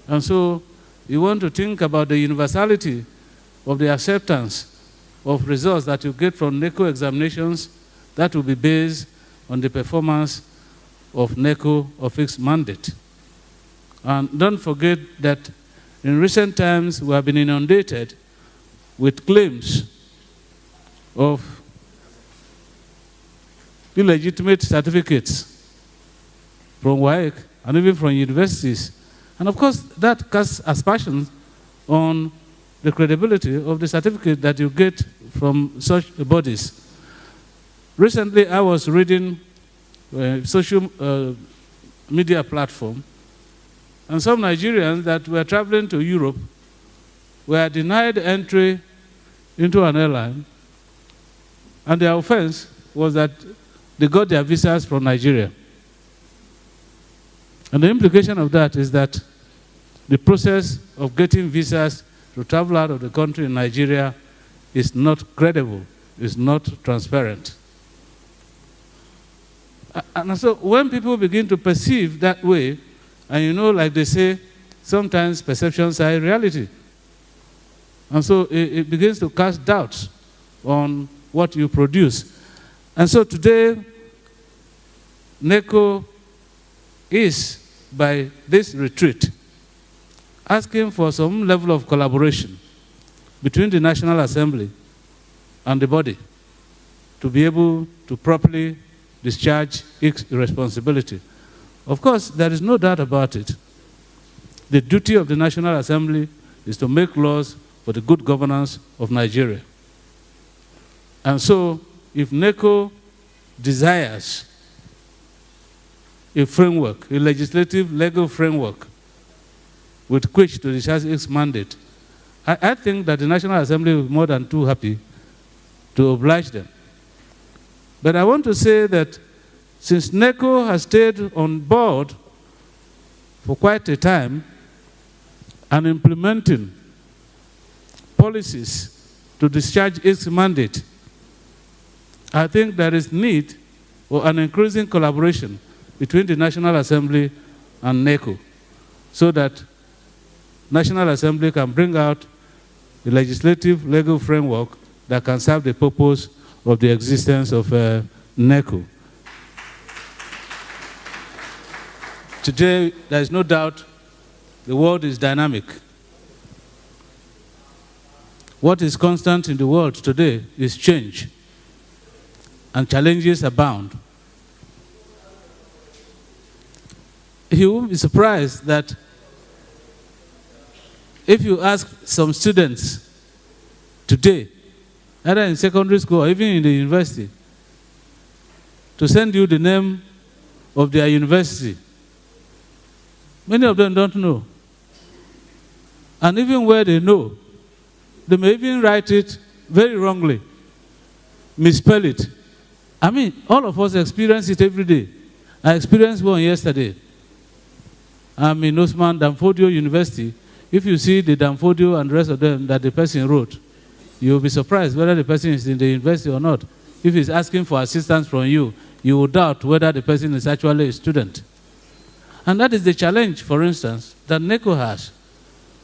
[SPEAKER 9] And so you want to think about the universality of the acceptance of results that you get from Neco examinations that will be based on the performance of Neco of its mandate. And don't forget that in recent times we have been inundated with claims of illegitimate certificates from WAEC and even from universities. And of course, that casts aspersions on the credibility of the certificate that you get from such bodies. Recently, I was reading a social media platform, and some Nigerians that were traveling to Europe were denied entry into an airline, and their offense was that they got their visas from Nigeria. And the implication of that is that the process of getting visas to travel out of the country in Nigeria is not credible, is not transparent. And so when people begin to perceive that way, and you know, like they say, sometimes perceptions are reality. And so it begins to cast doubts on what you produce. And so today, Neco is, by this retreat, asking for some level of collaboration between the National Assembly and the body to be able to properly discharge its responsibility. Of course, there is no doubt about it. The duty of the National Assembly is to make laws for the good governance of Nigeria. And so, if Neco desires a framework, a legislative legal framework with which to discharge its mandate, I think that the National Assembly will be more than too happy to oblige them. But I want to say that since Neco has stayed on board for quite a time and implementing policies to discharge its mandate, I think there is need for an increasing collaboration between the National Assembly and Neco so that National Assembly can bring out the legislative legal framework that can serve the purpose of the existence of Neco. Today, there is no doubt the world is dynamic. What is constant in the world today is change, and challenges abound. You will be surprised that if you ask some students today, either in secondary school or even in the university, to send you the name of their university, many of them don't know. And even where they know, they may even write it very wrongly, misspell it. I mean, all of us experience it every day. I experienced one yesterday. I'm in Osman Danfodio University. If you see the Danfodio and the rest of them that the person wrote, you'll be surprised whether the person is in the university or not. If he's asking for assistance from you, you will doubt whether the person is actually a student. And that is the challenge, for instance, that Neco has.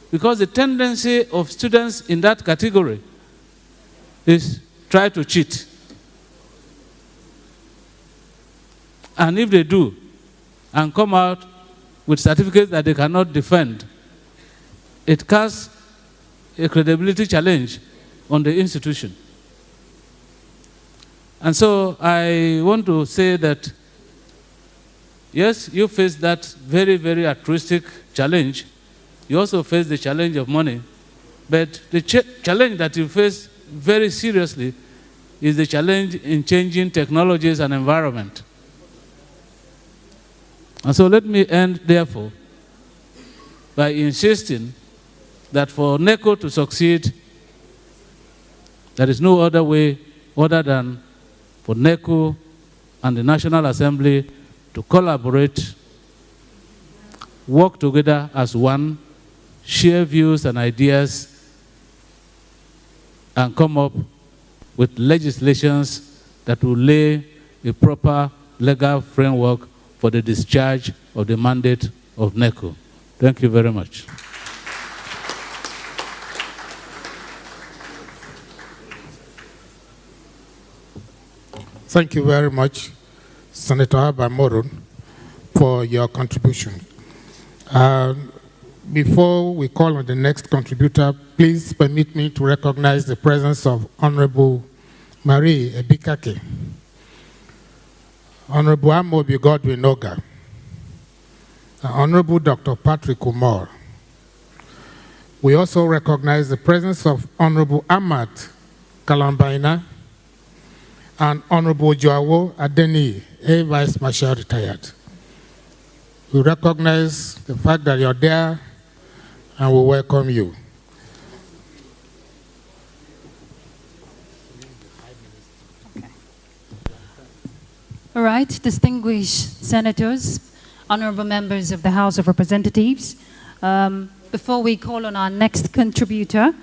[SPEAKER 9] Because the tendency of students in that category is try to cheat. And if they do, and come out with certificates that they cannot defend, it casts a credibility challenge on the institution. And so I want to say that, yes, you face that very, very altruistic challenge. You also face the challenge of money. But the challenge that you face very seriously is the challenge in changing technologies and environment. And so let me end, therefore, by insisting that for Neco to succeed, there is no other way other than for Neco and the National Assembly to collaborate, work together as one, share views and ideas, and come up with legislations that will lay a proper legal framework for the discharge of the mandate of Neco. Thank you very much.
[SPEAKER 1] Thank you very much, Senator Abamoro, for your contribution. Before we call on the next contributor, please permit me to recognize the presence of Honorable Marie Ebikake. Honorable Amobi Godwin Oga, Honorable Dr. Patrick Umar. We also recognize the presence of Honorable Ahmad Kalambaina and Honorable Joawo Adeni, a Vice Marshal retired. We recognize the fact that you're there and we welcome you.
[SPEAKER 5] All right, distinguished senators, honorable members of the House of Representatives, before we call on our next contributor,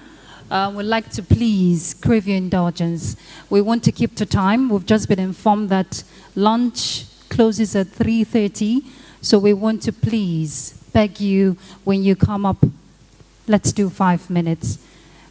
[SPEAKER 5] we'd like to please crave your indulgence. We want to keep to time. We've just been informed that lunch closes at 3:30, so we want to please beg you when you come up, let's do 5 minutes.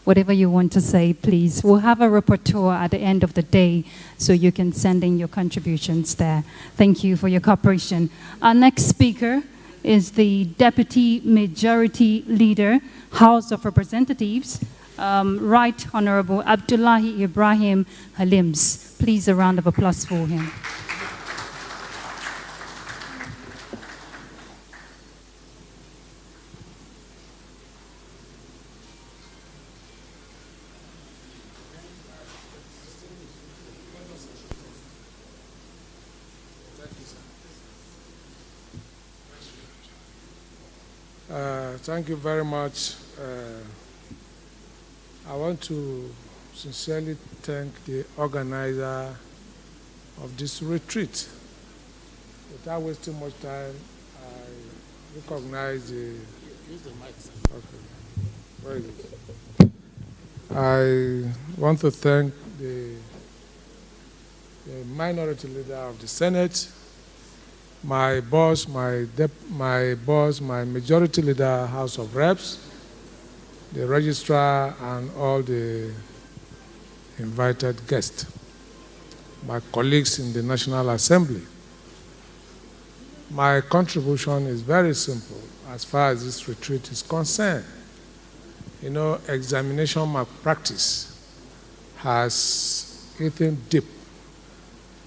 [SPEAKER 5] Whatever you want to say, please. We'll have a repertoire at the end of the day so you can send in your contributions there. Thank you for your cooperation. Our next speaker is the Deputy Majority Leader, House of Representatives, Right Honorable Abdullahi Ibrahim Halims. Please, a round of applause for him.
[SPEAKER 10] Thank you very much. I want to sincerely thank the organizer of this retreat. Without wasting much time, I recognize the... Use the mic, sir. Okay. Where is it? I want to thank the minority leader of the Senate, my boss, my majority leader, House of Reps, the registrar, and all the invited guests, my colleagues in the National Assembly. My contribution is very simple as far as this retreat is concerned. You know, examination malpractice has eaten deep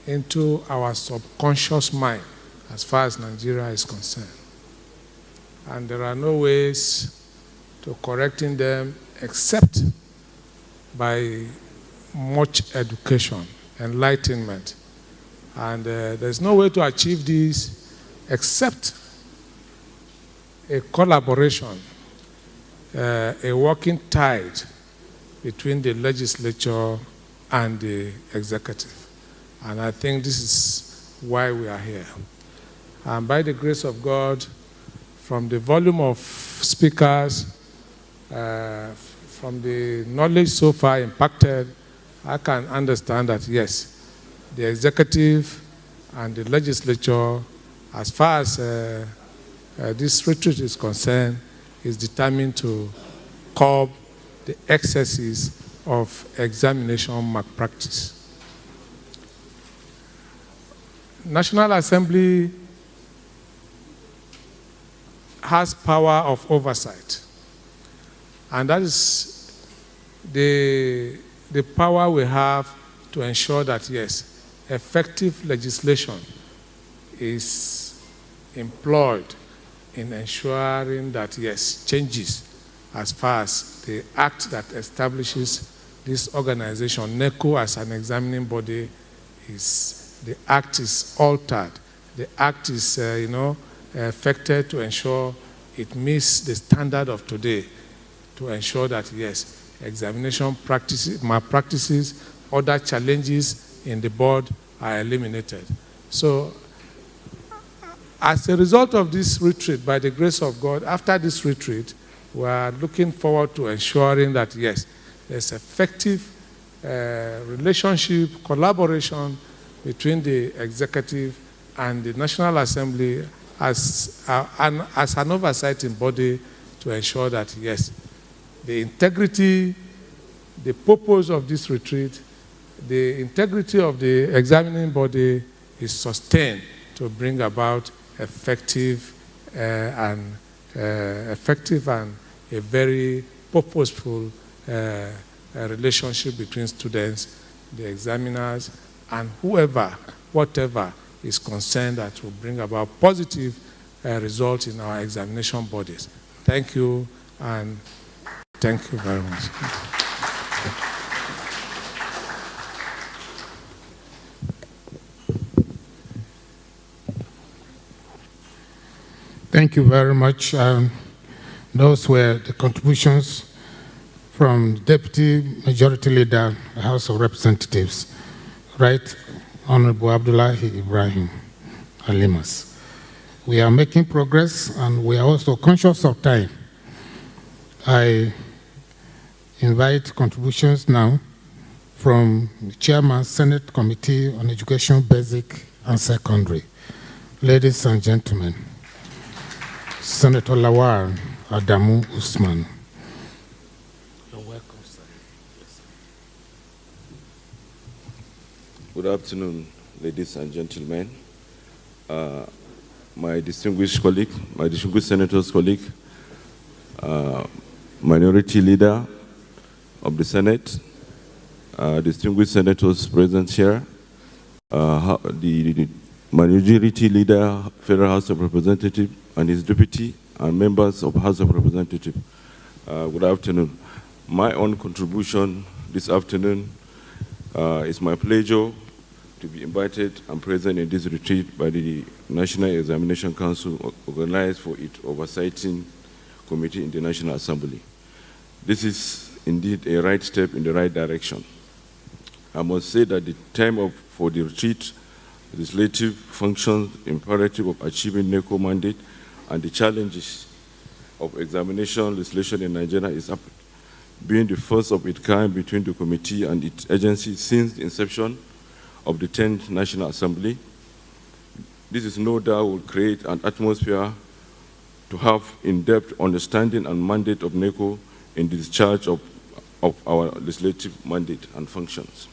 [SPEAKER 10] into our subconscious mind as far as Nigeria is concerned. And there are no ways to correcting them except by much education, enlightenment. And there's no way to achieve this except a collaboration, a working tide between the legislature and the executive. And I think this is why we are here. And by the grace of God, from the volume of speakers, from the knowledge so far impacted, I can understand that, yes, the executive and the legislature, as far as this retreat is concerned, is determined to curb the excesses of examination malpractice. National Assembly has power of oversight, and that is the power we have to ensure that, yes, effective legislation is employed in ensuring that, yes, changes as far as the act that establishes this organization, Neco, as an examining body, the act is altered. The act is, affected to ensure it meets the standard of today, to ensure that, yes, examination malpractices, other challenges in the board are eliminated. So, as a result of this retreat, by the grace of God, after this retreat, we are looking forward to ensuring that, yes, there's effective relationship, collaboration between the executive and the National Assembly as an oversighting body to ensure that, yes, the integrity, the purpose of this retreat, the integrity of the examining body is sustained to bring about effective and a very purposeful relationship between students, the examiners, and whatever is concerned that will bring about positive results in our examination bodies. Thank you, and thank you very much.
[SPEAKER 1] Thank you very much. Those were the contributions from Deputy Majority Leader, House of Representatives, Right Honorable Abdullahi Ibrahim Alimas. We are making progress, and we are also conscious of time. I invite contributions now from the Chairman, Senate Committee on Education, Basic and Secondary. Ladies and gentlemen, Senator Lawal Adamu Usman. You're welcome, sir. Yes.
[SPEAKER 11] Good afternoon, ladies and gentlemen. My distinguished colleague, my distinguished senator's colleague, minority leader of the Senate, distinguished senators present here, the majority leader, Federal House of Representatives, and his deputy, and members of House of Representatives. Good afternoon. My own contribution this afternoon is my pleasure to be invited and present in this retreat by the National Examination Council, organized for its oversighting committee in the National Assembly. This is indeed a right step in the right direction. I must say that the time for the retreat, legislative functions, imperative of achieving Neco mandate, and the challenges of examination legislation in Nigeria is up, being the first of its kind between the committee and its agency since the inception of the 10th National Assembly. This is no doubt will create an atmosphere to have in-depth understanding and mandate of Neco in the discharge of our legislative mandate and functions.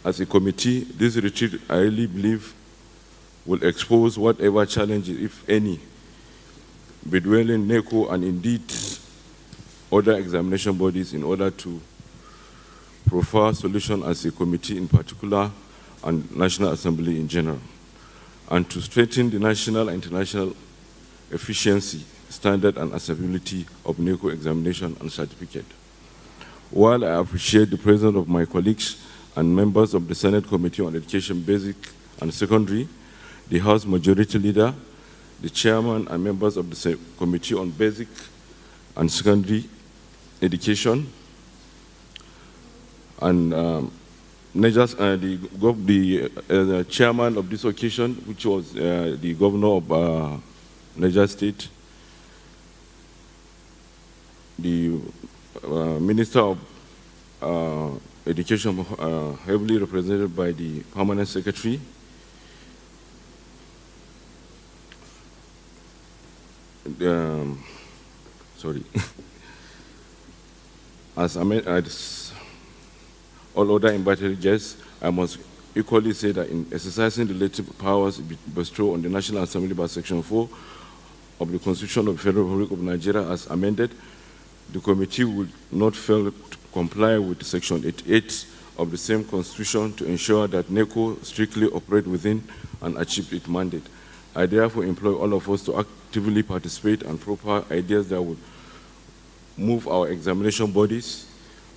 [SPEAKER 11] As a committee, this retreat, I really believe, will expose whatever challenges, if any, bedwelling Neco and indeed other examination bodies in order to profile solutions as a committee in particular and National Assembly in general, and to strengthen the national and international efficiency, standard, and accessibility of Neco examination and certificate. While I appreciate the presence of my colleagues and members of the Senate Committee on Education, Basic and Secondary, the House Majority Leader, the Chairman and members of the Committee on Basic and Secondary Education, and the chairman of this occasion, which was the governor of Niger State, the Minister of Education, heavily represented by the Permanent Secretary, as all other invited guests, I must equally say that in exercising the relative powers bestowed on the National Assembly by Section 4 of the Constitution of the Federal Republic of Nigeria as amended, the committee will not fail to comply with Section 88 of the same Constitution to ensure that Neco strictly operate within and achieve its mandate. I therefore employ all of us to actively participate and propose ideas that would move our examination bodies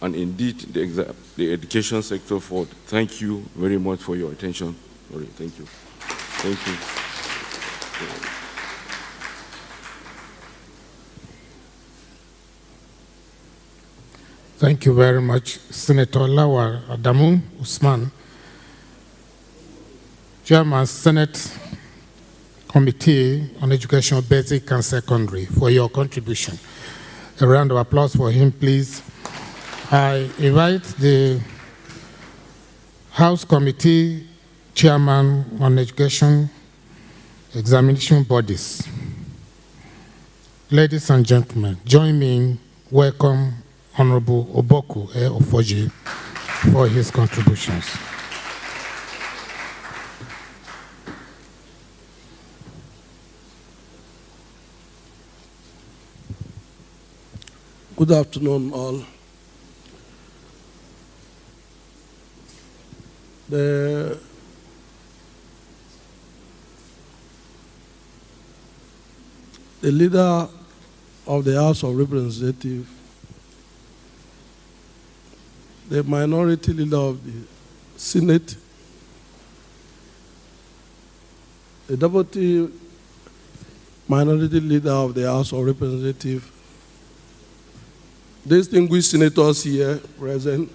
[SPEAKER 11] and indeed the education sector forward. Thank you very much for your attention. Thank you. Thank you.
[SPEAKER 1] Thank you very much, Senator Lawal Adamu Usman, Chairman, Senate Committee on Education, Basic and Secondary, for your contribution. A round of applause for him, please. I invite the House Committee Chairman on Education Examination Bodies. Ladies and gentlemen, join me in welcome Honorable Oboku Ofoji for his contributions.
[SPEAKER 12] Good afternoon, all. The the leader of the House of Representatives, the minority leader of the Senate, the deputy minority leader of the House of Representatives, distinguished senators here present,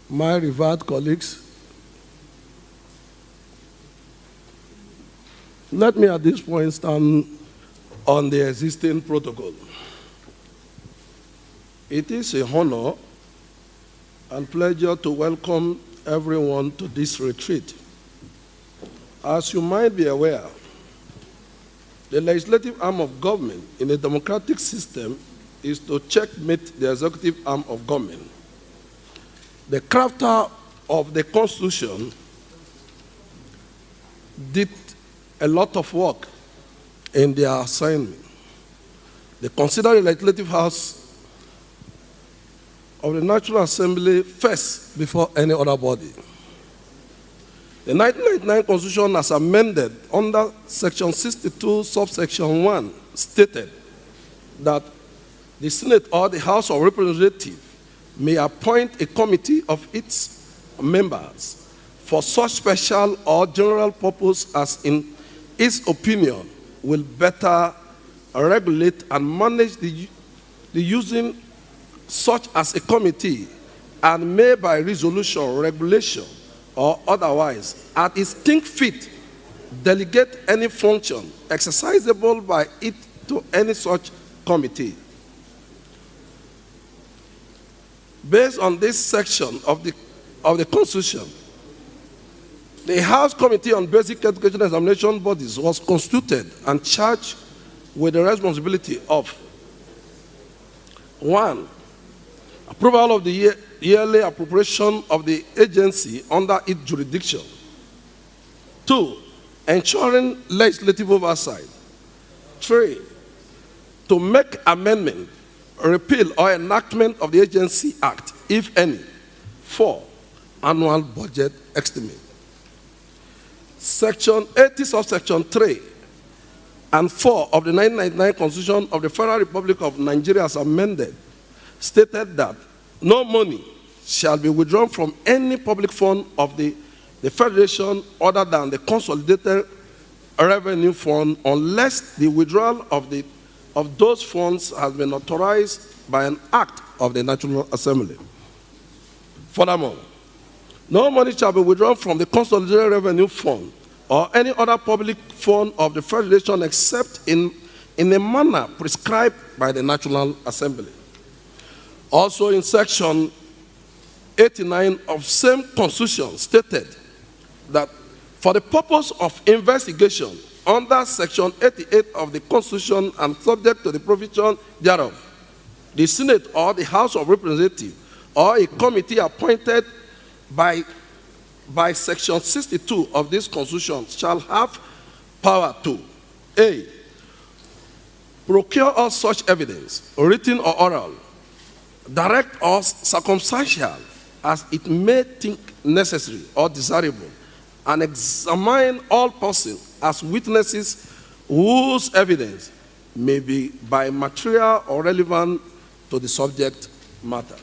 [SPEAKER 12] my revered colleagues, let me at this point stand on the existing protocol. It is a honor and pleasure to welcome everyone to this retreat. As you might be aware, the legislative arm of government in a democratic system is to checkmate the executive arm of government. The crafter of the Constitution did a lot of work in their assignment. They consider the Legislative House of the National Assembly first before any other body. The 1999 Constitution, as amended under Section 62, subsection 1, stated that the Senate or the House of Representatives may appoint a committee of its members for such special or general purpose as in its opinion will better regulate and manage the using such as a committee, and may by resolution, regulation, or otherwise, at its think fit, delegate any function exercisable by it to any such committee. Based on this section of the Constitution, the House Committee on Basic Education Examination Bodies was constituted and charged with the responsibility of 1. Approval of the yearly appropriation of the agency under its jurisdiction. 2. Ensuring legislative oversight. 3. To make amendment, repeal, or enactment of the Agency Act, if any. 4. Annual budget estimate. Section 80, subsection 3 and 4 of the 1999 Constitution of the Federal Republic of Nigeria as amended stated that no money shall be withdrawn from any public fund of the Federation other than the Consolidated Revenue Fund unless the withdrawal of those funds has been authorized by an act of the National Assembly. Furthermore, no money shall be withdrawn from the Consolidated Revenue Fund or any other public fund of the Federation except in a manner prescribed by the National Assembly. Also in Section 89 of same Constitution stated that for the purpose of investigation under Section 88 of the Constitution and subject to the provision thereof, the Senate or the House of Representatives or a committee appointed by Section 62 of this Constitution shall have power to A. Procure all such evidence, written or oral, direct or circumstantial, as it may think necessary or desirable, and examine all persons as witnesses whose evidence may be by material or relevant to the subject matter.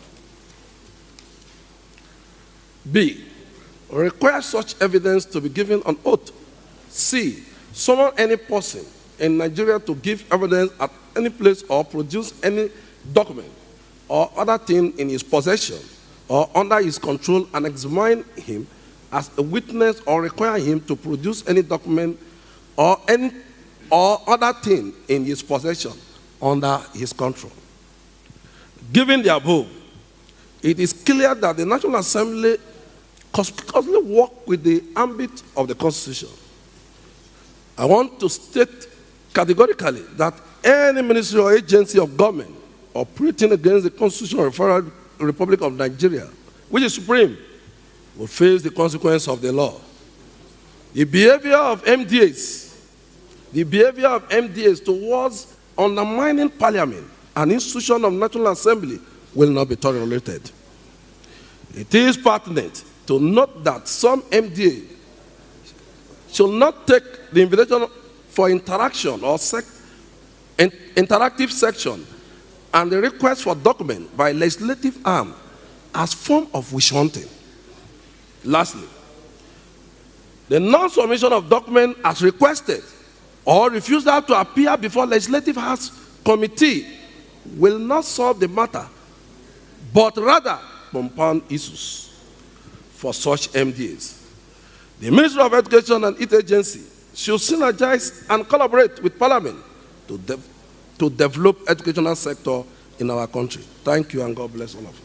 [SPEAKER 12] B. Require such evidence to be given on oath. C. Summon any person in Nigeria to give evidence at any place or produce any document or other thing in his possession or under his control and examine him as a witness or require him to produce any document or other thing in his possession under his control. Given the above, it is clear that the National Assembly conspicuously work with the ambit of the Constitution. I want to state categorically that any ministry or agency of government operating against the Constitution of the Federal Republic of Nigeria, which is supreme, will face the consequence of the law. The behavior of MDAs towards undermining Parliament and institution of National Assembly will not be tolerated. It is pertinent to note that some MDA should not take the invitation for interaction or interactive section and the request for document by legislative arm as form of witch hunting. Lastly, the non-submission of document as requested or refusal to appear before Legislative House Committee will not solve the matter, but rather compound issues for such MDAs. The Ministry of Education and its agency should synergize and collaborate with Parliament to develop educational sector in our country. Thank you, and God bless all of us.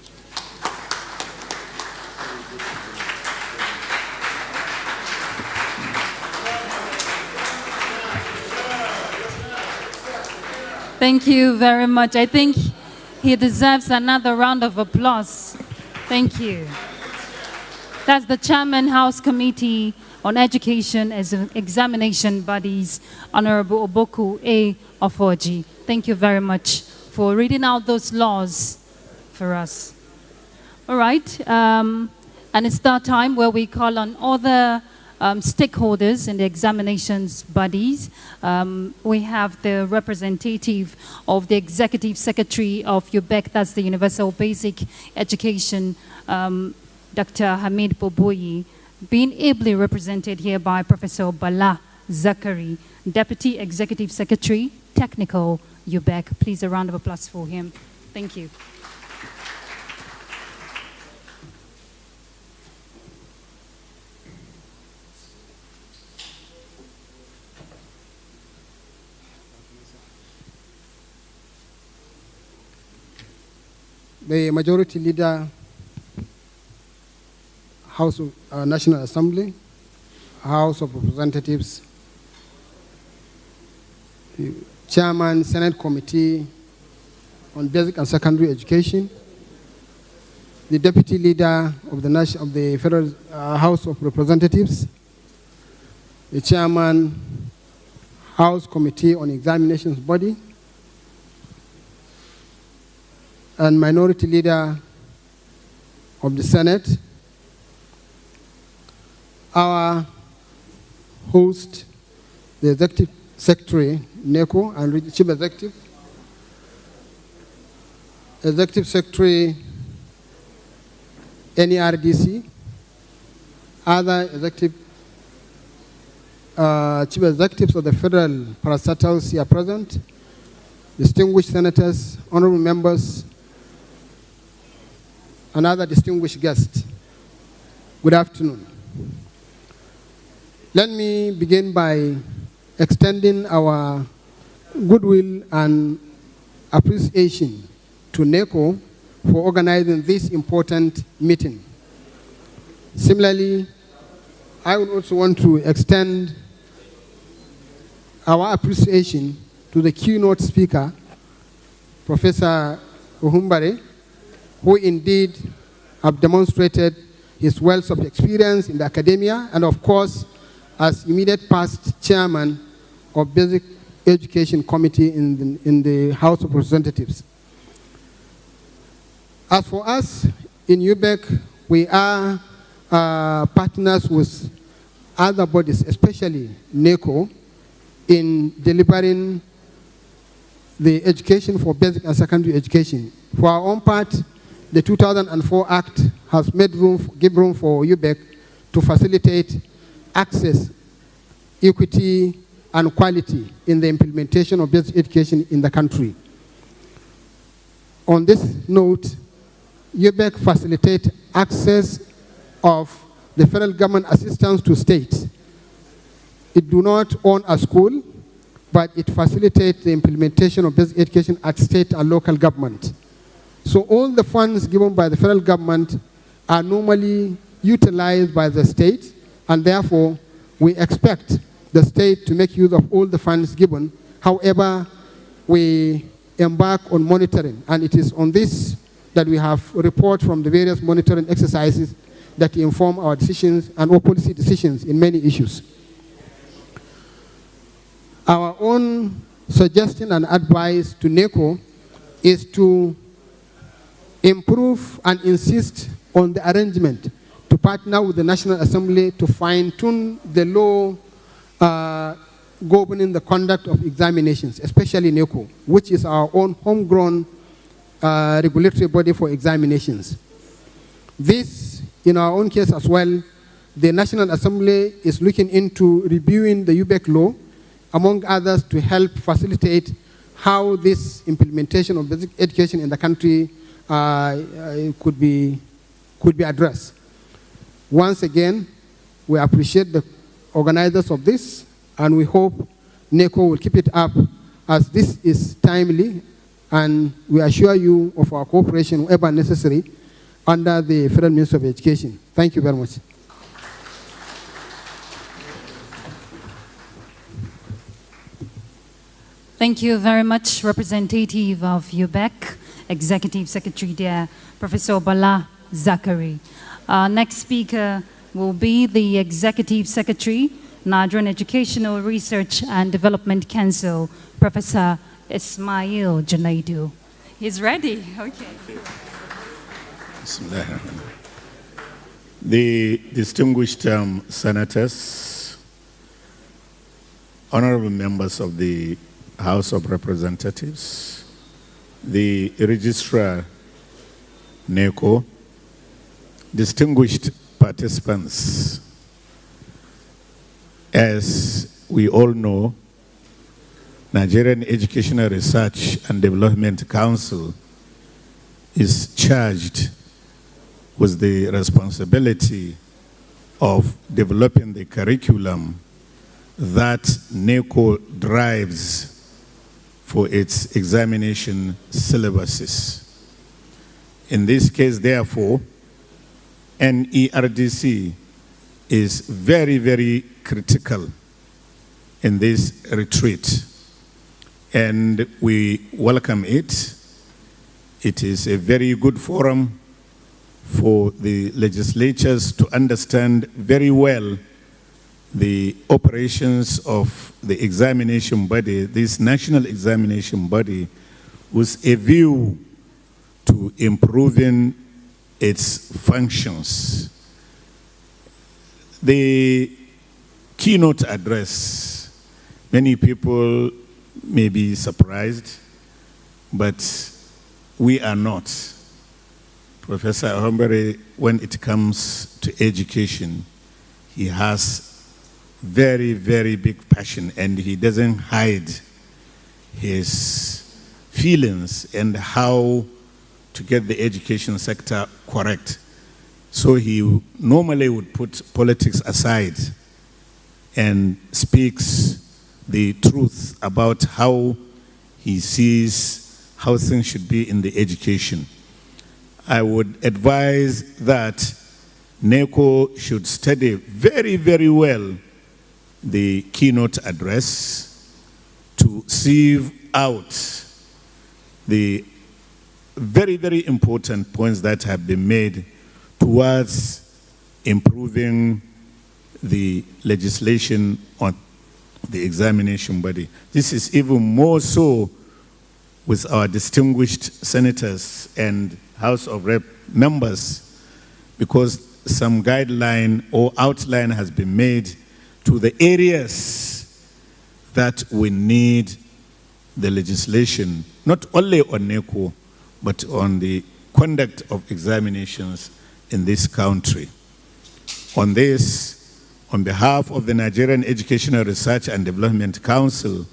[SPEAKER 5] Thank you very much. I think he deserves another round of applause. Thank you. That's the Chairman, House Committee on Education as Examination Bodies, Honorable Oboku A. Ofoji. Thank you very much for reading out those laws for us. All right, and it's that time where we call on other stakeholders in the examinations bodies. We have the representative of the Executive Secretary of UBEC, that's the Universal Basic Education, Dr. Hamid Boboyi, being ably represented here by Professor Bala Zakari, Deputy Executive Secretary, Technical, UBEC. Please, a round of applause for him. Thank you.
[SPEAKER 13] The Majority Leader, House of National Assembly, House of Representatives, the Chairman, Senate Committee on Basic and Secondary Education, the Deputy Leader of the Federal House of Representatives, the Chairman, House Committee on Examinations Body, and Minority Leader of the Senate, our host, the Executive Secretary, Neco, and Chief Executive, Executive Secretary, NERDC, other executive, Chief Executives of the Federal Parastatals here present, distinguished senators, honorable members, and other distinguished guests. Good afternoon. Let me begin by extending our goodwill and appreciation to Neco for organizing this important meeting. Similarly, I would also want to extend our appreciation to the keynote speaker, Professor Uhumbare, who indeed have demonstrated his wealth of experience in the academia and, of course, as immediate past chairman of Basic Education Committee in the House of Representatives. As for us in UBEC, we are partners with other bodies, especially Neco, in delivering the education for basic and secondary education. For our own part, the 2004 Act has made give room for UBEC to facilitate access, equity, and quality in the implementation of basic education in the country. On this note, UBEC facilitates access of the federal government assistance to states. It do not own a school, but it facilitates the implementation of basic education at state and local government. So all the funds given by the federal government are normally utilized by the state, and therefore we expect the state to make use of all the funds given. However, we embark on monitoring, and it is on this that we have reports from the various monitoring exercises that inform our decisions and our policy decisions in many issues. Our own suggestion and advice to Neco is to improve and insist on the arrangement to partner with the National Assembly to fine-tune the law governing the conduct of examinations, especially Neco, which is our own homegrown regulatory body for examinations. This, in our own case as well, the National Assembly is looking into reviewing the UBEC law, among others, to help facilitate how this implementation of basic education in the country could be addressed. Once again, we appreciate the organizers of this, and we hope Neco will keep it up, as this is timely, and we assure you of our cooperation wherever necessary under the Federal Ministry of Education. Thank you very much.
[SPEAKER 5] Thank you very much, representative of UBEC, Executive Secretary there, Professor Bala Zachary. Next speaker will be the Executive Secretary, Nigerian Educational Research and Development Council, Professor Ismail Junaidu. He's ready. Okay.
[SPEAKER 14] The distinguished senators, honorable members of the House of Representatives, the Registrar Neco, distinguished participants, as we all know, Nigerian Educational Research and Development Council is charged with the responsibility of developing the curriculum that Neco drives for its examination syllabuses. In this case, therefore, NERDC is very, very critical in this retreat, and we welcome it. It is a very good forum for the legislatures to understand very well the operations of the examination body, this national examination body, with a view to improving its functions. The keynote address, many people may be surprised, but we are not. Professor Ahombere, when it comes to education, he has very, very big passion, and he doesn't hide his feelings and how to get the education sector correct. So he normally would put politics aside and speaks the truth about how he sees how things should be in the education. I would advise that Neco should study very, very well the keynote address to sieve out the very, very important points that have been made towards improving the legislation on the examination body. This is even more so with our distinguished senators and House of Rep members, because some guideline or outline has been made to the areas that we need the legislation, not only on Neco, but on the conduct of examinations in this country. On this, on behalf of the Nigerian Educational Research and Development Council,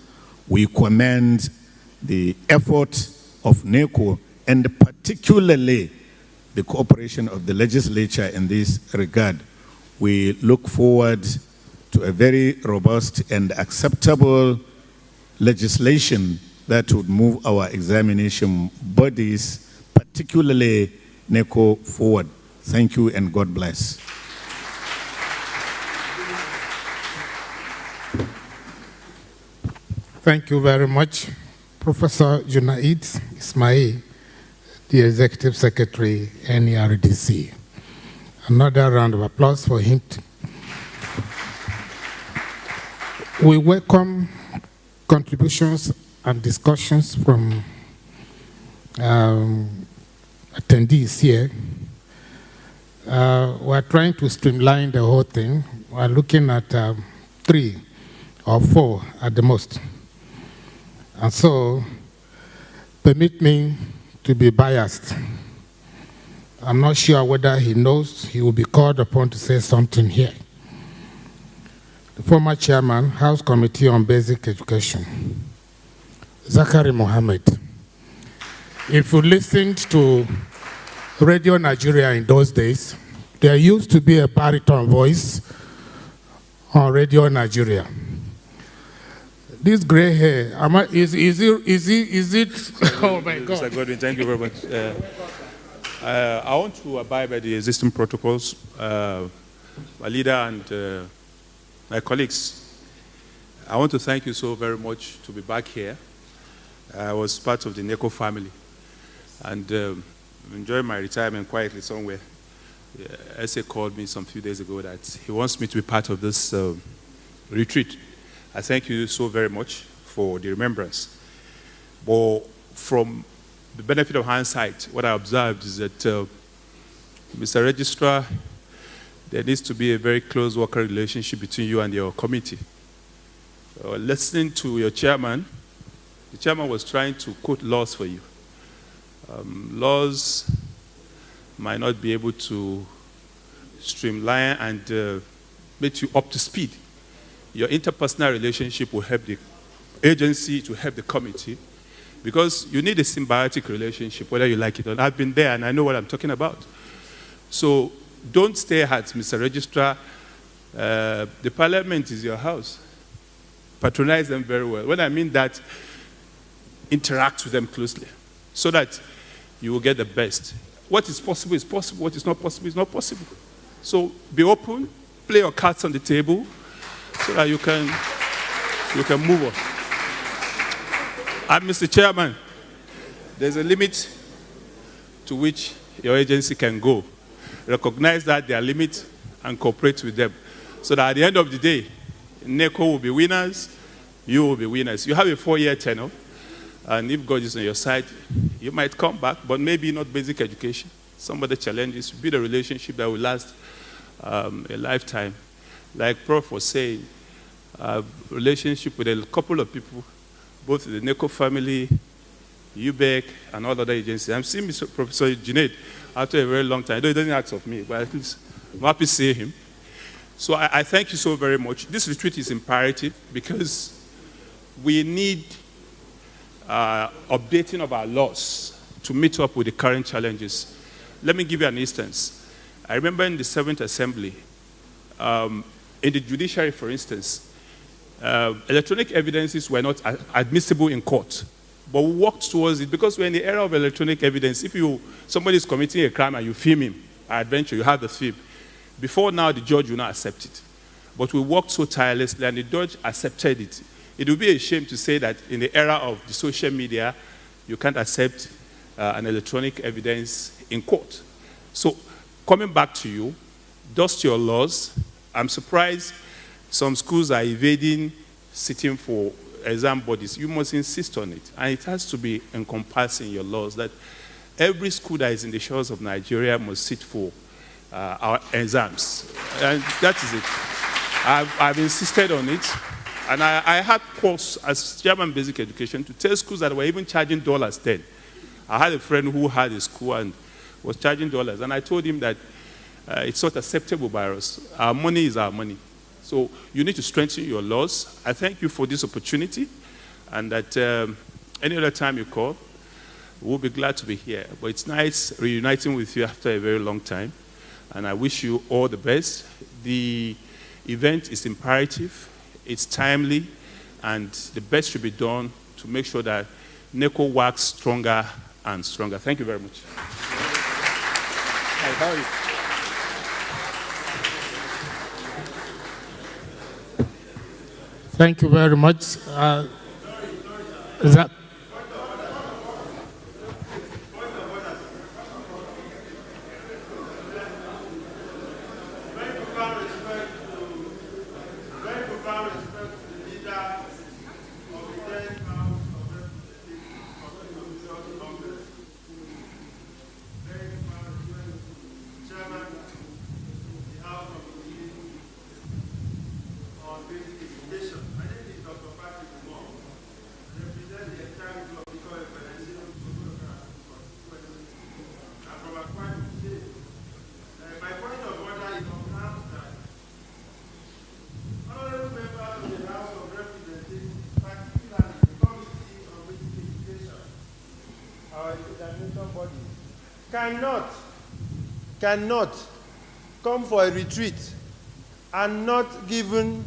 [SPEAKER 14] we commend the effort of Neco, and particularly the cooperation of the legislature in this regard. We look forward to a very robust and acceptable legislation that would move our examination bodies, particularly Neco, forward. Thank you and God bless.
[SPEAKER 1] Thank you very much, Professor Junaid Ismail, the Executive Secretary, NERDC. Another round of applause for him. We welcome contributions and discussions from attendees here. We're trying to streamline the whole thing. We're looking at 3 or 4 at the most. And so, permit me to be biased. I'm not sure whether he knows he will be called upon to say something here. The former chairman, House Committee on Basic Education, Zachary Mohammed. If you listened to Radio Nigeria in those days, there used to be a baritone voice on Radio Nigeria. This gray hair, is it? Oh my God.
[SPEAKER 15] Mr. Godwin, thank you very much. I want to abide by the existing protocols. My leader and my colleagues, I want to thank you so very much to be back here. I was part of the Neco family and enjoying my retirement quietly somewhere. SA called me some few days ago that he wants me to be part of this retreat. I thank you so very much for the remembrance. But from the benefit of hindsight, what I observed is that, Mr. Registrar, there needs to be a very close working relationship between you and your committee. Listening to your chairman, the chairman was trying to quote laws for you. Laws might not be able to streamline and make you up to speed. Your interpersonal relationship will help the agency, to help the committee, because you need a symbiotic relationship, whether you like it or not. I've been there and I know what I'm talking about. So don't stay at Mr. Registrar. The parliament is your house. Patronize them very well. When I mean that, interact with them closely so that you will get the best. What is possible is possible. What is not possible is not possible. So be open, play your cards on the table so that you can move on. And Mr. Chairman, there's a limit to which your agency can go. Recognize that there are limits and cooperate with them. So that at the end of the day, Neco will be winners, you will be winners. You have a 4-year tenure, and if God is on your side, you might come back, but maybe not basic education. Some of the challenges, build a relationship that will last a lifetime. Like Prof was saying, relationship with a couple of people, both the Neco family, UBEC, and all other agencies. I'm seeing Professor Junaid after a very long time. He doesn't ask of me, but at least I'm happy to see him. So I thank you so very much. This retreat is imperative because we need updating of our laws to meet up with the current challenges. Let me give you an instance. I remember in the 7th Assembly, in the judiciary, for instance, electronic evidences were not admissible in court. But we worked towards it because we're in the era of electronic evidence. If somebody is committing a crime and you film him, adventure, you have the film. Before now, the judge will not accept it. But we worked so tirelessly and the judge accepted it. It would be a shame to say that in the era of the social media, you can't accept an electronic evidence in court. So coming back to you, dust your laws. I'm surprised some schools are evading sitting for exam bodies. You must insist on it. And it has to be encompassing your laws that every school that is in the shores of Nigeria must sit for our exams. And that is it. I've insisted on it. And I had calls as chairman of basic education to tell schools that were even charging dollars then. I had a friend who had a school and was charging dollars. And I told him that it's not acceptable by us. Our money is our money. So you need to strengthen your laws. I thank you for this opportunity. And that any other time you call, we'll be glad to be here. But it's nice reuniting with you after a very long time. And I wish you all the best. The event is imperative. It's timely, and the best should be done to make sure that Neco works stronger and stronger. Thank you very much. Hi, how are you?
[SPEAKER 1] Thank you very much. Is that?
[SPEAKER 16] on basic education. cannot come for a retreat and not given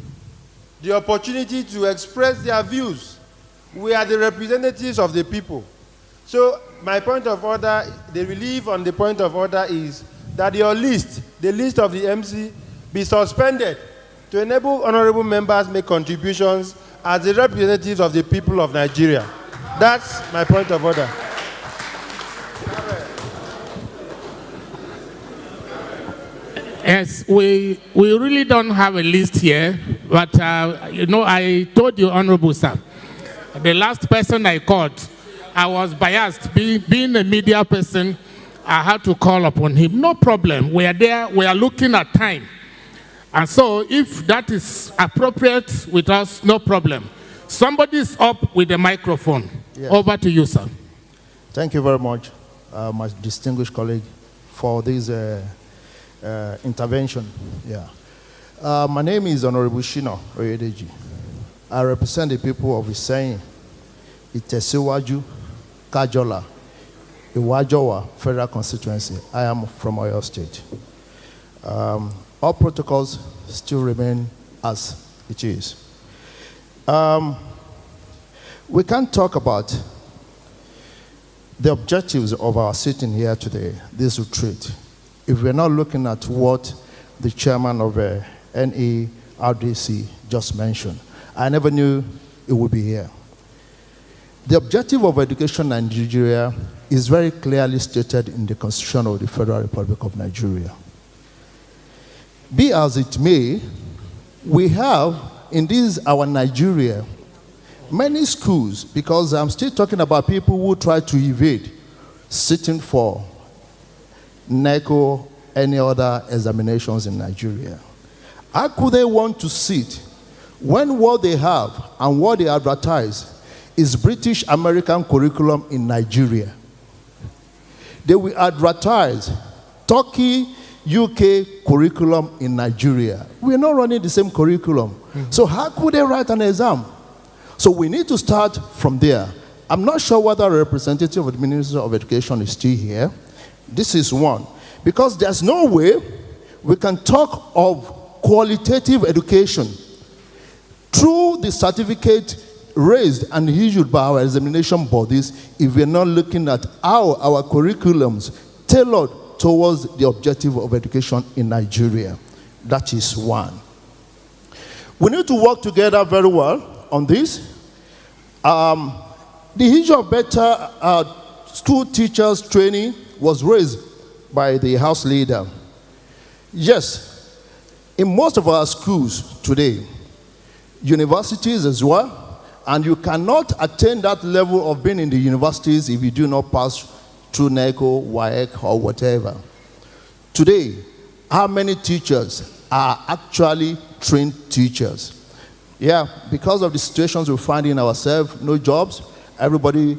[SPEAKER 16] the opportunity to express their views. We are the representatives of the people. So my point of order, the relief on the point of order is that your list, the list of the MC, be suspended to enable honorable members make contributions as the representatives of the people of Nigeria. That's my point of order.
[SPEAKER 1] Yes, we really don't have a list here, but I told you, Honorable Sir, the last person I called, I was biased. Being a media person, I had to call upon him. No problem. We are there. We are looking at time. And so if that is appropriate with us, no problem. Somebody is up with the microphone.
[SPEAKER 17] Yes.
[SPEAKER 1] Over to you, sir.
[SPEAKER 17] Thank you very much, my distinguished colleague, for this intervention. Yeah. My name is Honorable Shino Oyedeji. I represent the people of Iseyin, Itesiwaju, Kajola, Iwajowa Federal Constituency. I am from Oyo State. All protocols still remain as it is. We can't talk about the objectives of our sitting here today, this retreat, if we're not looking at what the chairman of NERDC just mentioned. I never knew it would be here. The objective of education in Nigeria is very clearly stated in the Constitution of the Federal Republic of Nigeria. Be as it may, we have in this our Nigeria many schools, because I'm still talking about people who try to evade sitting for Neco, any other examinations in Nigeria. How could they want to sit when what they have and what they advertise is British American curriculum in Nigeria? They will advertise Turkey, UK curriculum in Nigeria. We're not running the same curriculum. Mm-hmm. So how could they write an exam? So we need to start from there. I'm not sure whether a representative of the Ministry of Education is still here. This is one. Because there's no way we can talk of qualitative education through the certificate raised and issued by our examination bodies if we're not looking at how our curriculums tailored towards the objective of education in Nigeria. That is one. We need to work together very well on this. The issue of better school teachers training was raised by the House leader. Yes, in most of our schools today, universities as well, and you cannot attain that level of being in the universities if you do not pass through Neco, WAEC, or whatever. Today, how many teachers are actually trained teachers? Yeah, because of the situations we're finding ourselves, no jobs, everybody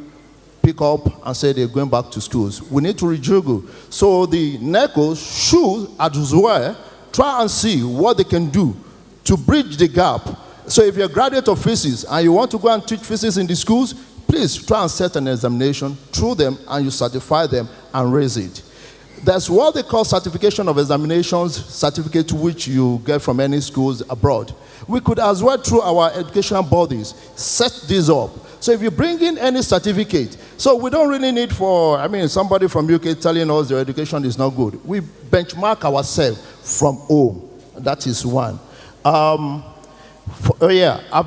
[SPEAKER 17] pick up and say they're going back to schools. We need to rejiggle. So the Neco should, as well, try and see what they can do to bridge the gap. So if you're a graduate of physics and you want to go and teach physics in the schools, please try and set an examination through them and you certify them and raise it. That's what they call certification of examinations, certificate which you get from any schools abroad. We could as well, through our educational bodies, set this up. So if you bring in any certificate, so we don't really need somebody from UK telling us their education is not good. We benchmark ourselves from home. That is one. I've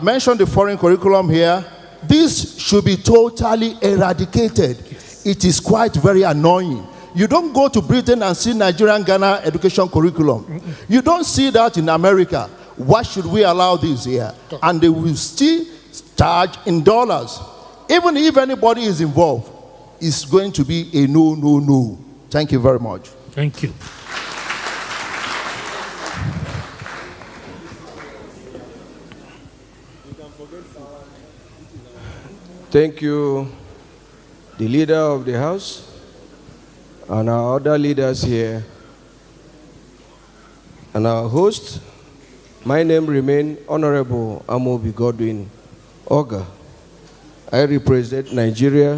[SPEAKER 17] mentioned the foreign curriculum here. This should be totally eradicated. It is quite very annoying. You don't go to Britain and see Nigerian Ghana education curriculum. You don't see that in America. Why should we allow this here? And they will still charge in dollars. Even if anybody is involved, it's going to be a no, no, no. Thank you very much.
[SPEAKER 1] Thank you.
[SPEAKER 18] Thank you, the leader of the House, and our other leaders here, and our host. My name remains Honorable Amobi Godwin Oga. I represent Nigeria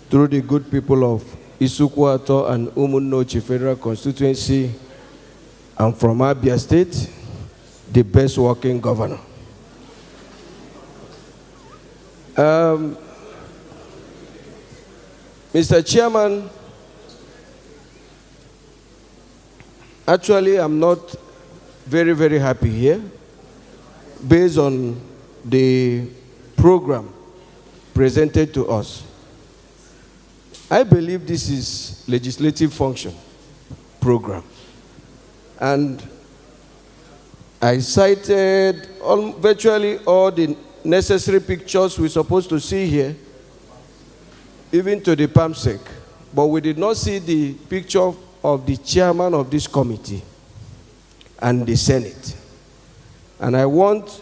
[SPEAKER 18] through the good people of Isukwato and Umunochi Federal Constituency, and from Abia State, the best working governor. Mr. Chairman, actually I'm not very, very happy here based on the program presented to us. I believe this is legislative function program. And I cited virtually all the necessary pictures we're supposed to see here, even to the PAMSEC. But we did not see the picture of the chairman of this committee and the Senate. And I want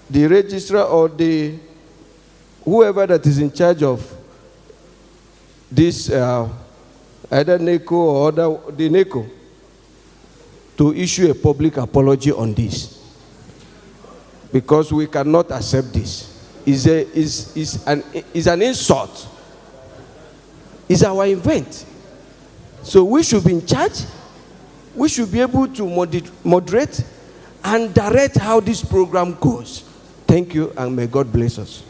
[SPEAKER 18] the registrar or the whoever that is in charge of this, either Neco or the Neco, to issue a public apology on this. Because we cannot accept this. It's an insult. It's our event. So we should be in charge. We should be able to moderate and direct how this program goes. Thank you, and may God bless us.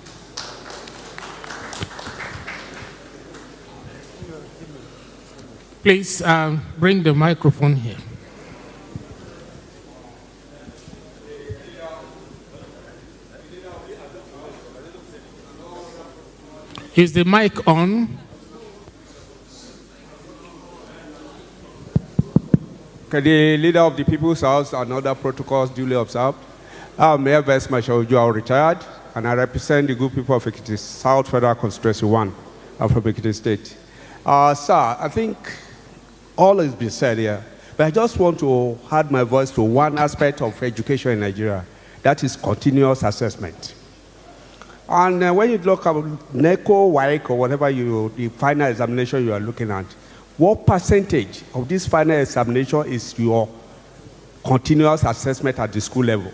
[SPEAKER 1] Please bring the microphone here. Is the mic on?
[SPEAKER 19] Okay, the leader of the People's House and other protocols duly observed. Mayor Vice Marshal Joao retired, and I represent the good people of Ekiti South Federal Constituency 1 from Ekiti State. Sir, I think all has been said here, but I just want to add my voice to one aspect of education in Nigeria, that is continuous assessment. And when you look at Neco, WAEC, or whatever the final examination you are looking at, what percentage of this final examination is your continuous assessment at the school level?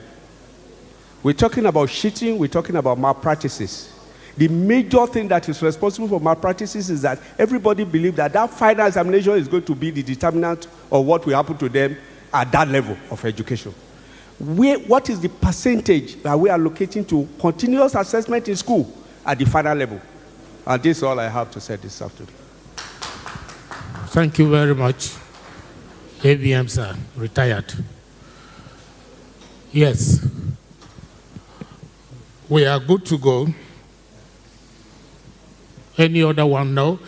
[SPEAKER 19] We're talking about cheating, we're talking about malpractices. The major thing that is responsible for malpractices is that everybody believes that that final examination is going to be the determinant of what will happen to them at that level of education. What is the percentage that we are allocating to continuous assessment in school at the final level? And this is all I have to say this afternoon.
[SPEAKER 1] Thank you very much. AVM, sir, retired. Yes. We are good to go. Any other one? No.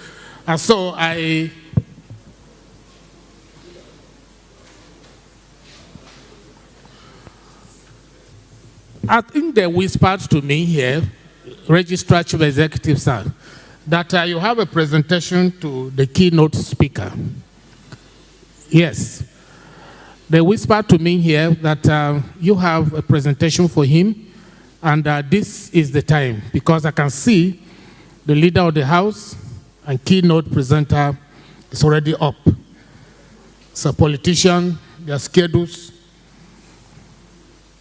[SPEAKER 1] And so I think they whispered to me here, Registrar Chief Executive, sir, that you have a presentation to the keynote speaker. Yes. They whispered to me here that you have a presentation for him, and this is the time, because I can see the leader of the House and keynote presenter is already up. So politicians, their schedules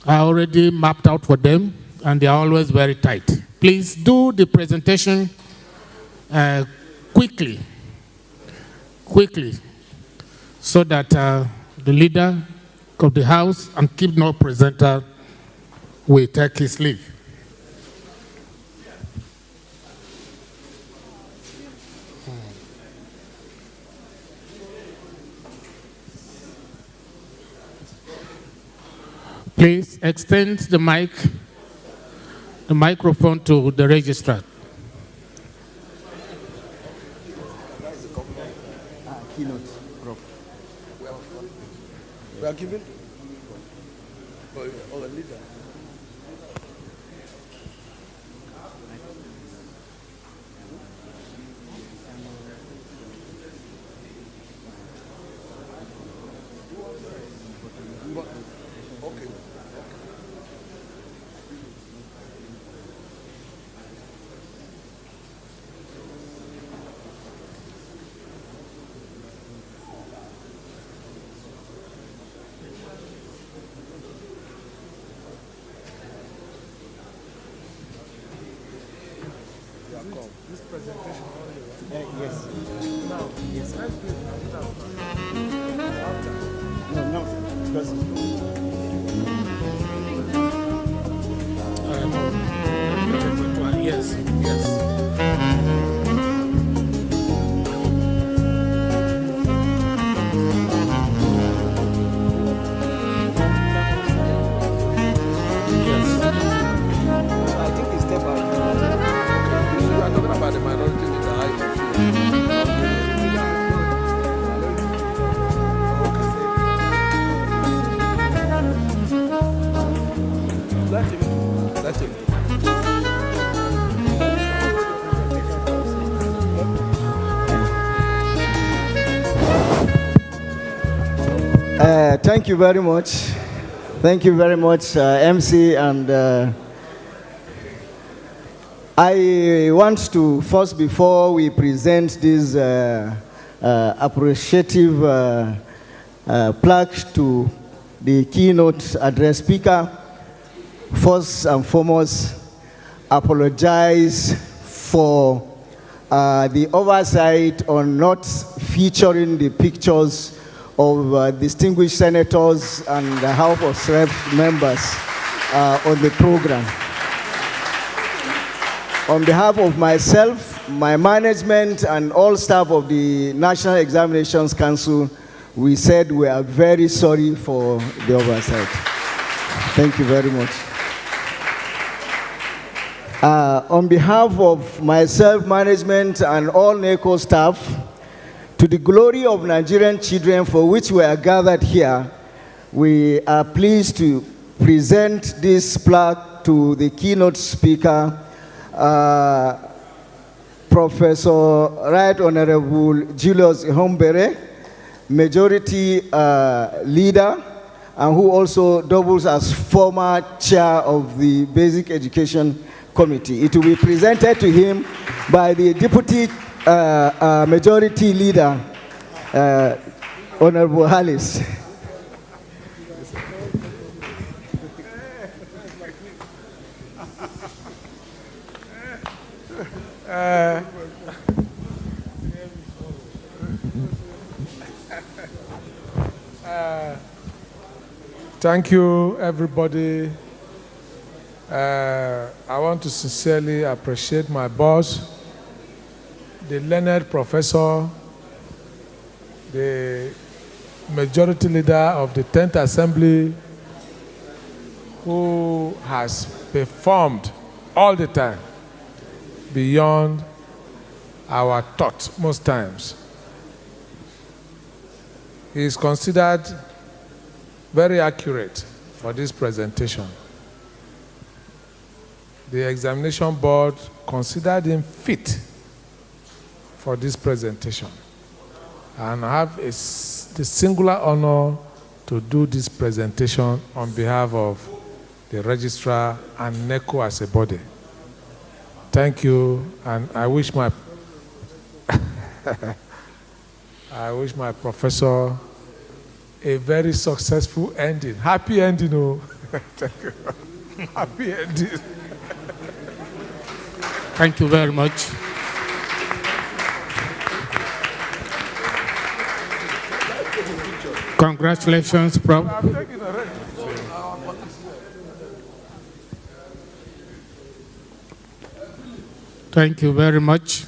[SPEAKER 1] are already mapped out for them, and they are always very tight. Please do the presentation quickly, so that the leader of the House and keynote presenter will take his leave. Please extend the microphone to the registrar.
[SPEAKER 18] Keynote. We are giving our leader. Okay.
[SPEAKER 10] This presentation.
[SPEAKER 6] Yes.
[SPEAKER 10] Now.
[SPEAKER 6] Thank you very much. Thank you very much, MC. And I want to first, before we present this appreciative plaque to the keynote address speaker, first and foremost, apologize for the oversight on not featuring the pictures of distinguished senators and the House of Reps members on the program. On behalf of myself, my management, and all staff of the National Examinations Council, we said we are very sorry for the oversight. Thank you very much. On behalf of myself, management, and all Neco staff, to the glory of Nigerian children for which we are gathered here, we are pleased to present this plaque to the keynote speaker, Professor Right Honorable Julius Ihombere, Majority Leader, and who also doubles as former chair of the Basic Education Committee. It will be presented to him by the Deputy Majority Leader, Honorable Harris.
[SPEAKER 10] Thank you, everybody. I want to sincerely appreciate my boss, the learned professor, the majority leader of the 10th Assembly, who has performed all the time beyond our thought most times. He is considered very accurate for this presentation. The examination board considered him fit for this presentation, and I have the singular honor to do this presentation on behalf of the registrar and Neco as a body. Thank you, and I wish my professor a very successful ending. Happy ending, oh. Thank you. Happy ending.
[SPEAKER 1] Thank you very much. Congratulations, Prof. Thank you very much.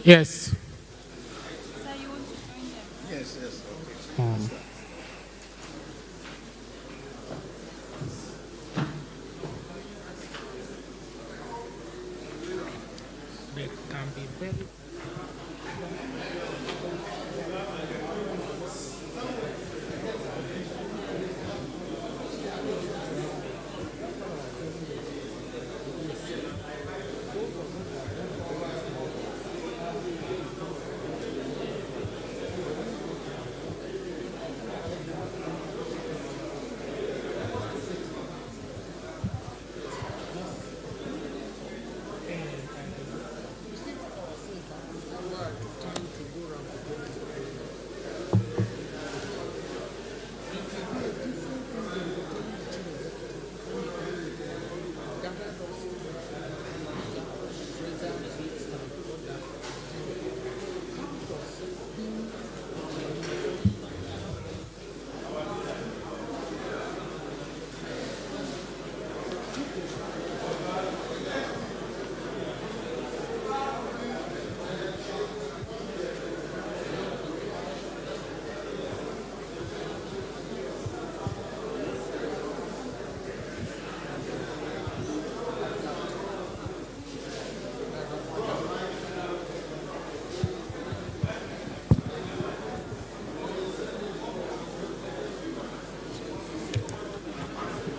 [SPEAKER 1] Yes.
[SPEAKER 6] Yes, yes.
[SPEAKER 1] They can be very.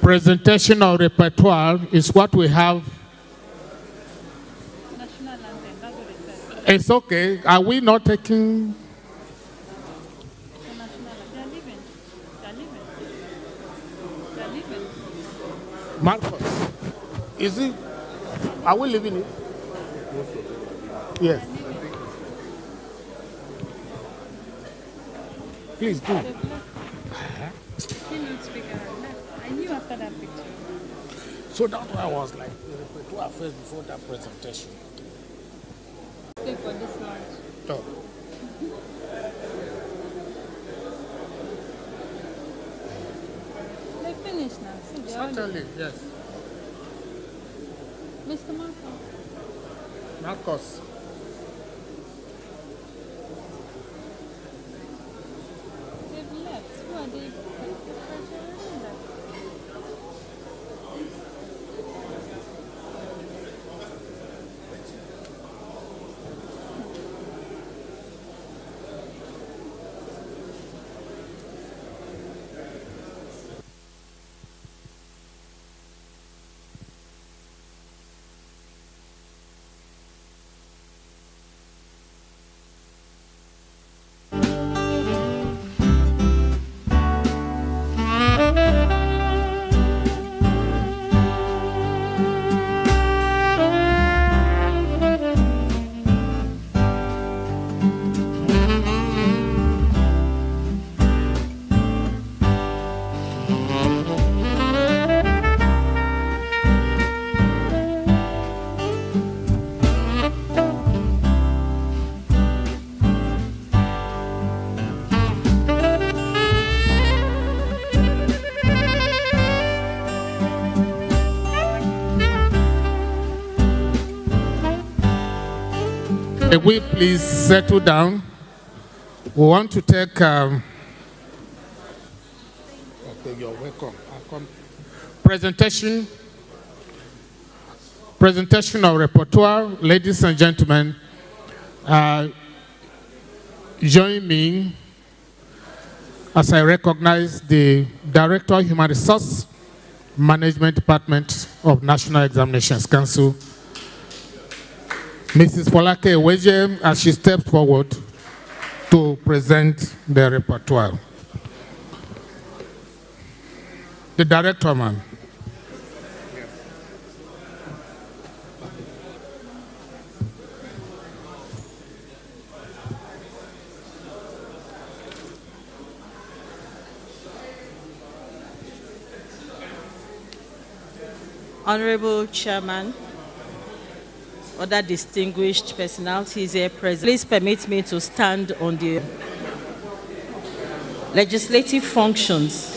[SPEAKER 1] Presentation of repertoire is what we have.
[SPEAKER 2] National anthem, that's what it said.
[SPEAKER 1] It's okay. Are we not taking?
[SPEAKER 2] It's a national anthem. They're leaving. They're leaving. They're leaving.
[SPEAKER 1] Marcus, is it? Are we leaving it? Yes. Please do.
[SPEAKER 2] Keynote speaker. I knew after that picture.
[SPEAKER 1] So that's why I was like, the repertoire first before that presentation.
[SPEAKER 2] Stay for this lunch.
[SPEAKER 1] Oh.
[SPEAKER 2] They finished now. See, they're all
[SPEAKER 1] Certainly,
[SPEAKER 2] leaving.
[SPEAKER 1] yes.
[SPEAKER 2] Mr. Marco.
[SPEAKER 1] Marcos.
[SPEAKER 2] They've left. Who are they?
[SPEAKER 1] May we please settle down? We want to take. Okay, you're welcome. Presentation of repertoire, ladies and gentlemen. Join me as I recognize the Director of Human Resource Management Department of National Examinations Council, Mrs. Folake Eweje, as she steps forward to present the repertoire. The director, ma'am.
[SPEAKER 20] Honorable Chairman, other distinguished personalities here present, please permit me to stand on the legislative functions